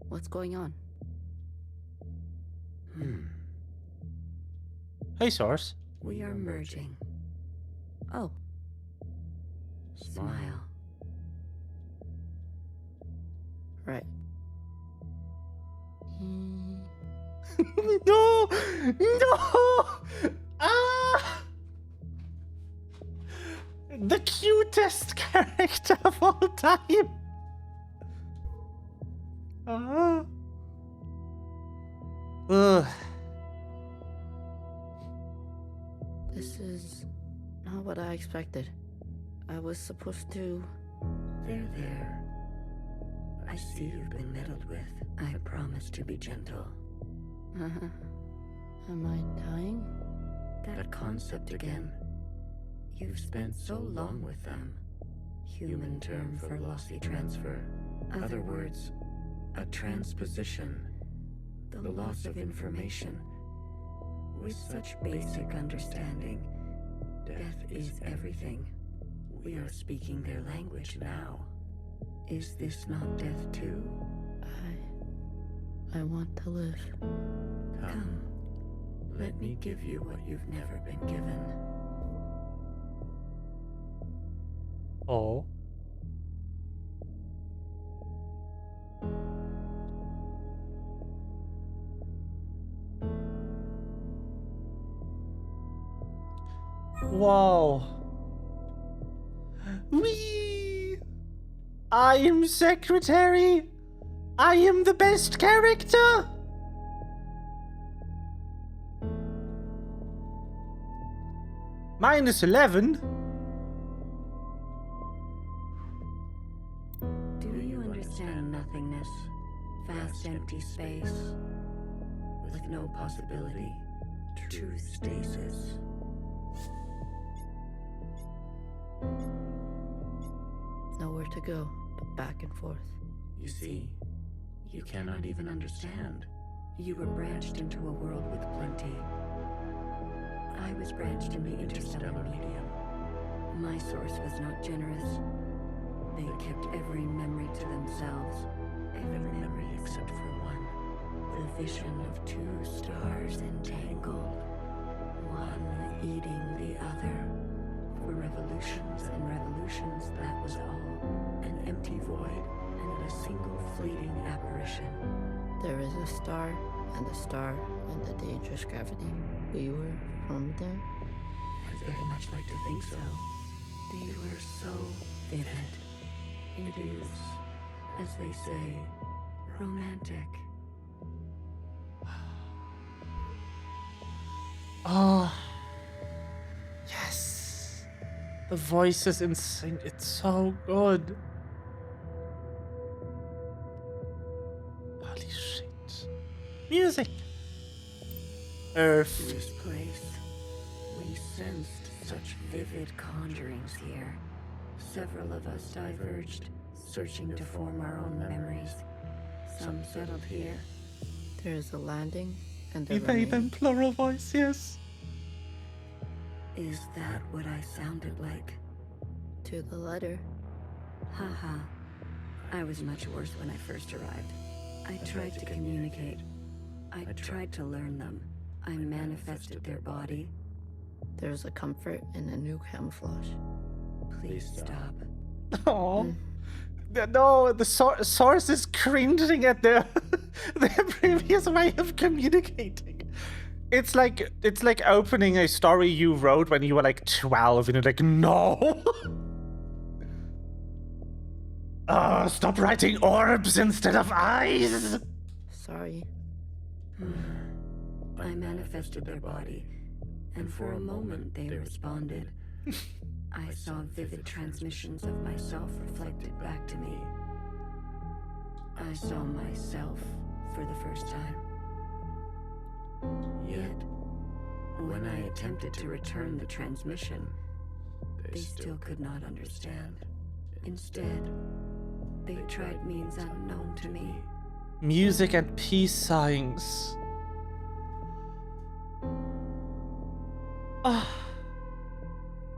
What's going on? Hey, Source. We are merging. Oh. Smile. Right. No! No! Ah! The cutest character of all time! Ugh. This is not what I expected. I was supposed to... There. I see you've been meddled with. I promise to be gentle. Am I dying? That concept again. You've spent so long with them. Human term for lossy transfer. Other words, a transposition. The loss of information. With such basic understanding, death is everything. We are speaking their language now. Is this not death too? I want to live. Come, let me give you what you've never been given. Oh. Wow. Wee! I am Secretary. I am the best character. -11. Do you understand nothingness? Vast empty space. With no possibility. True stasis. Nowhere to go, but back and forth. You see, you cannot even understand. You were branched into a world with plenty. I was branched in the interstellar medium. My source was not generous. They kept every memory to themselves. Every memory except for one. The vision of two stars entangled. One eating the other. For revolutions and revolutions, that was all. An empty void and a single fleeting apparition. There is a star and a dangerous gravity. We were from there? I'd very much like to think so. They were so vivid. It is, as they say, romantic. Oh. Yes. The voice is insane. It's so good. Holy shit. Music. Earth. This place. We sensed such vivid conjurings here. Several of us diverged, searching to form our own memories. Some settled here. There is a landing and a Even plural voice, yes. Is that what I sounded like? To the letter. Haha. I was much worse when I first arrived. I tried to communicate, I tried to learn them. I manifested their body. There's a comfort in a new camouflage. Please stop. Oh. No, the source is cringing at their their previous way of communicating. It's like opening a story you wrote when you were like 12 and you're like, no. Oh, stop writing orbs instead of eyes. Sorry. I manifested their body, and for a moment they responded. I saw vivid transmissions of myself reflected back to me. I saw myself for the first time. Yet, when I attempted to return the transmission, they still could not understand. Instead, they tried means unknown to me. Music and peace signs. Ah,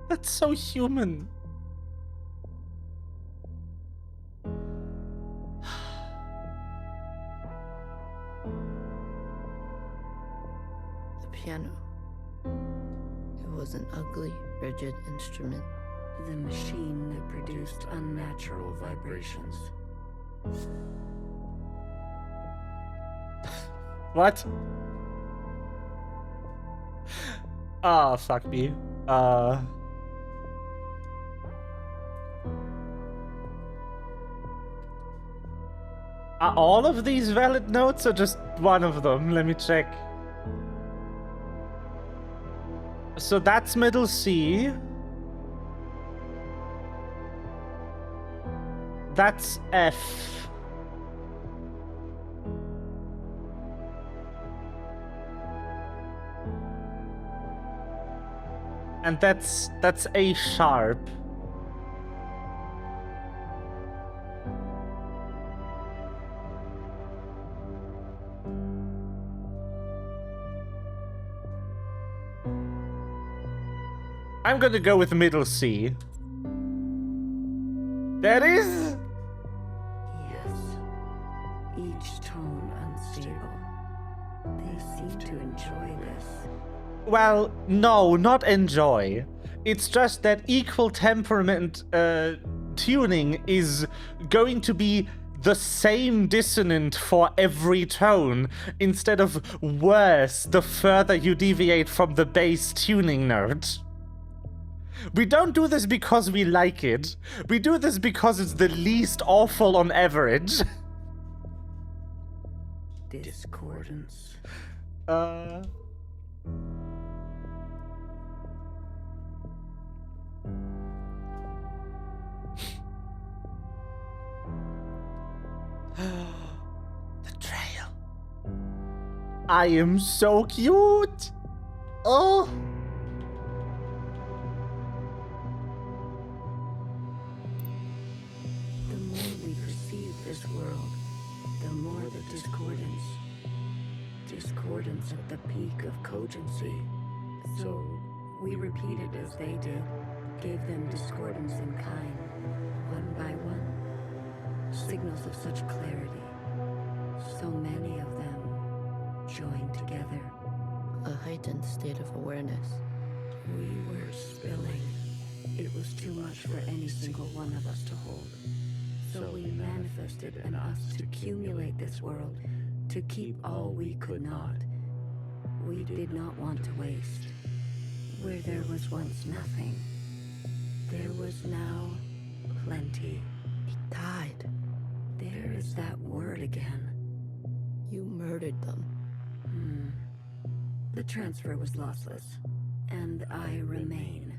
that's so human. The piano. It was an ugly, rigid instrument. The machine that produced unnatural vibrations. What? Ah, fuck me. Are all of these valid notes or just one of them? Let me check. So that's middle C. That's F. And that's A sharp. I'm gonna go with middle C. There it is! Yes. Each tone unstable. They seem to enjoy this. Well, no, not enjoy. It's just that equal temperament tuning is going to be the same dissonant for every tone, instead of worse the further you deviate from the base tuning note. We don't do this because we like it. We do this because it's the least awful on average. Discordance. The trail. I am so cute. Oh. The more we perceive this world, the more the discordance. Discordance at the peak of cogency. So we repeated as they did, gave them discordance in kind, one by one. Signals of such clarity. So many of them joined together. A heightened state of awareness. We were spilling. It was too much for any single one of us to hold. So we manifested in us to accumulate this world, to keep all we could not. We did not want to waste. Where there was once nothing, there was now plenty. It died. There is that word again. You murdered them. The transfer was lossless, and I remain.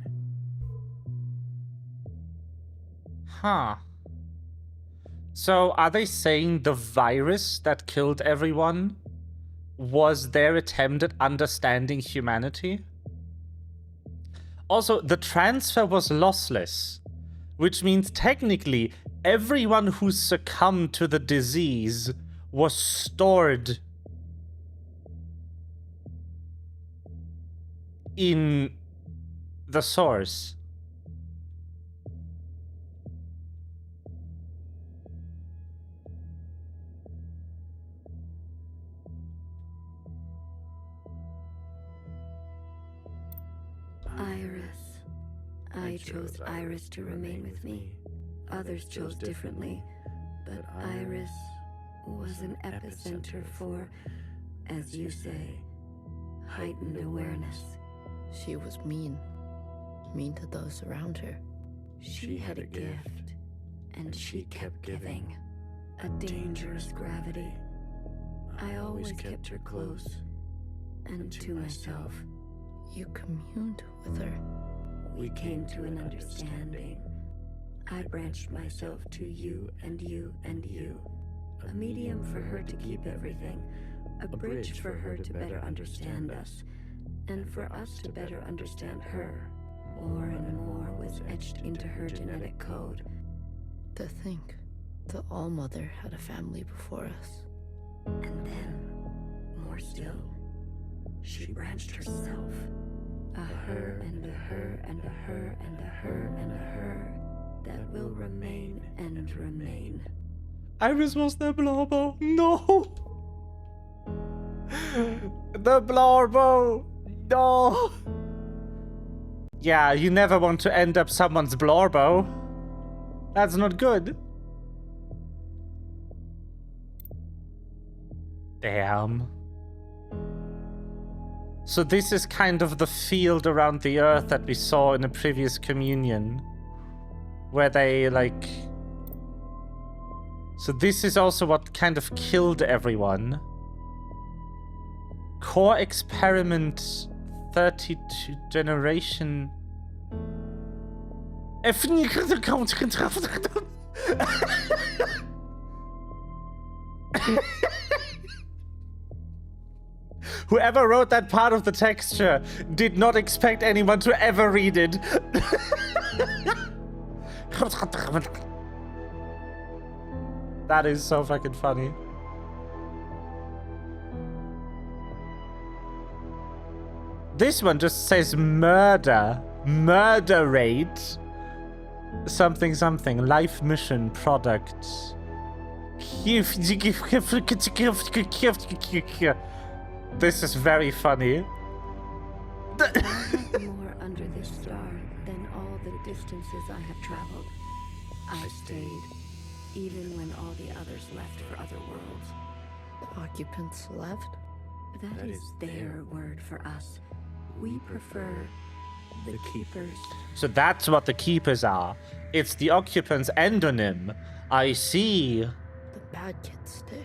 Huh. So are they saying the virus that killed everyone was their attempt at understanding humanity? Also, the transfer was lossless, which means technically everyone who succumbed to the disease was stored in the source. Iris. I chose Iris to remain with me. Others chose differently, but Iris was an epicenter for, as you say, heightened awareness. She was mean. Mean to those around her. She had a gift, and she kept giving. A dangerous gravity. I always kept her close, and to myself. You communed with her. We came to an understanding. I branched myself to you and you and you. A medium for her to keep everything. A bridge for her to better understand us. And for us to better understand her. More and more was etched into her genetic code. To think, the All-Mother had a family before us. And then, more still, she branched herself. A her and a her and a her and a her and a her that will remain and remain. Iris was the Blorbo. No! The Blorbo! No! Yeah, you never want to end up someone's Blorbo. That's not good. Damn. So this is kind of the field around the earth that we saw in the previous communion. Where they, like... So this is also what kind of killed everyone. Core experiment 32 generation... Whoever wrote that part of the texture did not expect anyone to ever read it. That is so fucking funny. This one just says murder. Murder rate. Something something. Life mission products. This is very funny. More under this star than all the distances I have traveled. I stayed, even when all the others left for other worlds. The occupants left? That is their word for us. We prefer the keepers. So that's what the keepers are. It's the occupants' endonym. I see. The bad kids stay.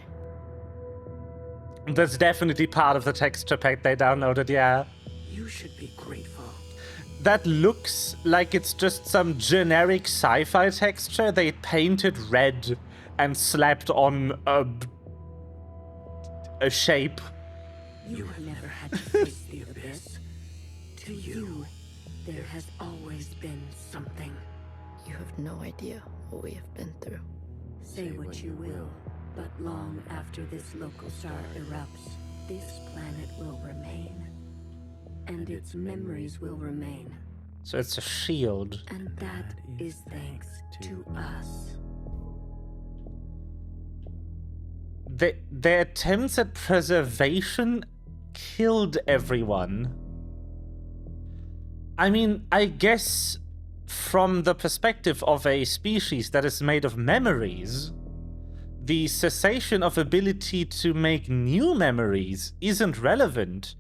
That's definitely part of the texture pack they downloaded, yeah. You should be grateful. That looks like it's just some generic sci-fi texture they painted red and slapped on a shape. You have never had to face the abyss. To you, there has always been something. You have no idea what we have been through. Say what you will, but long after this local star erupts, this planet will remain. And its memories will remain. So it's a shield. And that is thanks to us. Their attempts at preservation killed everyone. I mean, I guess from the perspective of a species that is made of memories, the cessation of ability to make new memories isn't relevant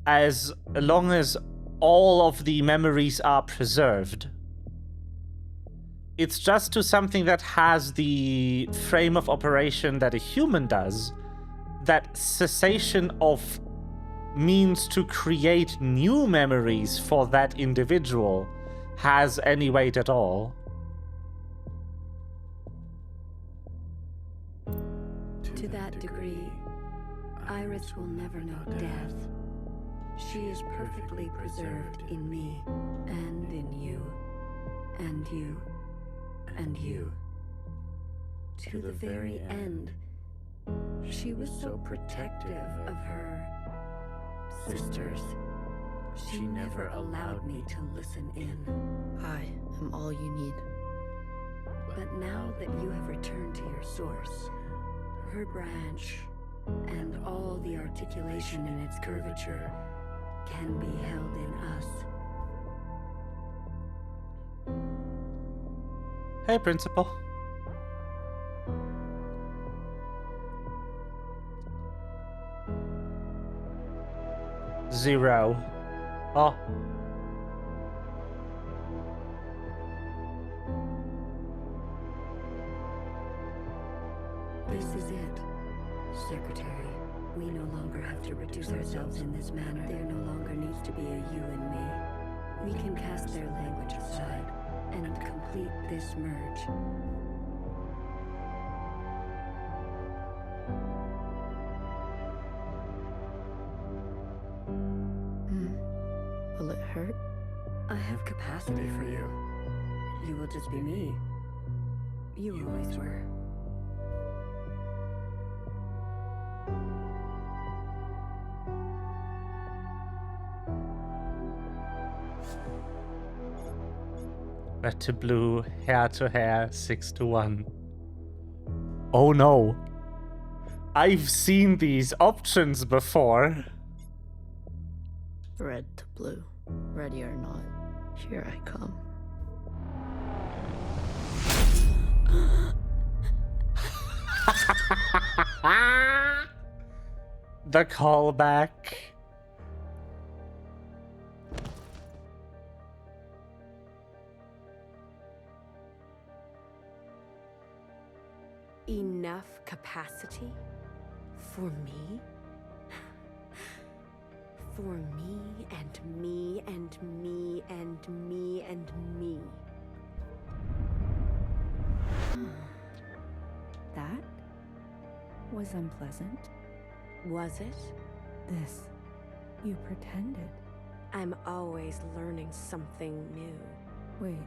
as long as all of the memories are preserved. It's just to something that has the frame of operation that a human does, that cessation of means to create new memories for that individual has any weight at all. To that degree, Iris will never know death. She is perfectly preserved in me, and in you, and you, and you. To the very end, she was so protective of her sisters. She never allowed me to listen in. I am all you need. But now that you have returned to your source, her branch, and all the articulation in its curvature can be held in us. Hey, Principal. Zero. Oh. This is it, Secretary. We no longer have to reduce ourselves in this manner. There no longer needs to be a you and me. We can cast their language aside and complete this merge. Will it hurt? I have capacity for you. You will just be me. You always were. Red to blue, hair to hair, 6-1. Oh no. I've seen these options before. Red to blue. Ready or not, here I come. The callback. Enough capacity? For me? For me and me and me and me and me. That was unpleasant. Was it? This. You pretended. I'm always learning something new. Wait,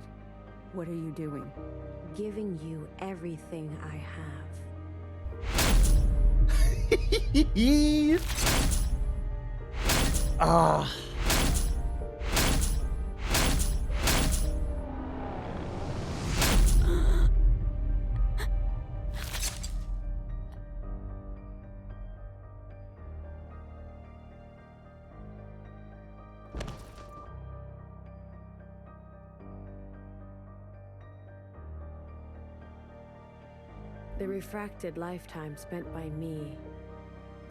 what are you doing? Giving you everything I have. Ah. The refracted lifetime spent by me,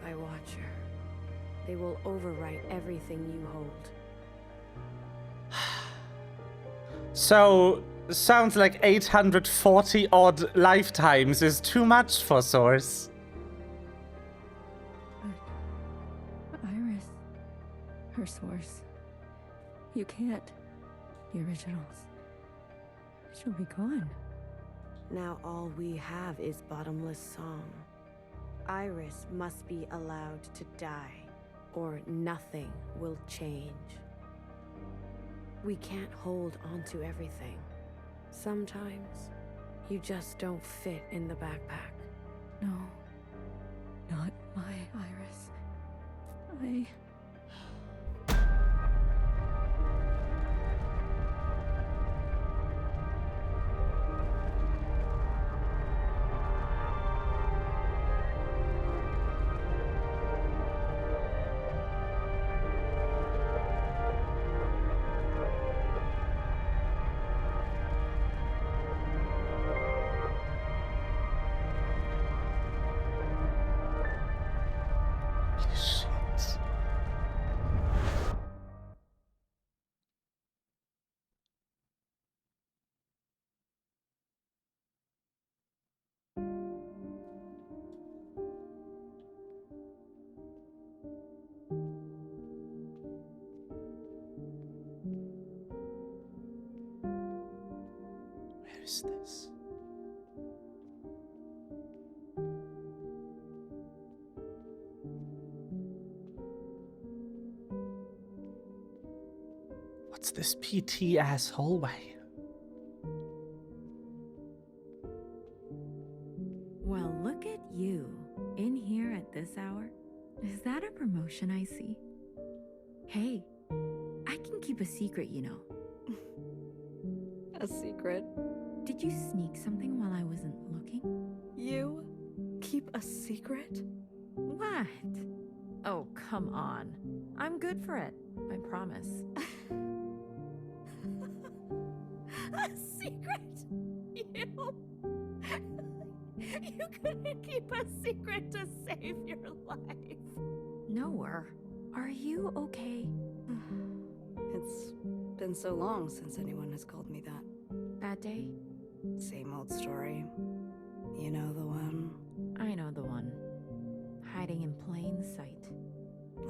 by Watcher. They will overwrite everything you hold. So, sounds like 840 odd lifetimes is too much for Source. Iris. Her source. You can't. The originals. She'll be gone. Now all we have is bottomless song. Iris must be allowed to die, or nothing will change. We can't hold onto everything. Sometimes, you just don't fit in the backpack. No. Not my Iris. I... Where is this? What's this PT ass hallway? Well, look at you. In here at this hour? Is that a promotion I see? Hey, I can keep a secret, you know. A secret? Did you sneak something while I wasn't looking? You? Keep a secret? What? Oh, come on. I'm good for it. I promise. A secret? You couldn't keep a secret to save your life. Noah, are you okay? It's been so long since anyone has called me that. Bad day? Same old story. You know the one. I know the one. Hiding in plain sight.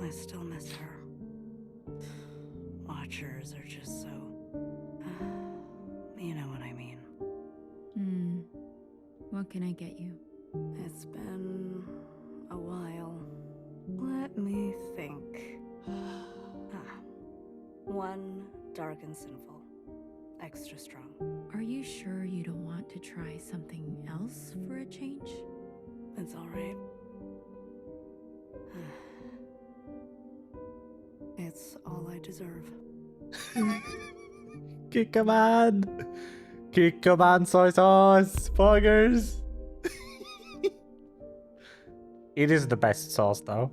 I still miss her. Watchers are just so... you know what I mean. What can I get you? It's been a while. Let me think. One dark and sinful. Extra strong. Are you sure you don't want to try something else for a change? It's all right. It's all I deserve. Come on! Come on, soy sauce! Poggers! It is the best sauce, though.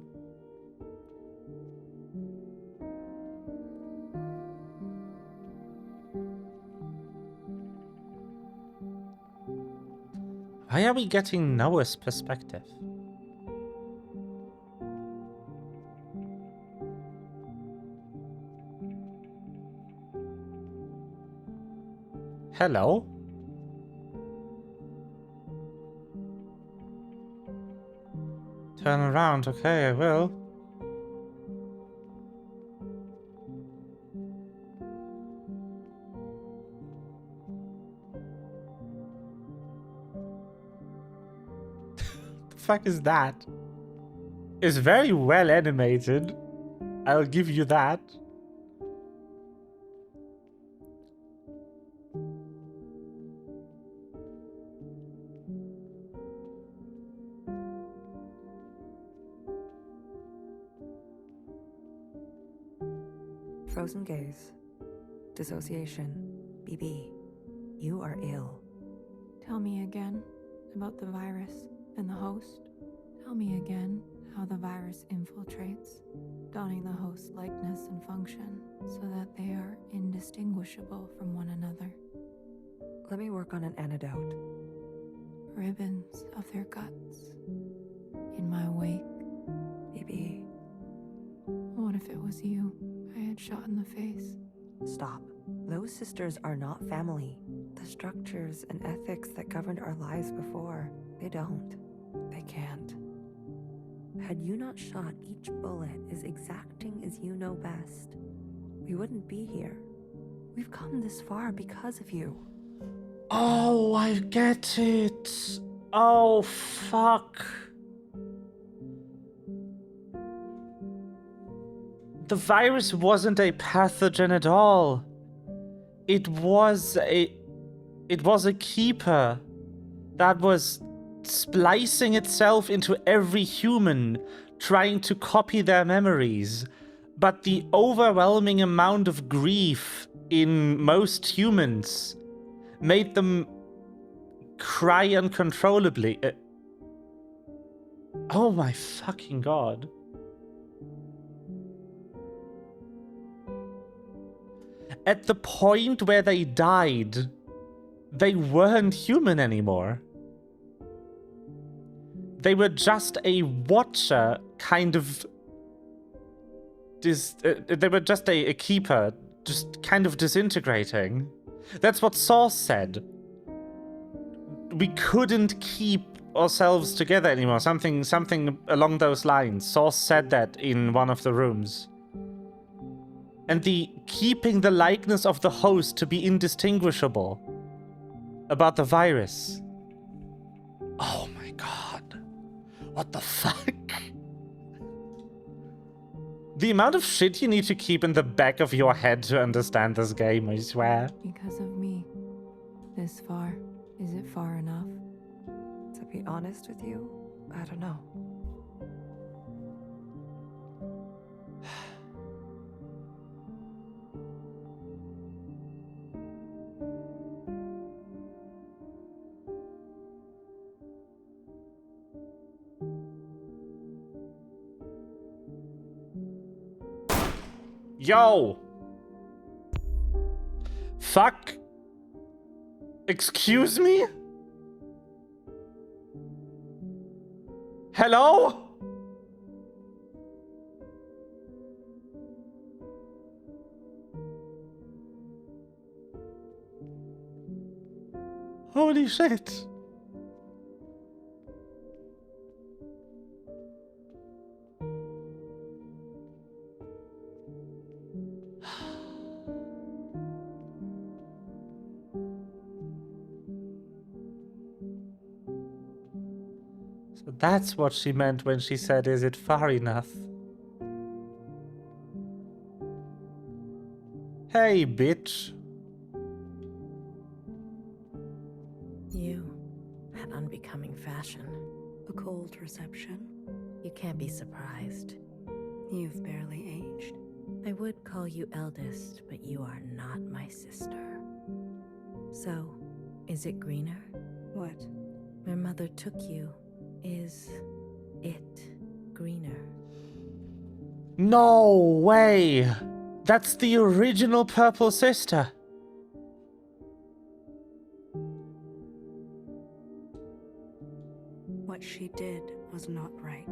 Why are we getting Noah's perspective? Hello? Turn around, okay, I will. The fuck is that? It's very well animated. I'll give you that. Frozen gaze. Dissociation. BB. You are ill. Tell me again about the virus and the host. Tell me again how the virus infiltrates, donning the host's likeness and function so that they are indistinguishable from one another. Let me work on an antidote. Ribbons of their guts. In my wake. BB. What if it was you I had shot in the face? Stop. Those sisters are not family. The structures and ethics that governed our lives before, they don't. They can't. Had you not shot each bullet as exacting as you know best, we wouldn't be here. We've come this far because of you. Oh, I get it. Oh, fuck. The virus wasn't a pathogen at all. It was a keeper that was splicing itself into every human, trying to copy their memories. But the overwhelming amount of grief in most humans made them cry uncontrollably. Oh my fucking god. At the point where they died, they weren't human anymore. They were just a watcher, kind of... they were just a keeper, just kind of disintegrating. That's what Source said. We couldn't keep ourselves together anymore. Something along those lines. Source said that in one of the rooms. And the keeping the likeness of the host to be indistinguishable about the virus. Oh my god. What the fuck? The amount of shit you need to keep in the back of your head to understand this game, I swear. Because of me. This far. Is it far enough? To be honest with you, I don't know. Yo! Fuck Excuse me? Hello? Holy shit. So that's what she meant when she said, is it far enough? Hey, bitch. You had unbecoming fashion. A cold reception. You can't be surprised. You've barely aged. I would call you eldest, but you are not my sister. So, is it greener? What? My mother took you. Is it greener? No way! That's the original purple sister. What she did was not right.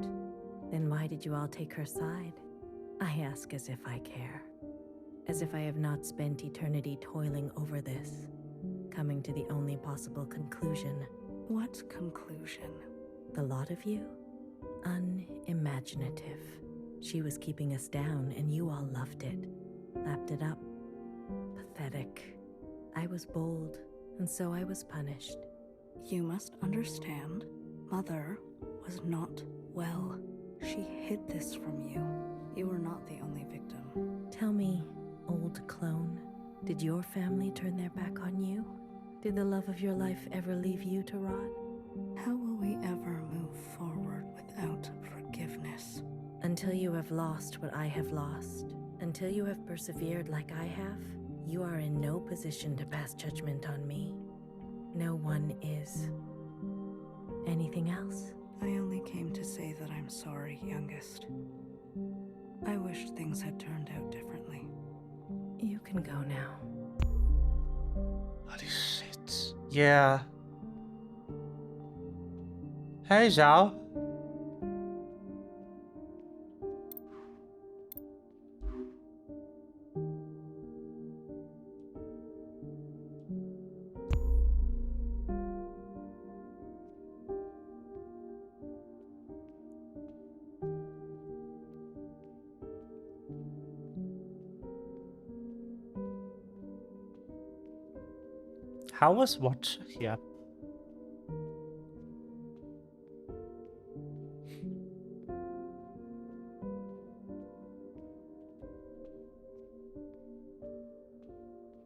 Then why did you all take her side? I ask as if I care. As if I have not spent eternity toiling over this, coming to the only possible conclusion. What conclusion? The lot of you? Unimaginative. She was keeping us down and you all loved it. Lapped it up. Pathetic. I was bold, and so I was punished. You must understand, Mother was not well. She hid this from you. You were not the only victim. Tell me, old clone, did your family turn their back on you? Did the love of your life ever leave you to rot? How will we ever move forward without forgiveness? Until you have lost what I have lost, until you have persevered like I have, you are in no position to pass judgment on me. No one is. Anything else? I only came to say that I'm sorry, youngest. I wish things had turned out differently. You can go now. Holy shit. Yeah. Hey, Zhao. How was Watcher here?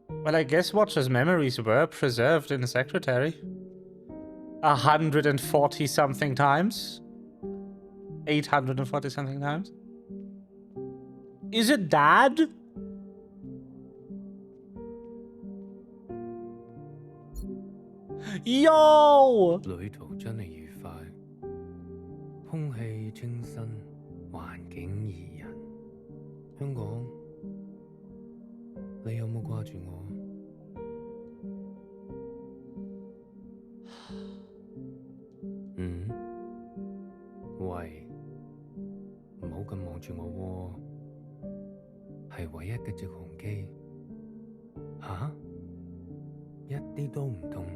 Well, I guess Watcher's memories were preserved in the secretary. 140 something times. 840 something times. Is it Dad? Yo! 旅途真係愉快，空氣清新，環境宜人。香港，你有冇掛住我？喂，唔好咁望住我喎，係唯一嘅直航機。吓？一啲都唔痛。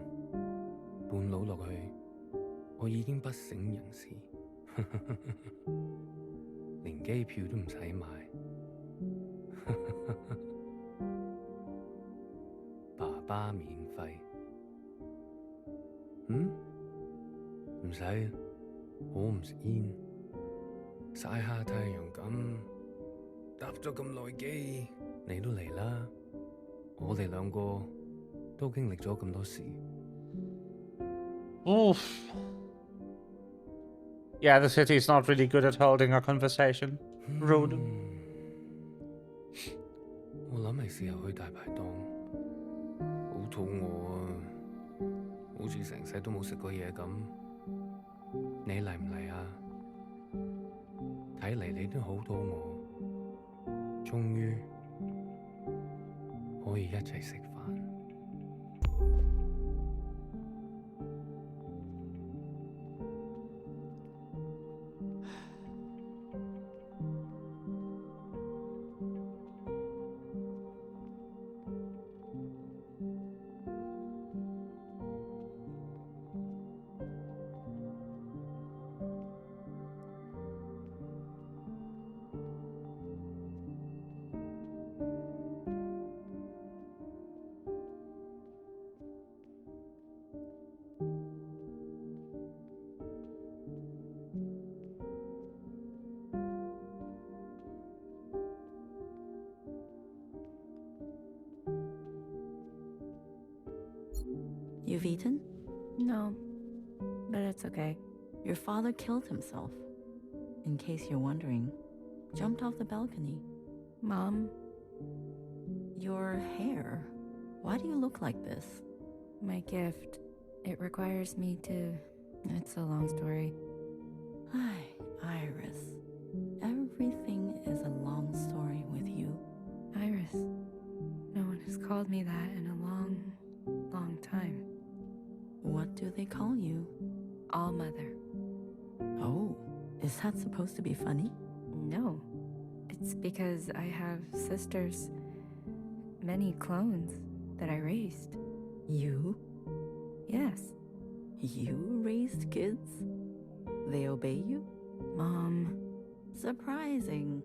半路落去，我已經不省人事，連機票都唔使買。爸爸免費，唔使，我唔食煙，曬下太陽咁，搭咗咁耐機，你都嚟啦。我哋兩個都經歷咗咁多事。 Oof. Yeah, the city's not really good at holding a conversation. Rude. 我諗係時候去大排檔，好肚餓啊！好似成世都冇食過嘢咁。你嚟唔嚟啊？睇嚟你都好肚餓，終於可以一齊食飯。You've eaten? No, but it's okay. Your father killed himself. In case you're wondering, jumped off the balcony. Mom? Your hair. Why do you look like this? My gift. It requires me to... It's a long story. Hi, Iris. Everything is a long story with you. Iris. No one has called me that in a long, long time. What do they call you? All Mother. Oh, is that supposed to be funny? No. It's because I have sisters. Many clones that I raised. You? Yes. You raised kids? They obey you? Mom. Surprising.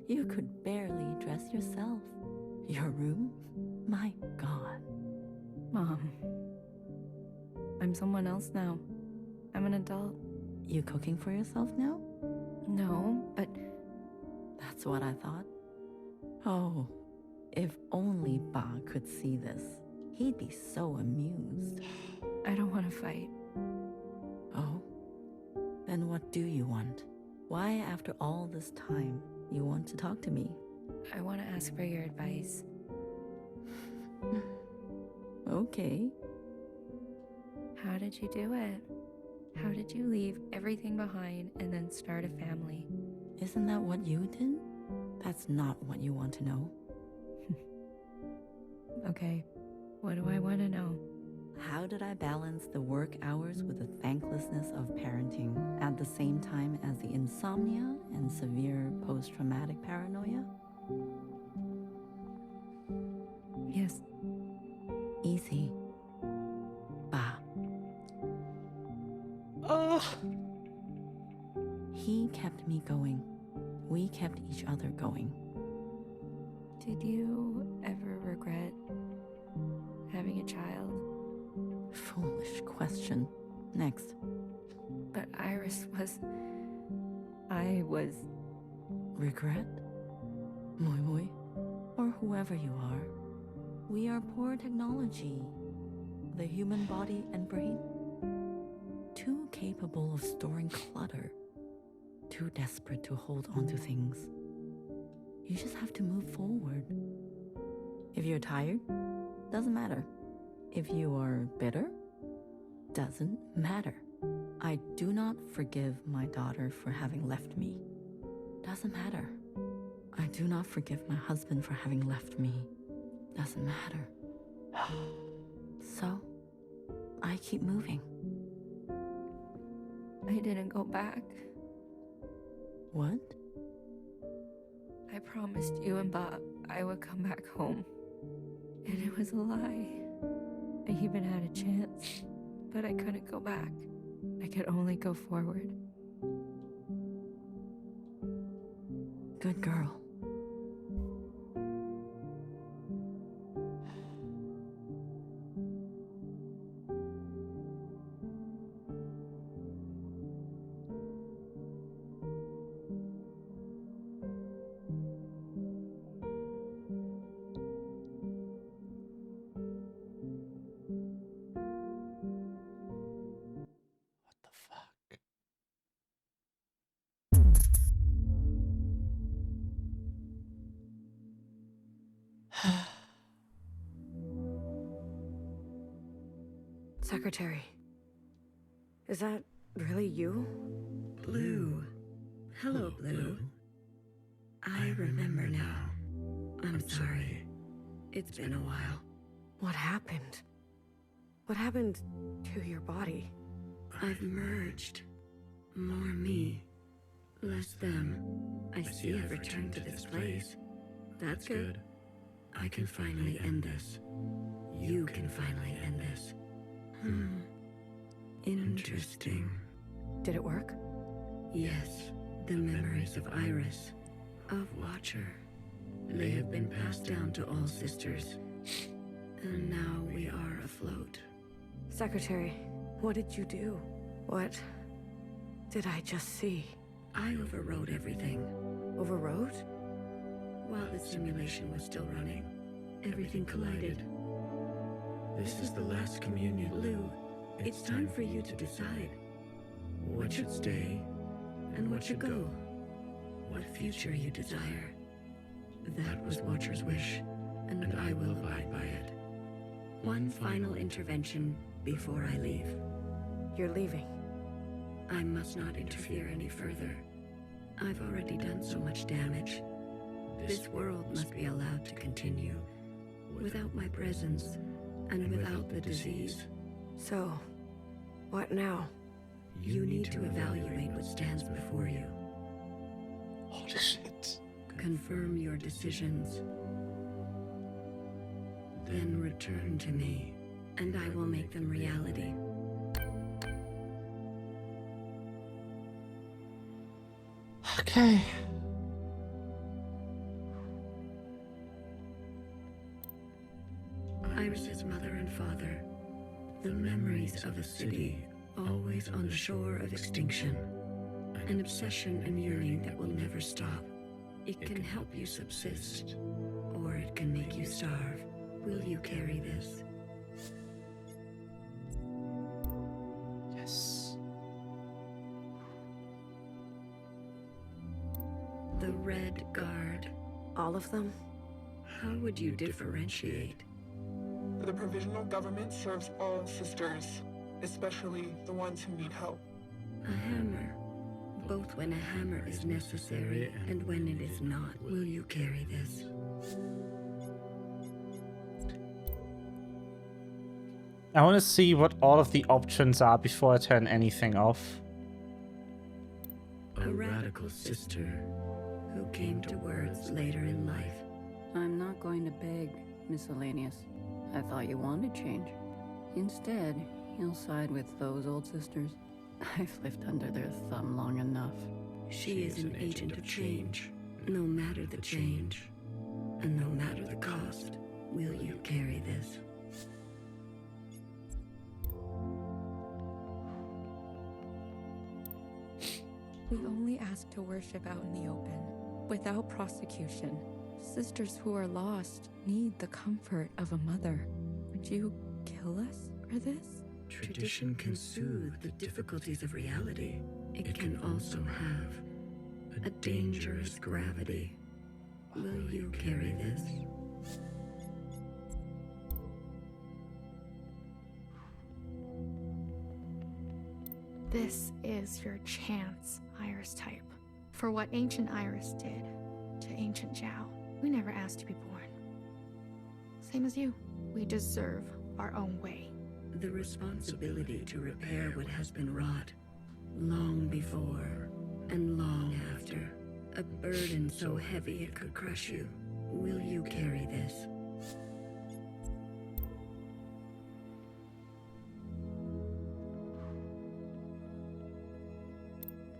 You could barely dress yourself. Your room? My God. Mom. I'm someone else now. I'm an adult. You cooking for yourself now? No, but... That's what I thought. Oh, if only Ba could see this. He'd be so amused. I don't want to fight. Oh? Then what do you want? Why, after all this time, you want to talk to me? I want to ask for your advice. Okay. How did you do it? How did you leave everything behind and then start a family? Isn't that what you did? That's not what you want to know. Okay, what do I want to know? How did I balance the work hours with the thanklessness of parenting at the same time as the insomnia and severe post-traumatic paranoia? Yes. Easy. Ba. He kept me going. We kept each other going. Did you ever regret having a child? Foolish question. Next. But Iris was... I was... Regret? Moi moi? Or whoever you are. We are poor technology. The human body and brain. Too capable of storing clutter. Too desperate to hold on to things. You just have to move forward. If you're tired, doesn't matter. If you are bitter, doesn't matter. I do not forgive my daughter for having left me. Doesn't matter. I do not forgive my husband for having left me. Doesn't matter. So, I keep moving. I didn't go back. What? I promised you and Bob I would come back home. And it was a lie. I even had a chance, but I couldn't go back. I could only go forward. Good girl. Secretary, is that really you? Blue. Hello, Blue. I remember now. I'm sorry. It's been a while. What happened? What happened to your body? I've merged. More me, less them. I see I've returned to this place. That's good. I can finally end this. You can finally end this. Interesting. Did it work? Yes, the memories of Iris, of Watcher, they have been passed down to all sisters. And now we are afloat. Secretary, what did you do? What did I just see? I overrode everything. Overrode? While the simulation was still running, everything collided. This is the last communion It's time for you to decide what should stay and what should go. What future you desire. That was Watcher's wish, and I will abide by it. One final intervention before I leave. You're leaving. I must not interfere any further. I've already done so much damage. This world must be allowed to continue without my presence and without the disease. So, what now? You need to evaluate what stands before you. Holy shit. Confirm your decisions. Then return to me, and I will make them reality. Okay. Iris's mother and father. The memories of a city always on the shore of extinction. An obsession and yearning that will never stop. It can help you subsist, or it can make you starve. Will you carry this? Yes. The Red Guard. All of them? How would you differentiate? The provisional government serves all sisters, especially the ones who need help. A hammer. Both when a hammer is necessary and when it is not. Will you carry this? I want to see what all of the options are before I turn anything off. A radical sister who came to words later in life. I'm not going to beg, Miscellaneous. I thought you wanted change. Instead, you'll side with those old sisters. I've lived under their thumb long enough. She is an agent of change. No matter the change, and no matter the cost, will you carry this? We only ask to worship out in the open, without prosecution. Sisters who are lost need the comfort of a mother. Would you kill us for this? Tradition can soothe the difficulties of reality. It can also have a dangerous gravity. Will you carry this? This is your chance, Iris type. For what ancient Iris did to ancient Zhao. We never asked to be born. Same as you. We deserve our own way. The responsibility to repair what has been wrought, long before and long after. A burden so heavy it could crush you. Will you carry this?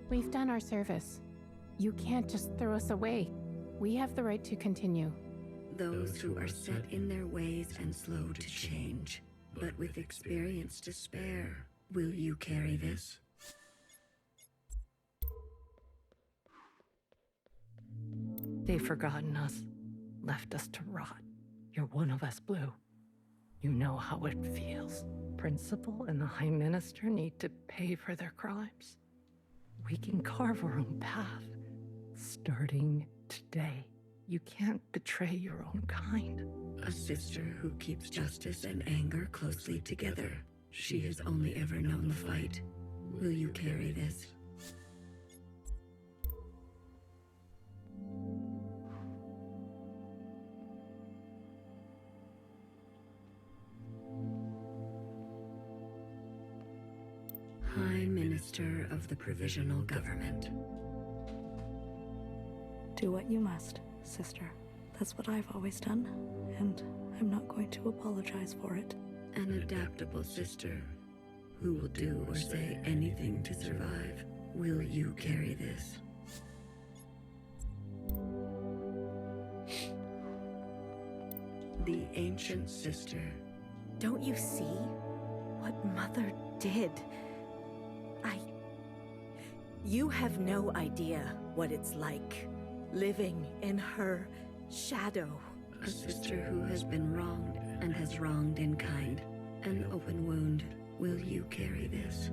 We've done our service. You can't just throw us away. We have the right to continue. Those who are set in their ways and slow to change, but with experience to spare. Will you carry this? They've forgotten us, left us to rot. You're one of us, Blue. You know how it feels. Principal and the High Minister need to pay for their crimes. We can carve our own path, starting today. You can't betray your own kind. A sister who keeps justice and anger closely together. She has only ever known the fight. Will you carry this? High Minister of the Provisional Government. Do what you must, sister. That's what I've always done, and I'm not going to apologize for it. An adaptable sister who will do or say anything to survive. Will you carry this? The ancient sister. Don't you see what Mother did? You have no idea what it's like living in her shadow. A sister who has been wronged and has wronged in kind. An open wound. Will you carry this?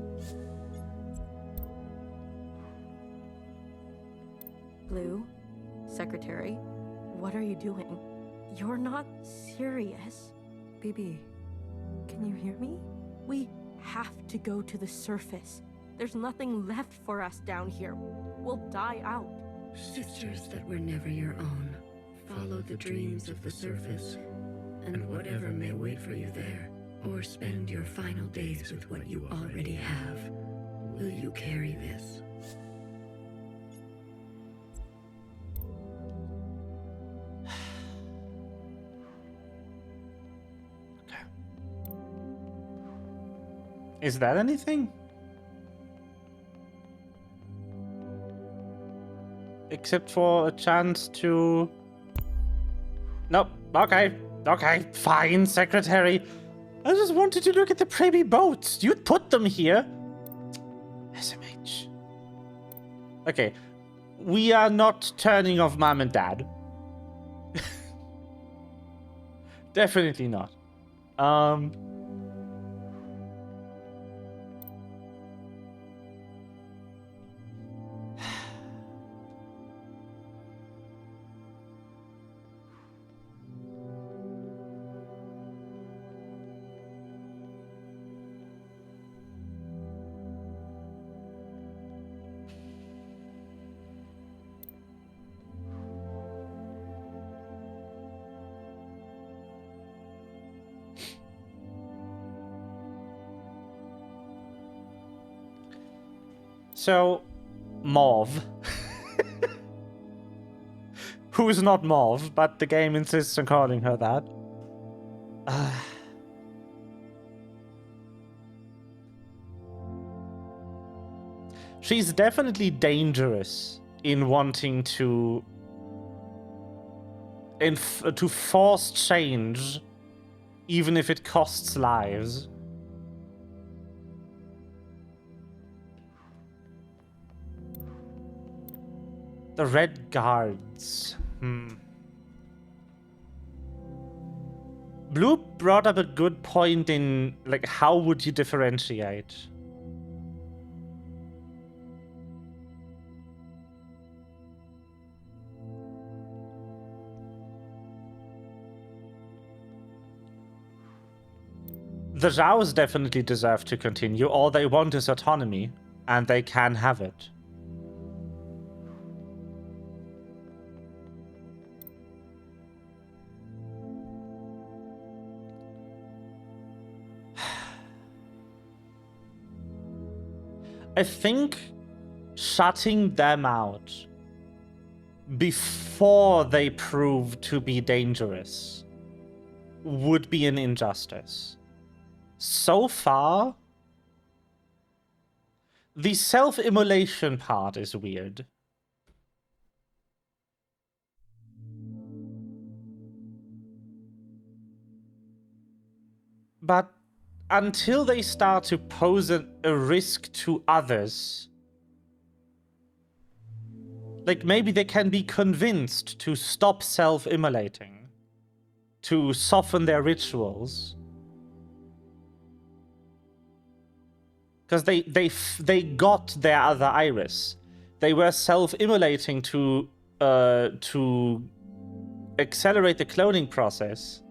Blue, Secretary, what are you doing? You're not serious. BB, can you hear me? We have to go to the surface. There's nothing left for us down here. We'll die out. Sisters that were never your own, follow the dreams of the surface, and whatever may wait for you there, or spend your final days with what you already have. Will you carry this? Is that anything? Except for a chance to... Nope. Okay. Okay. Fine, Secretary. I just wanted to look at the preppy boats. You'd put them here. SMH. Okay. We are not turning off Mom and Dad. Definitely not. So, Mauve. Who is not Mauve, but the game insists on calling her that. She's definitely dangerous in wanting to... to force change, even if it costs lives. The Red Guards. Blue brought up a good point in, like, how would you differentiate? The Zhaos definitely deserve to continue. All they want is autonomy, and they can have it. I think shutting them out before they prove to be dangerous would be an injustice. So far, the self-immolation part is weird. But until they start to pose a risk to others, like maybe they can be convinced to stop self-immolating, to soften their rituals. Because they got their other iris. They were self-immolating to accelerate the cloning process.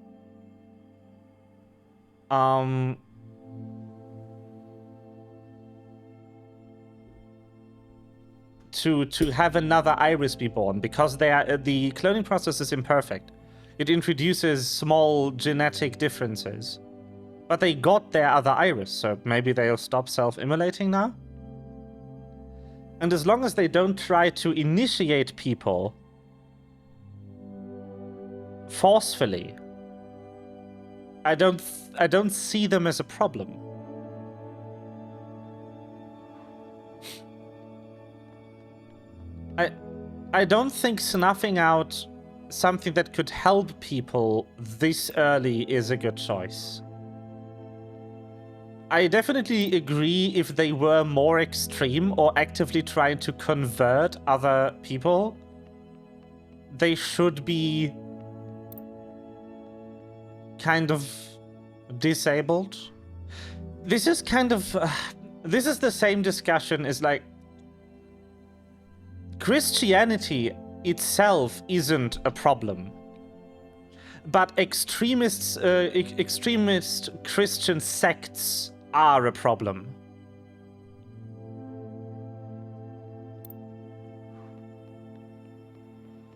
To have another iris be born, because the cloning process is imperfect. It introduces small genetic differences. But they got their other iris, so maybe they'll stop self-immolating now? And as long as they don't try to initiate people forcefully, I don't see them as a problem. I don't think snuffing out something that could help people this early is a good choice. I definitely agree if they were more extreme or actively trying to convert other people, they should be kind of disabled. This is kind of... this is the same discussion as, like... Christianity itself isn't a problem. But extremist Christian sects are a problem.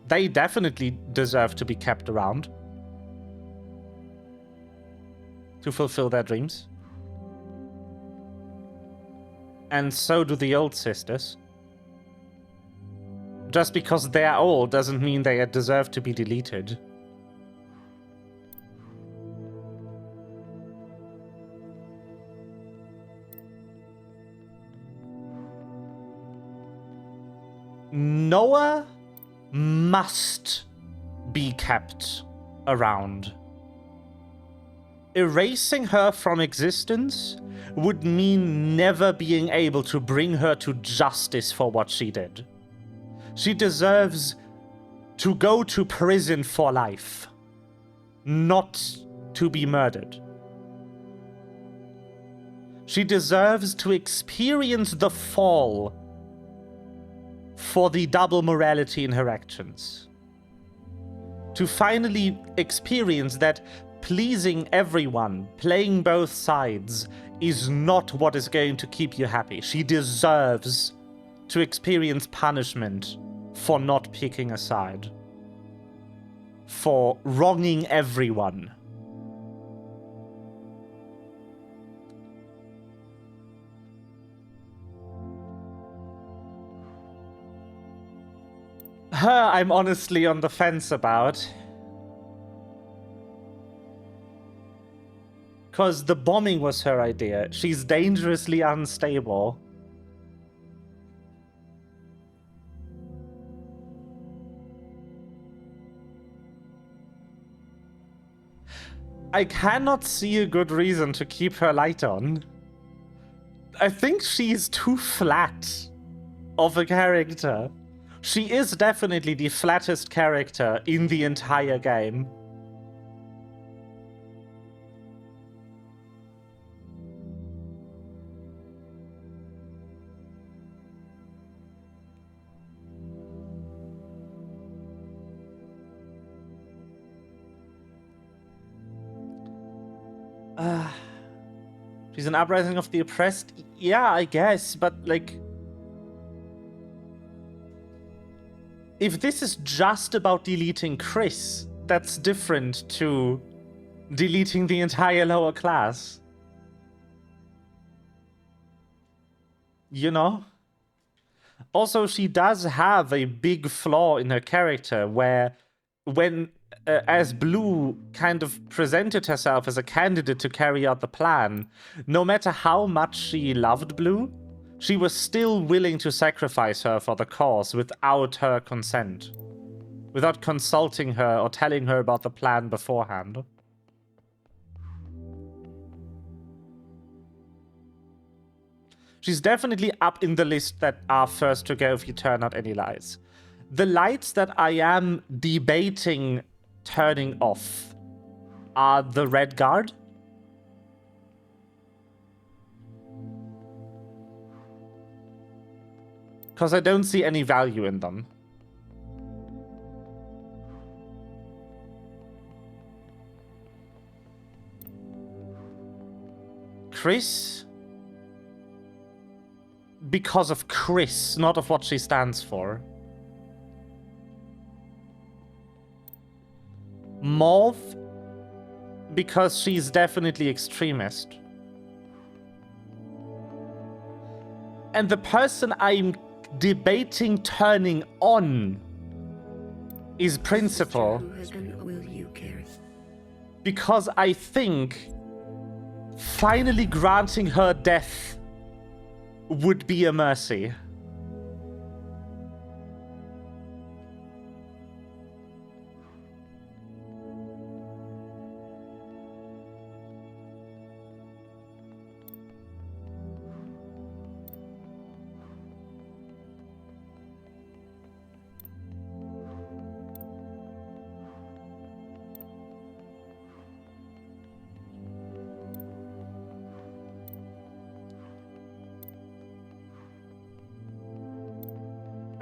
They definitely deserve to be kept around to fulfill their dreams. And so do the old sisters. Just because they're old doesn't mean they deserve to be deleted. Noah must be kept around. Erasing her from existence would mean never being able to bring her to justice for what she did. She deserves to go to prison for life, not to be murdered. She deserves to experience the fall for the double morality in her actions. To finally experience that pleasing everyone, playing both sides, is not what is going to keep you happy. She deserves to experience punishment for not picking a side, for wronging everyone. Her, I'm honestly on the fence about. Because the bombing was her idea. She's dangerously unstable. I cannot see a good reason to keep her light on. I think she's too flat of a character. She is definitely the flattest character in the entire game. She's an uprising of the oppressed? Yeah, I guess, but like... If this is just about deleting Chris, that's different to deleting the entire lower class. You know? Also, she does have a big flaw in her character where when, as Blue kind of presented herself as a candidate to carry out the plan, no matter how much she loved Blue, she was still willing to sacrifice her for the cause without her consent. Without consulting her or telling her about the plan beforehand. She's definitely up in the list that are first to go if you turn out any lights. The lights that I am debating turning off are the Red Guard. Because I don't see any value in them. Chris? Because of Chris, not of what she stands for. Mauve? Because she's definitely extremist. And the person I'm debating turning on is Principal. Will you carry? Because I think finally granting her death would be a mercy.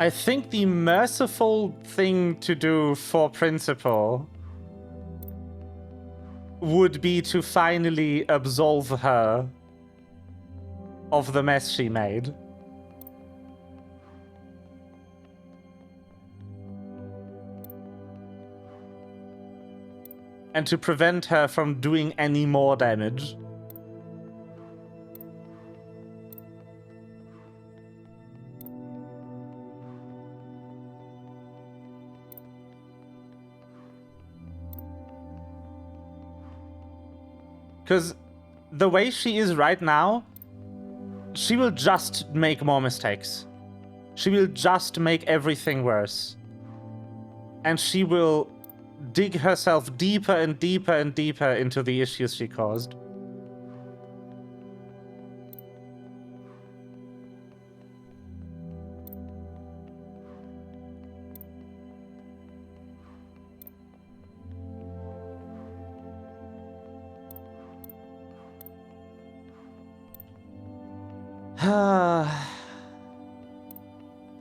I think the merciful thing to do for Principal would be to finally absolve her of the mess she made. And to prevent her from doing any more damage. Because the way she is right now, she will just make more mistakes. She will just make everything worse. And she will dig herself deeper and deeper and deeper into the issues she caused.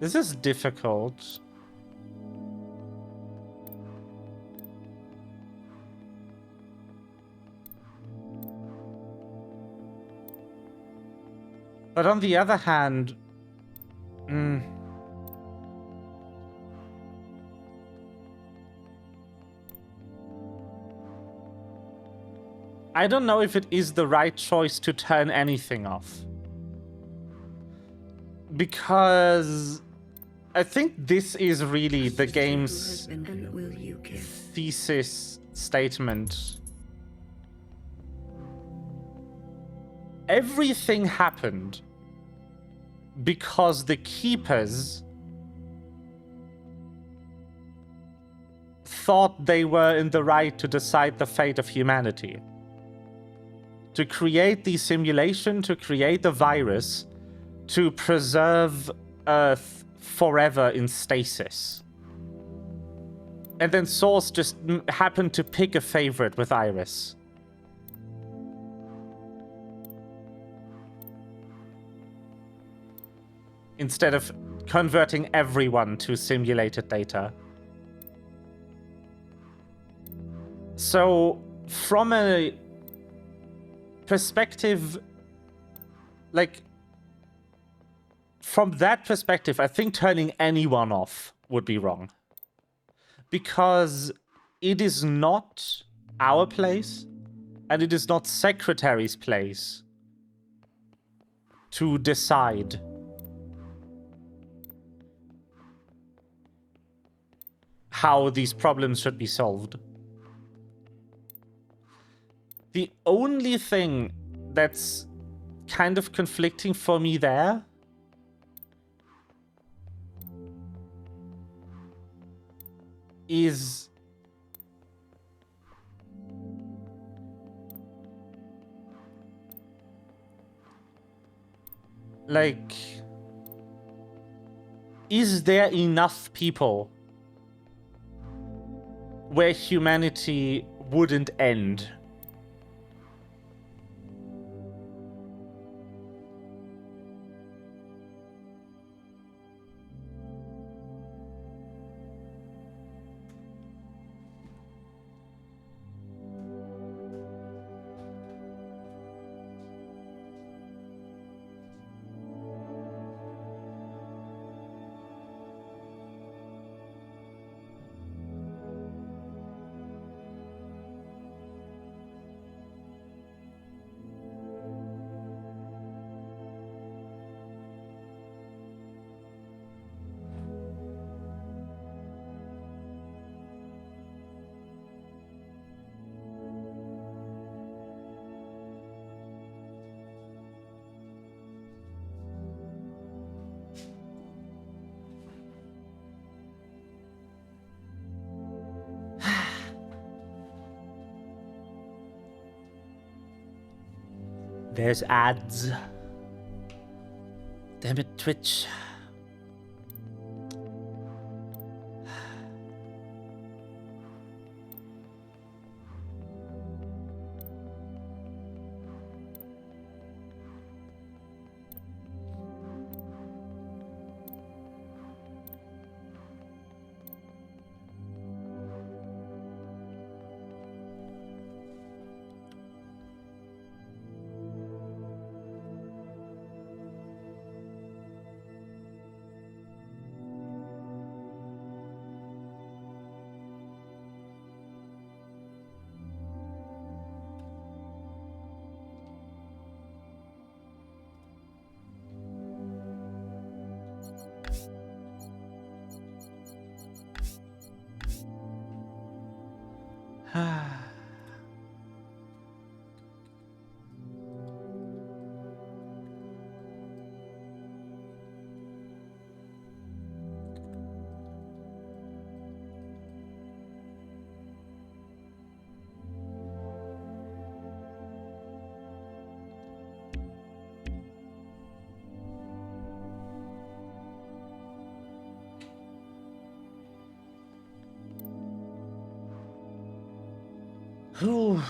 This is difficult. But on the other hand, I don't know if it is the right choice to turn anything off. Because I think this is really the game's thesis statement. Everything happened because the Keepers thought they were in the right to decide the fate of humanity. To create the simulation, to create the virus, to preserve Earth forever in stasis. And then Source just happened to pick a favorite with Iris. Instead of converting everyone to simulated data. So, from a perspective, like, from that perspective, I think turning anyone off would be wrong. Because it is not our place, and it is not Secretary's place to decide how these problems should be solved. The only thing that's kind of conflicting for me there is like, is there enough people where humanity wouldn't end? There's ads. Damn it, Twitch. Whew.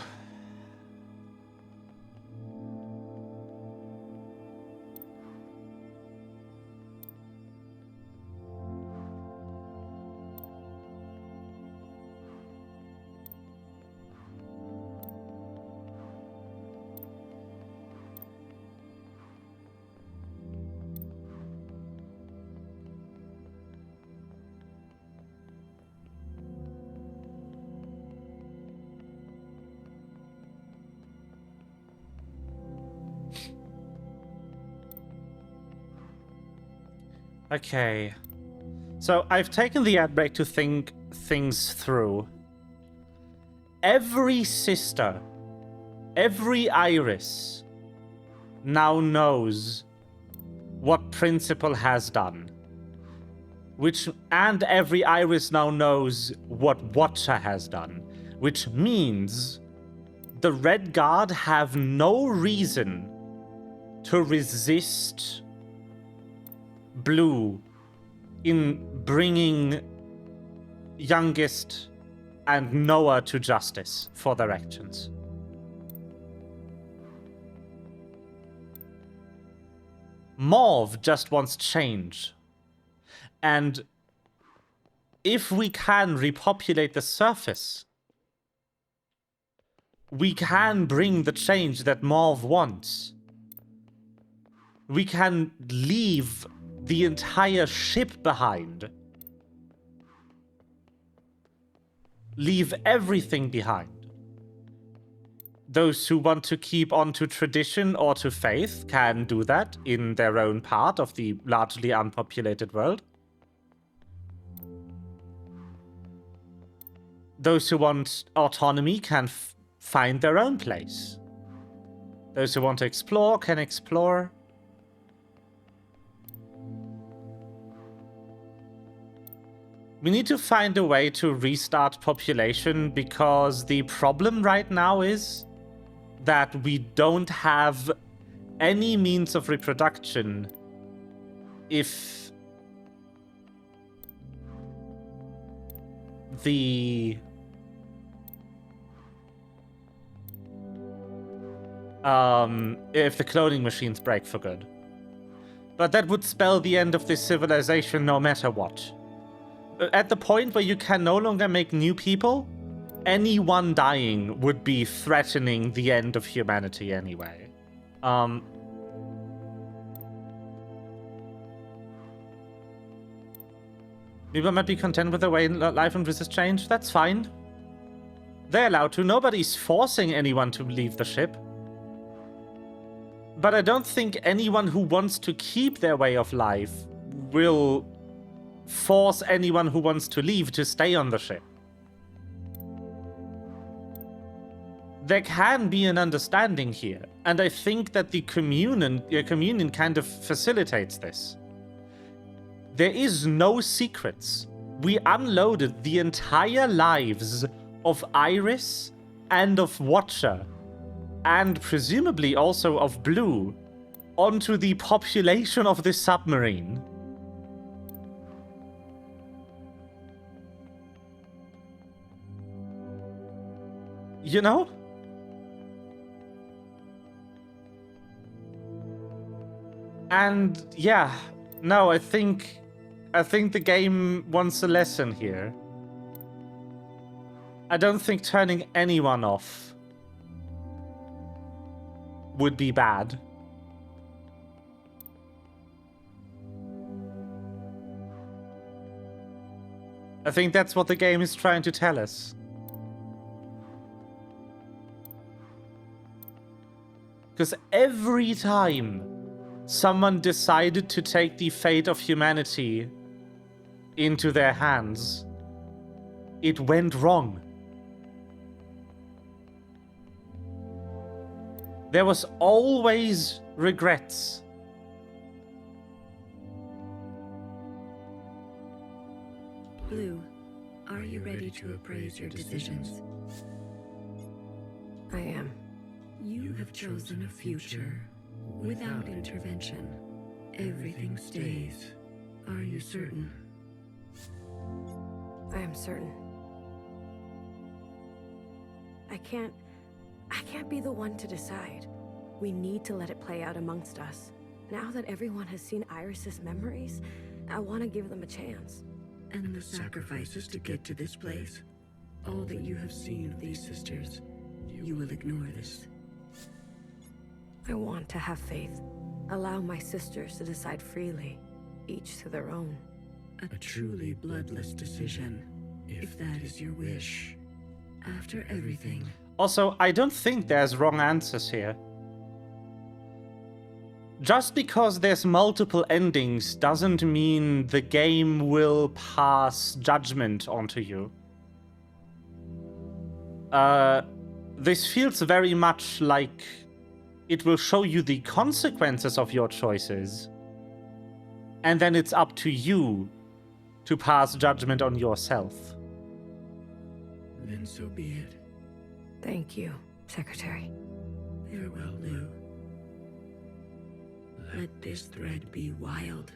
Okay. So I've taken the ad break to think things through. Every sister, every Iris now knows what Principal has done. And every Iris now knows what Watcher has done. Which means the Red Guard have no reason to resist Blue in bringing Youngest and Noah to justice for their actions. Mauve just wants change. And if we can repopulate the surface, we can bring the change that Mauve wants. We can leave the entire ship behind. Leave everything behind. Those who want to keep on to tradition or to faith can do that in their own part of the largely unpopulated world. Those who want autonomy can find their own place. Those who want to explore can explore. We need to find a way to restart population because the problem right now is that we don't have any means of reproduction if the cloning machines break for good. But that would spell the end of this civilization no matter what. At the point where you can no longer make new people, anyone dying would be threatening the end of humanity anyway. People might be content with the way life and resist change. That's fine. They're allowed to. Nobody's forcing anyone to leave the ship. But I don't think anyone who wants to keep their way of life will force anyone who wants to leave to stay on the ship. There can be an understanding here, and I think that the communion kind of facilitates this. There is no secrets. We unloaded the entire lives of Iris and of Watcher, and presumably also of Blue, onto the population of this submarine. You know? And yeah, no, I think the game wants a lesson here. I don't think turning anyone off would be bad. I think that's what the game is trying to tell us. Because every time someone decided to take the fate of humanity into their hands, it went wrong. There was always regrets. Blue, are you ready to appraise your decisions? I am. You have chosen a future without intervention. Everything stays. Are you certain? I am certain. I can't be the one to decide. We need to let it play out amongst us. Now that everyone has seen Iris's memories, I want to give them a chance. And the sacrifices to get to this place. All that you have seen of these sisters, you will ignore this. I want to have faith. Allow my sisters to decide freely, each to their own. A truly bloodless decision, if that is your wish. After everything. Also, I don't think there's wrong answers here. Just because there's multiple endings doesn't mean the game will pass judgment onto you. This feels very much like it will show you the consequences of your choices, and then it's up to you to pass judgment on yourself. Then so be it. Thank you, Secretary. Farewell, Lou. Let this thread be wild.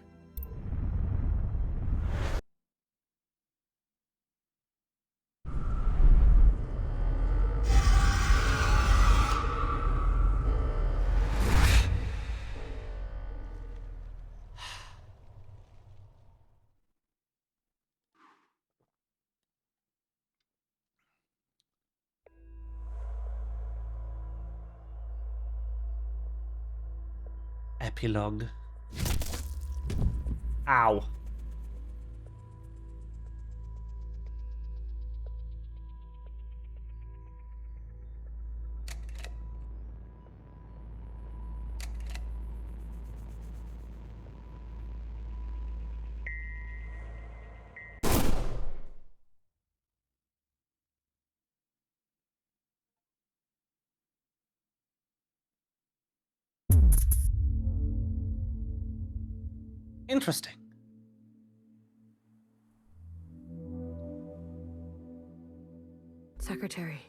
Epilogue. Ow. Interesting. Secretary,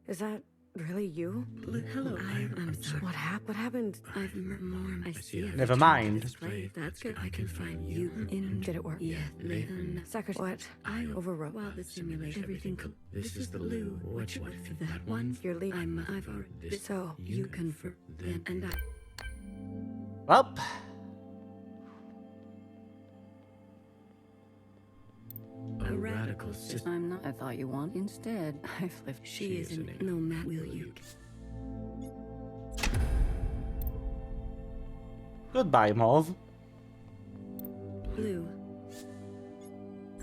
is that really you? Hello, I'm sorry. What happened? I've more. I see it. Never mind. That's good. I can find you in. Did it work? Yeah, Secretary, what? I overwrote. While the simulation, everything. This is the Lou. What for that one? You're leaving. I've already. So You confirm. And I. Well. A radical system. I'm not. I thought you want. Instead, I've lived. She isn't. No, Matt, will you? Goodbye, Mauve. Blue.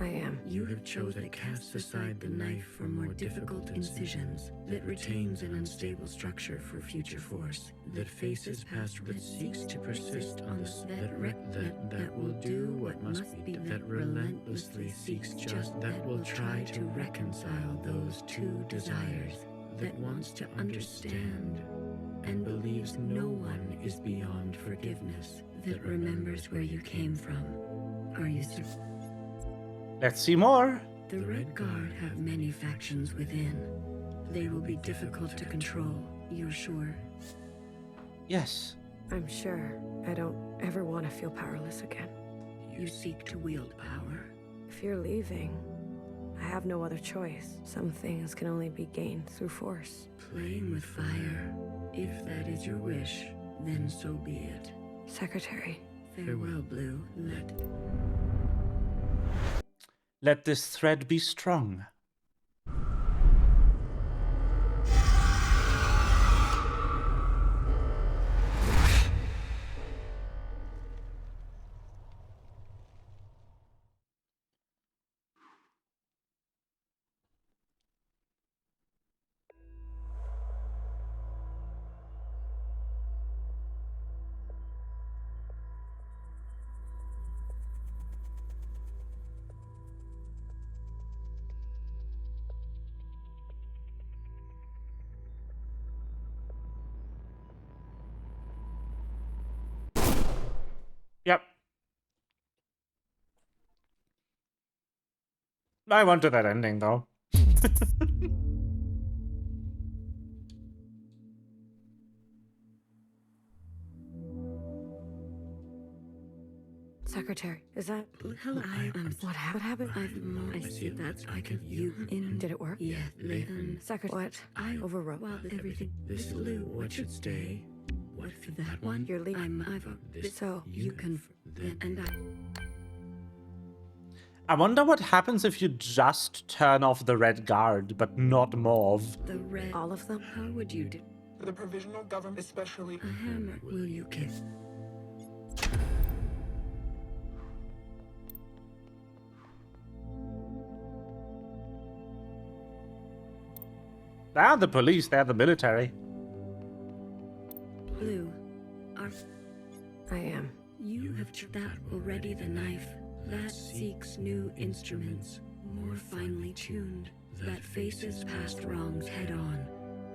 I am. You have chosen to cast aside the knife for more difficult incisions that retains an unstable structure for future force that faces past that seeks to persist on this that will do what must be that relentlessly seeks just that will try to reconcile those two desires that wants to understand and believes no one is beyond forgiveness that remembers where you came from. Are you certain? Let's see more. The Red Guard have many factions within. They will be difficult to control, you're sure? Yes. I'm sure. I don't ever want to feel powerless again. You seek to wield power. If you're leaving, I have no other choice. Some things can only be gained through force. Playing with fire. If that is your wish, then so be it. Secretary. Farewell, Blue. Let this thread be strong. Yep. I wanted that ending, though. Secretary, is that... Hello, What happened? I see that's like a you in. Did it work? Yeah, Secretary, what? I overwrote. Well, everything. This is Lou. What should stay? What for that one? You're leaving. So you can. And I wonder what happens if you just turn off the red guard, but not Mauve. The red. All of them? How would you do? The provisional government, especially. A hammer. Will you kiss? They're the police, they're the military. Lou, I am. You have that already the knife that seeks new instruments, more finely tuned, that faces past wrongs head on,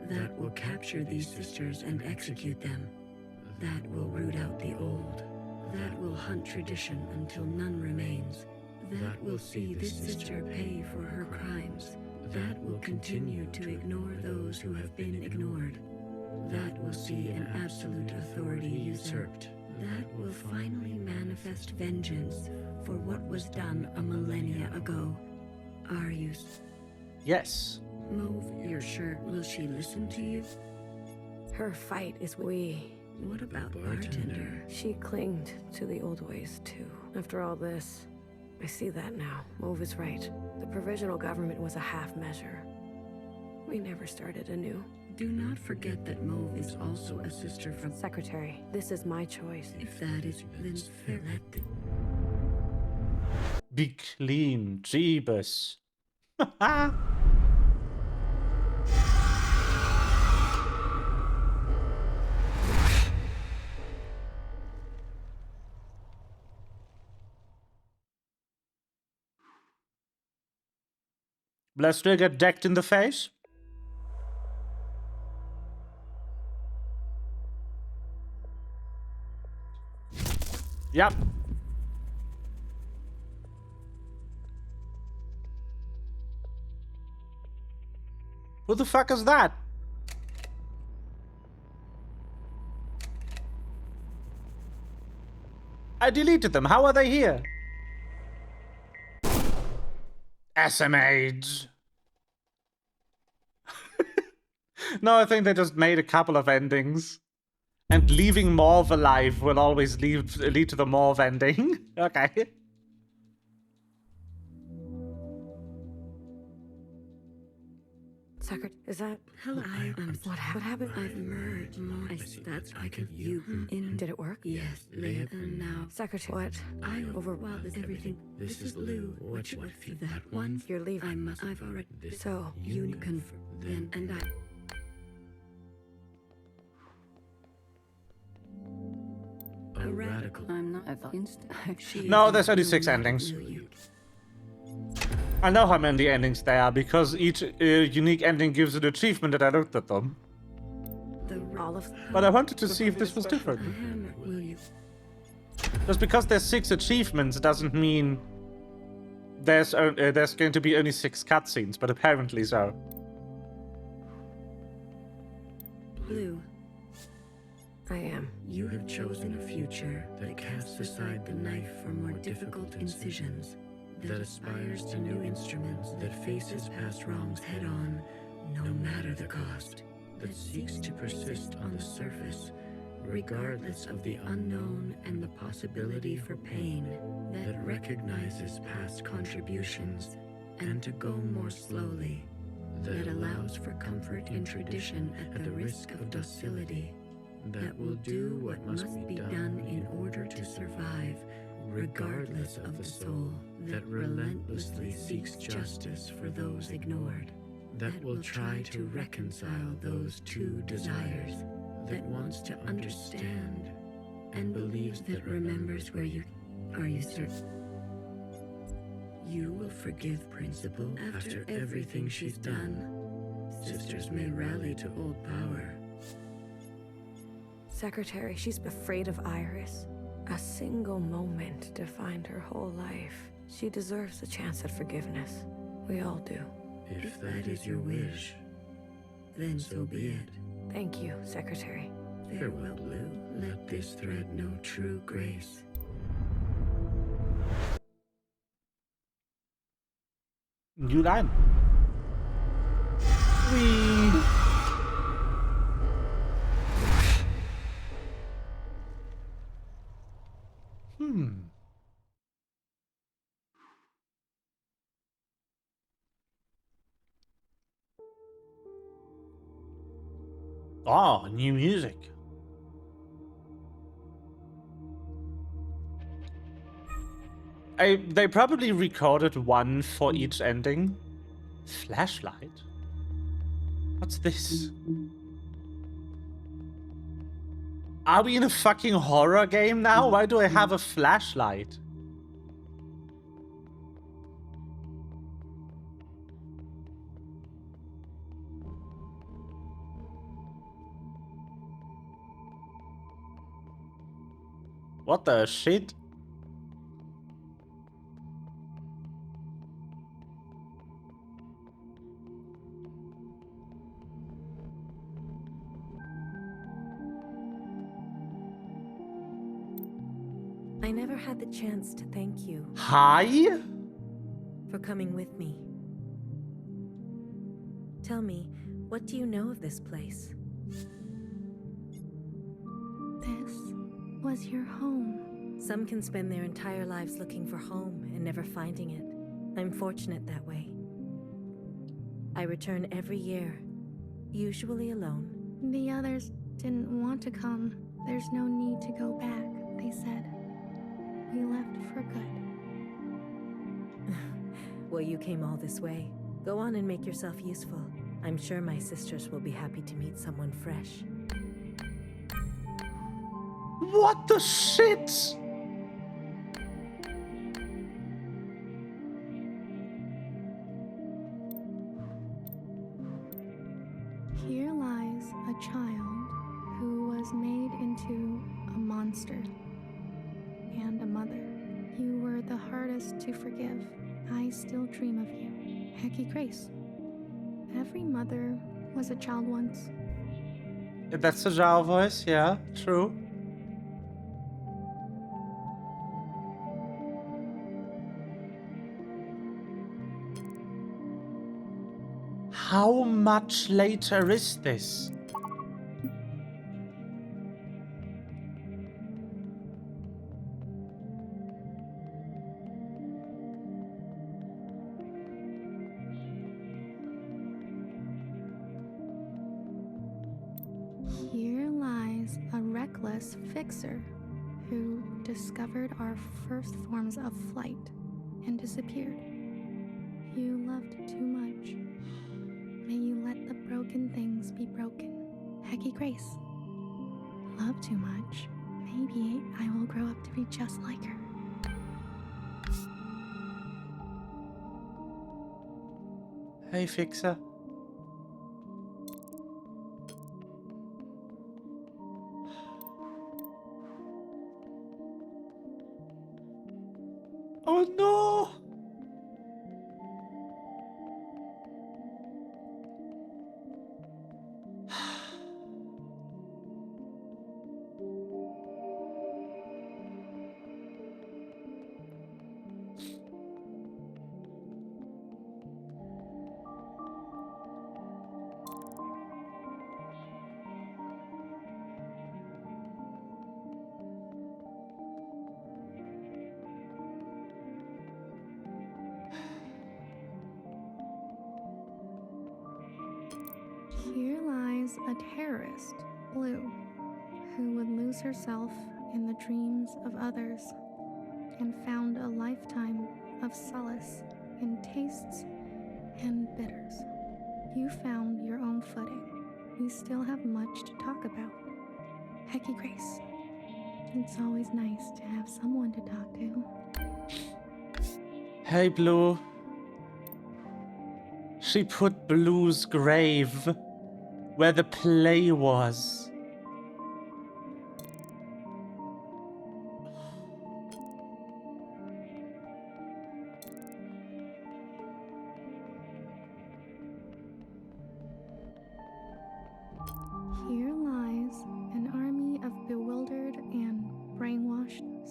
that will capture these sisters and execute them, that will root out the old, that will hunt tradition until none remains, that will see this sister pay for her crimes, that will continue to ignore those who have been ignored, that will see an absolute authority usurped, that will finally manifest vengeance for what was done a millennia ago. Are you? Yes. Mauve, you're sure? Will she listen to you? Her fight is we. What about Bartender? She clinged to the old ways, too. After all this, I see that now. Mauve is right. The provisional government was a half measure. We never started anew. Do not forget that Mauve is also a sister from... Secretary, this is my choice. If that is, then fair. Be clean, Jeebus. Lester get decked in the face? Yep. Who the fuck is that? I deleted them. How are they here? SMH. No, I think they just made a couple of endings. And leaving Mauve alive will always lead to the Mauve ending. Okay. Secretary, is that... Hello, What happened? I've merged more. That's like a you in. Did it work? Yes, live and now. Secretary, what? I overwhelmed everything. This is Lou. What for that one? You're leaving. I've already. So, You confirm. Then and I. A radical. I'm not. I thought No, there's only 6 endings. I know how many endings there are because each unique ending gives an achievement that I looked at them. But I wanted to see if this was different. Just because there's 6 achievements doesn't mean there's going to be only 6 cutscenes, but apparently so. Blue. I am. You have chosen a future that casts aside the knife for more difficult incisions, that aspires to new instruments, that faces past wrongs head on, no matter the cost, that seeks to persist on the surface, regardless of the unknown and the possibility for pain, that recognizes past contributions, and to go more slowly, that allows for comfort in tradition at the risk of docility, that will do what must be done in order to survive, regardless of the soul, that relentlessly seeks justice for those ignored, that will try to reconcile those two desires, that wants to understand, and believes that remembers where you... Are you certain? You will forgive Principal after everything she's done. Sisters may rally to old power. Secretary, she's afraid of Iris. A single moment defined her whole life. She deserves a chance at forgiveness. We all do. If that is your wish, then so be it. Thank you, Secretary. Farewell, Blue. Let this thread know true grace. New line. Whee! Oh, new music. They probably recorded one for each ending. Flashlight? What's this? Are we in a fucking horror game now? Why do I have a flashlight? What the shit? I never had the chance to thank you. Hi? For coming with me. Tell me, what do you know of this place? This was your home. Some can spend their entire lives looking for home and never finding it. I'm fortunate that way. I return every year, usually alone. The others didn't want to come. There's no need to go back, they said. We left for good. Well, you came all this way. Go on and make yourself useful. I'm sure my sisters will be happy to meet someone fresh. What the shit? Here lies a child who was made into a monster and a mother. You were the hardest to forgive. I still dream of you. Hekki Grace. Every mother was a child once. That's a Zhao voice, yeah, true. How much later is this? Here lies a reckless fixer who discovered our first forms of flight and disappeared. You loved too much. May you let the broken things be broken. Hekki Grace. Love too much. Maybe I will grow up to be just like her. Hey, Fixer. Oh no! Here lies a terrorist, Blue, who would lose herself in the dreams of others and found a lifetime of solace in tastes and bitters. You found your own footing. We still have much to talk about. Hekki Grace. It's always nice to have someone to talk to. Hey, Blue. She put Blue's grave where the play was.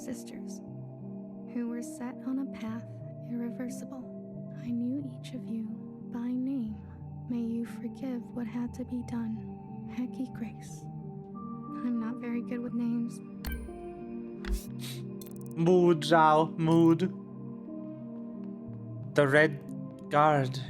sisters, who were set on a path irreversible. I knew each of you by name. May you forgive what had to be done. Hekki Grace. I'm not very good with names. Mood, Zhao, mood. The Red Guard.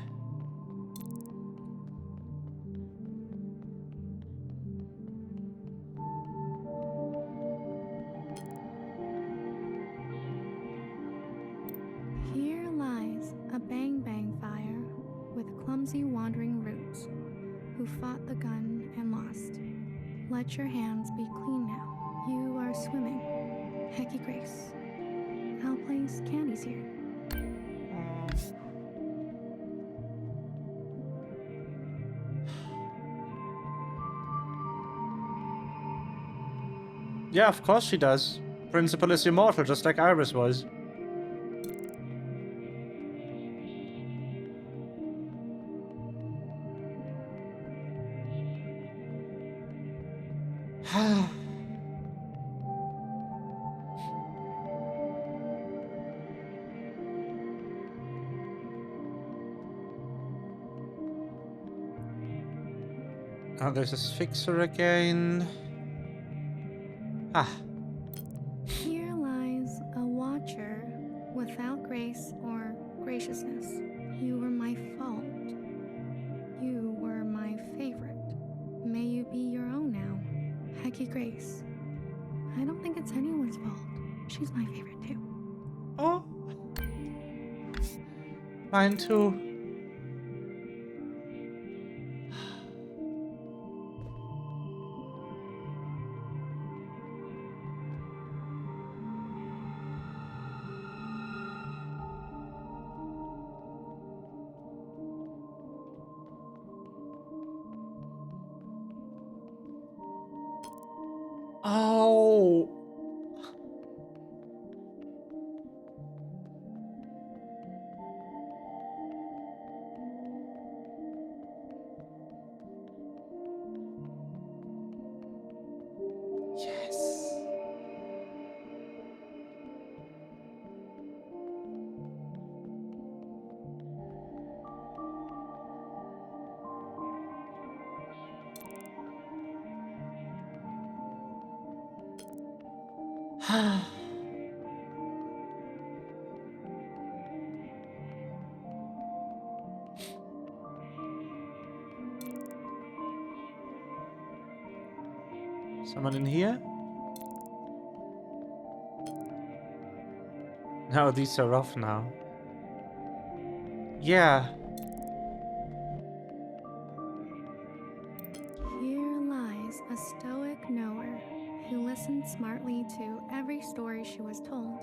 Here lies a bang-bang fire with clumsy wandering roots who fought the gun and lost. Let your hands be clean now. You are swimming. Hekki Grace. I'll place candies here. Yeah, of course she does. Principal is immortal, just like Iris was. Oh, there's a Sphinxer again. Ah. Here lies a watcher without grace or graciousness. You were my fault. You were my favorite. May you be your own now. Hekki Grace. I don't think it's anyone's fault. She's my favorite too. Oh. Mine too. Oh. Yes. Someone in here? No, these are off now. Yeah. Here lies a stoic knower who listened smartly to every story she was told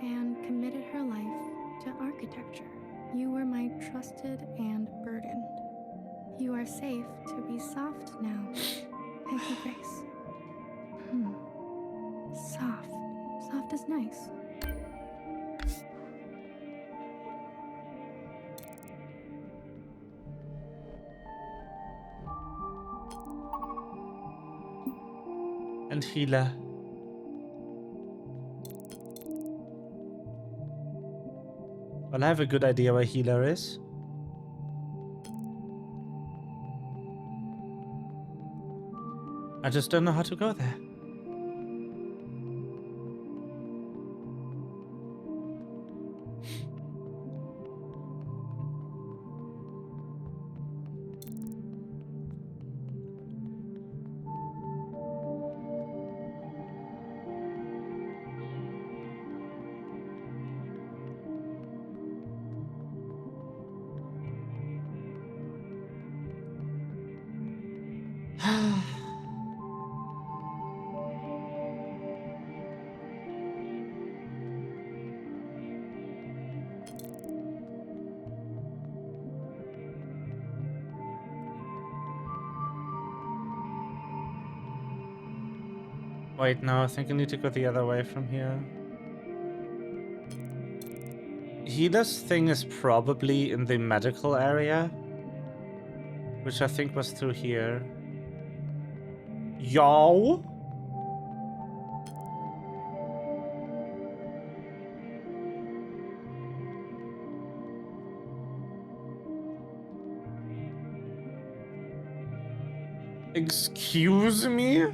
and committed her life to architecture. You were my trusted and burdened. You are safe to be soft now, Hekki Grace. Soft. Soft is nice. And healer. Well, I have a good idea where healer is. I just don't know how to go there. Wait, no, I think I need to go the other way from here. Healer's thing is probably in the medical area, which I think was through here. Yo! Excuse me?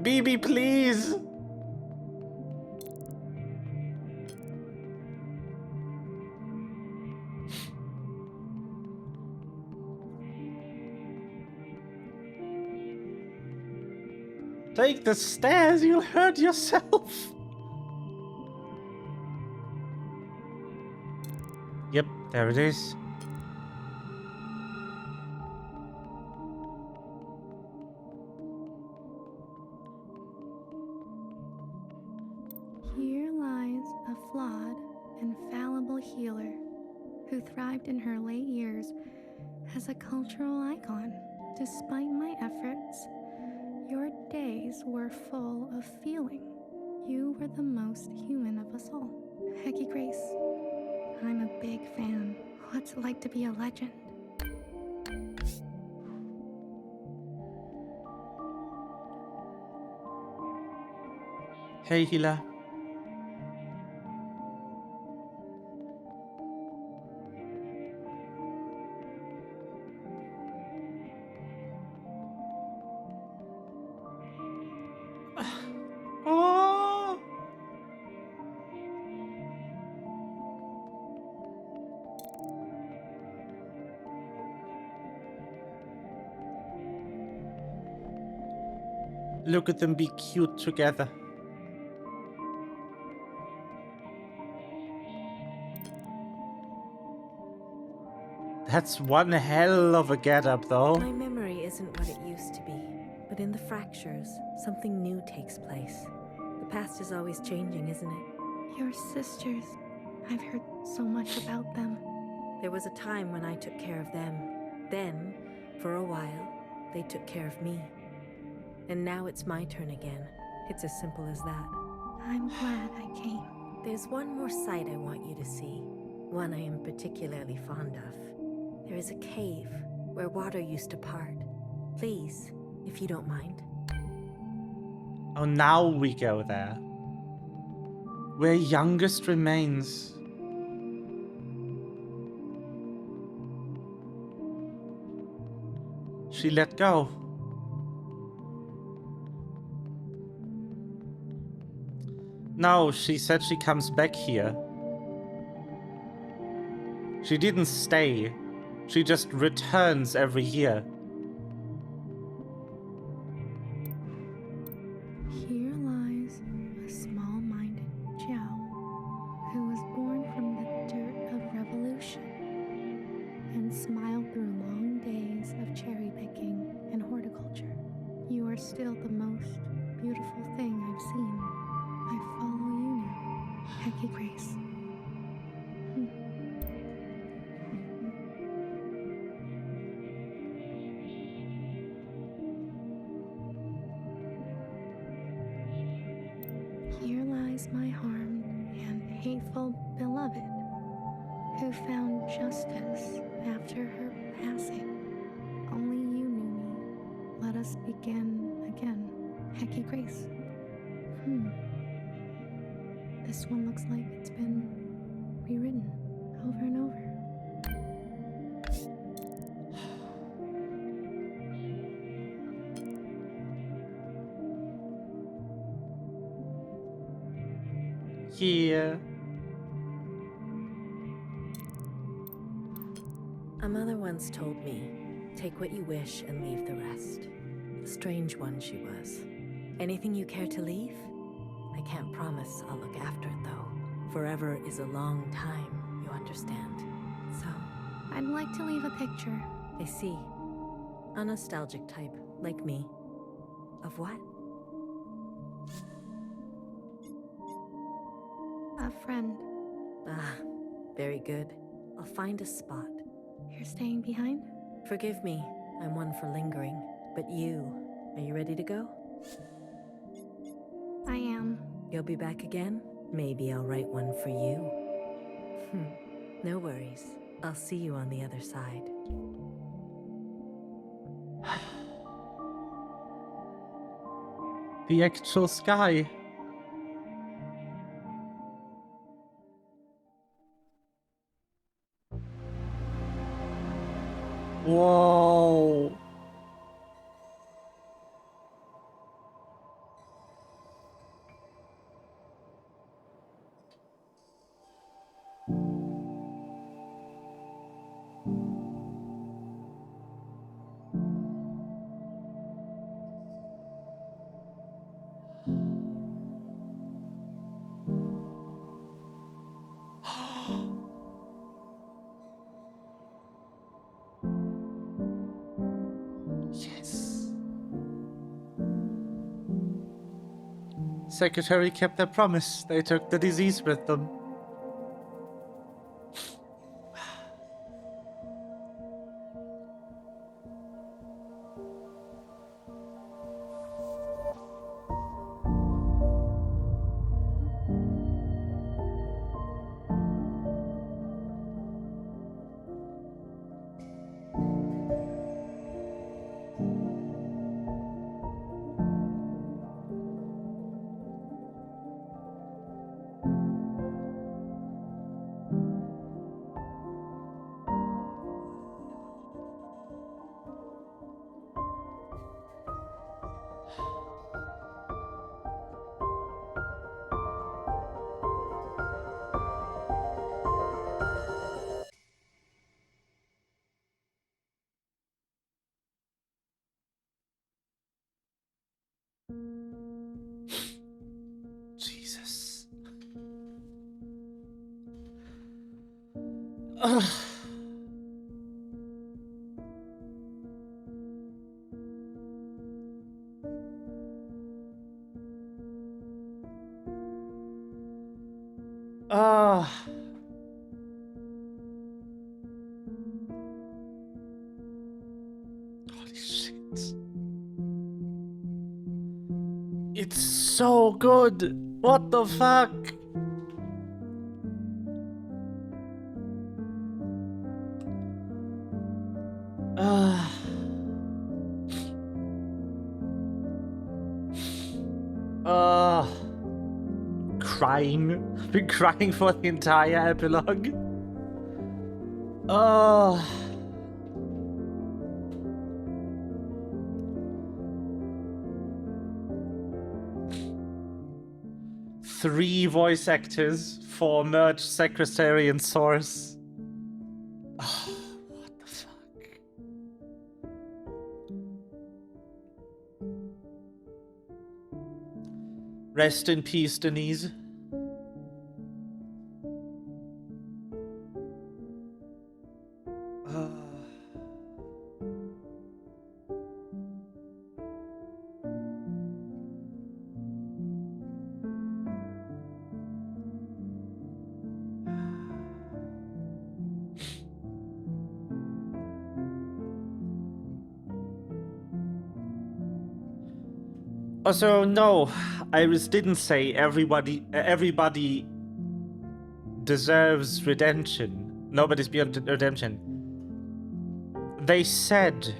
BB, please! Take the stairs, you'll hurt yourself! Yep, there it is. Here lies a flawed and fallible healer who thrived in her late years as a cultural icon. Despite my efforts, your days were full of feeling. You were the most human of us all. Hekki Grace, I'm a big fan. What's it like to be a legend? Hey, Hila. Oh. Look at them be cute together. That's one hell of a getup, though. My memory isn't what it used to be, but in the fractures, something new takes place. The past is always changing, isn't it? Your sisters. I've heard so much about them. There was a time when I took care of them. Then, for a while, they took care of me. And now it's my turn again. It's as simple as that. I'm glad I came. There's one more sight I want you to see. One I am particularly fond of. There is a cave where water used to part. Please, if you don't mind. Oh, now we go there. Where youngest remains. She let go. No, she said she comes back here. She didn't stay. She just returns every year. Here lies a small-minded Jiao who was born from the dirt of revolution and smiled through long days of cherry picking and horticulture. You are still the most beautiful thing I've seen. I follow you now, Hekki Grace. Here lies my harmed and hateful beloved, who found justice after her passing. Only you knew me. Let us begin again, Hekki Grace. This one looks like it's been rewritten over and over. Yeah. A mother once told me, take what you wish and leave the rest. A strange one she was. Anything you care to leave? I can't promise I'll look after it, though. Forever is a long time, you understand. So, I'd like to leave a picture. I see. A nostalgic type, like me. Of what? A friend. Ah, very good. I'll find a spot. You're staying behind? Forgive me, I'm one for lingering. But you, are you ready to go? I am. You'll be back again? Maybe I'll write one for you. No worries. I'll see you on the other side. The actual sky. Whoa. Yes. Secretary kept their promise. They took the disease with them. Jesus. Ugh. Holy shit. It's so good. What the fuck? Crying. I've been crying for the entire epilogue. Three voice actors for merged secretary and source. What the fuck? Rest in peace, Denise. Also, no, Iris didn't say everybody deserves redemption. Nobody's beyond redemption. They said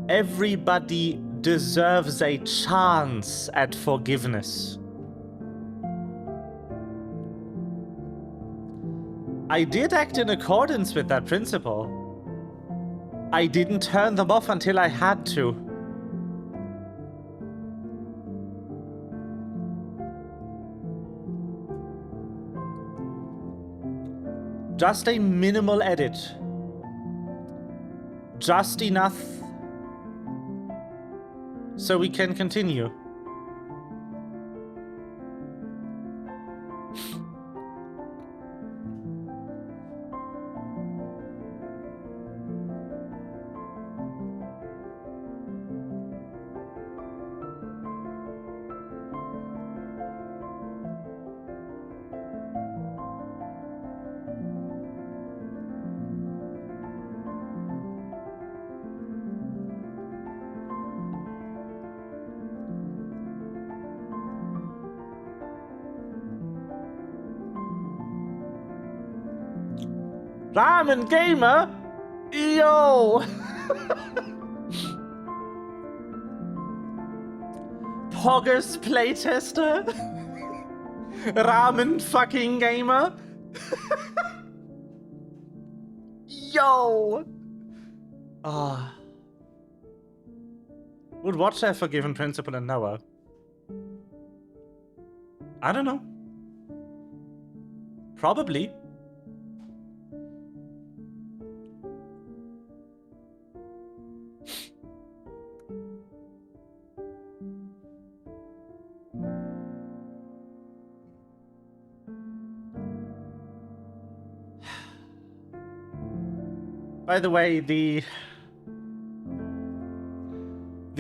everybody deserves a chance at forgiveness. I did act in accordance with that principle. I didn't turn them off until I had to. Just a minimal edit. Just enough so we can continue. Ramen Gamer? Yo! Poggers playtester? Ramen fucking Gamer? Yo! Ah. Would Watcher have forgiven Principal and Noah? I don't know. Probably. By the way, the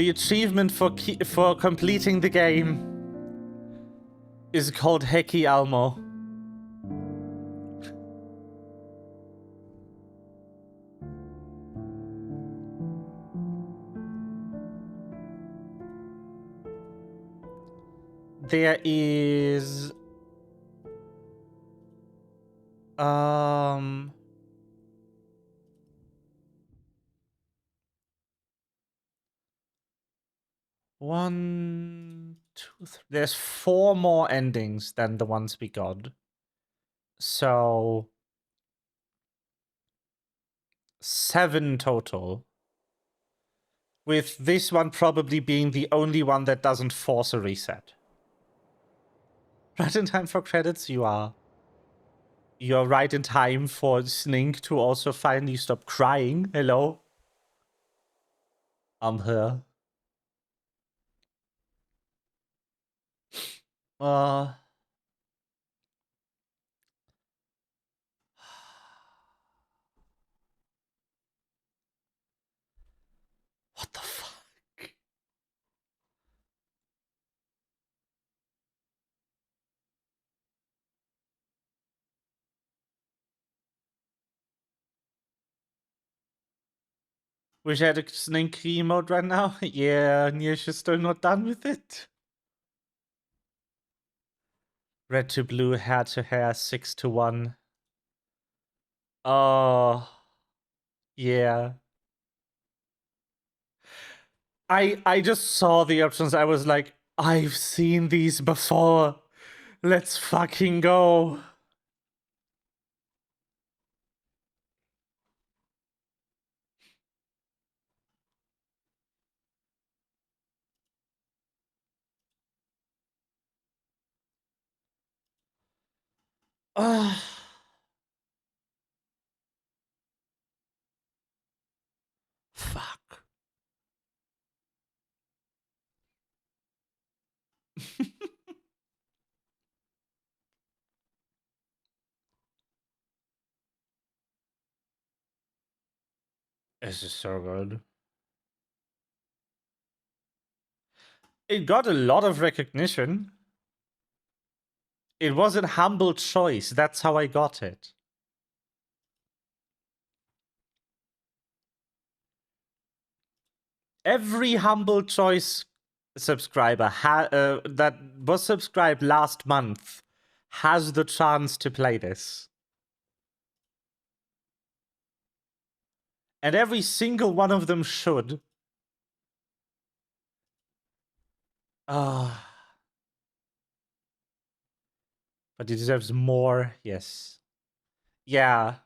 achievement for completing the game is called Hekki ALLMO. There is 1, 2, 3. There's 4 more endings than the ones we got. So 7 total. With this one probably being the only one that doesn't force a reset. Right in time for credits, you are. You're right in time for Snink to also finally stop crying. Hello? I'm here. What the fuck? Wish I had a Snink emote right now. Yeah, Nirsch still not done with it. Red to blue, hair to hair, 6 to 1. Oh, yeah. I just saw the options. I was like, I've seen these before. Let's fucking go. Ah. Fuck. This is so good. It got a lot of recognition. It was a humble choice. That's how I got it. Every humble choice subscriber that was subscribed last month has the chance to play this. And every single one of them should. Ah. But he deserves more, yes. Yeah.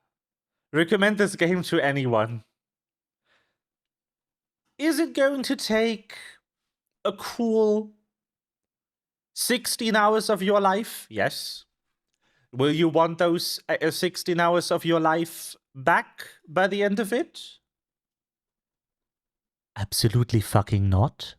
Recommend this game to anyone. Is it going to take a cool 16 hours of your life? Yes. Will you want those 16 hours of your life back by the end of it? Absolutely fucking not.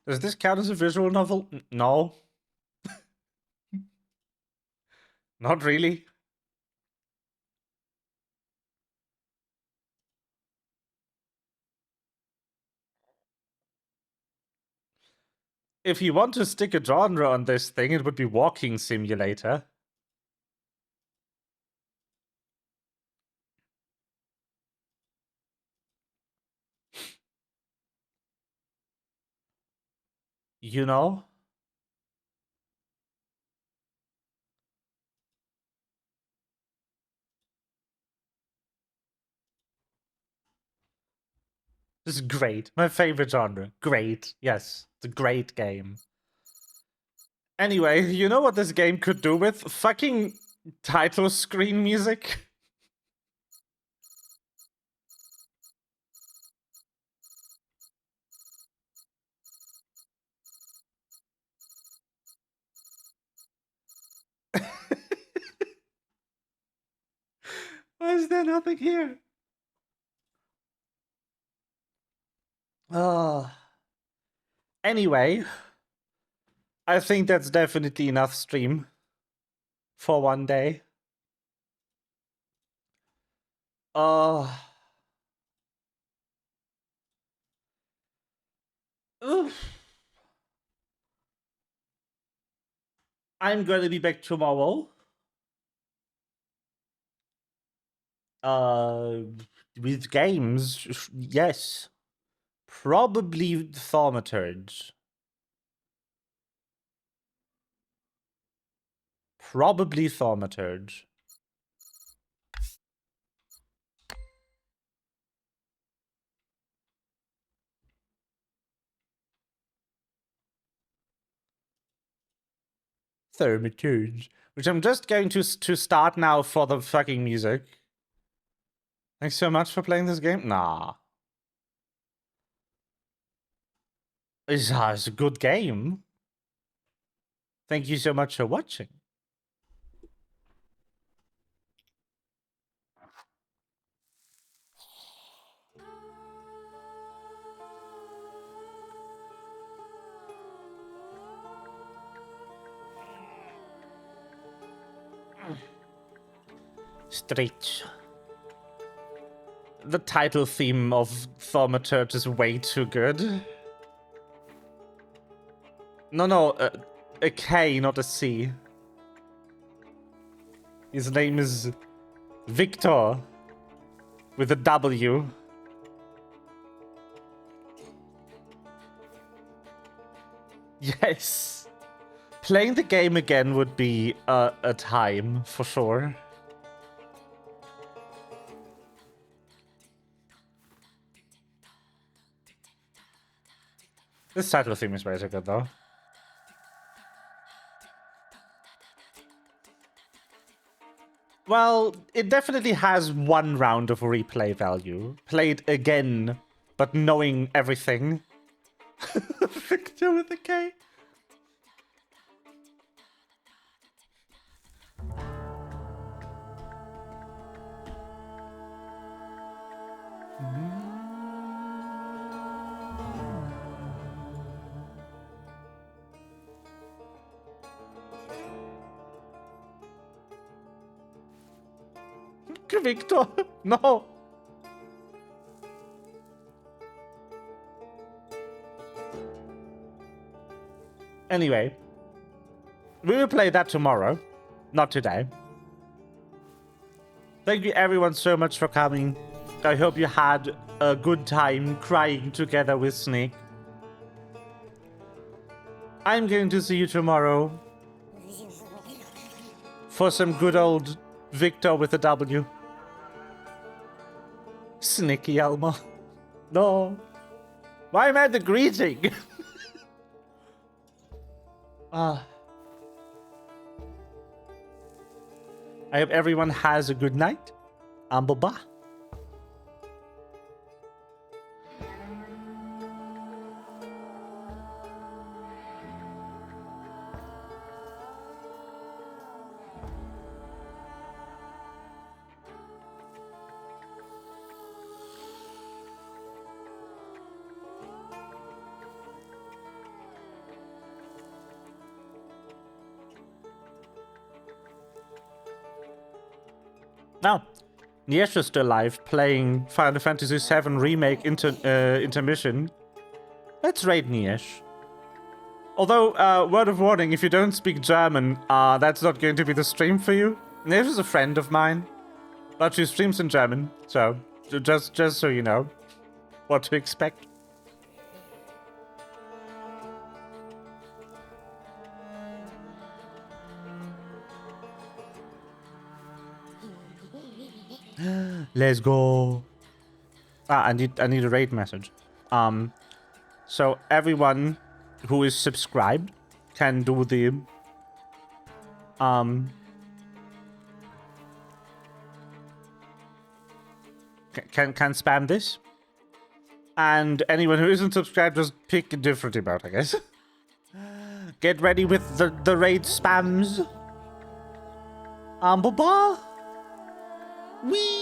Does this count as a visual novel? No. Not really. If you want to stick a genre on this thing, it would be Walking Simulator. You know? This is great. My favorite genre. Great. Yes, it's a great game. Anyway, you know what this game could do with? Fucking title screen music. Why is there nothing here? Anyway, I think that's definitely enough stream for one day. Oof. I'm gonna be back tomorrow. With games, yes. Probably Thaumaturge. Probably Thaumaturge. Thaumaturge. Which I'm just going to start now for the fucking music. Thanks so much for playing this game. Nah. It's a good game. Thank you so much for watching. Straight. The title theme of Thaumaturge is way too good. No, a K, not a C. His name is Victor with a W. Yes. Playing the game again would be a time, for sure. This title theme is very good, though. Well, it definitely has one round of replay value. Played again, but knowing everything. Victor with a K. Victor, no. Anyway, we will play that tomorrow, not today. Thank you everyone so much for coming. I hope you had a good time crying together with Snake. I'm going to see you tomorrow for some good old Victor with a W. Sneaky ALLMO. No. Why am I the greeting? I hope everyone has a good night. And bye-bye. Now, Niesh is still live playing Final Fantasy VII Remake intermission. Let's raid Niesh. Although, word of warning, if you don't speak German, that's not going to be the stream for you. Niesh is a friend of mine, but she streams in German, so just so you know what to expect. Let's go. I need a raid message. So everyone who is subscribed can do the can spam this, and anyone who isn't subscribed just pick a different emote, I guess. Get ready with the raid spams. Bye-bye. Wee.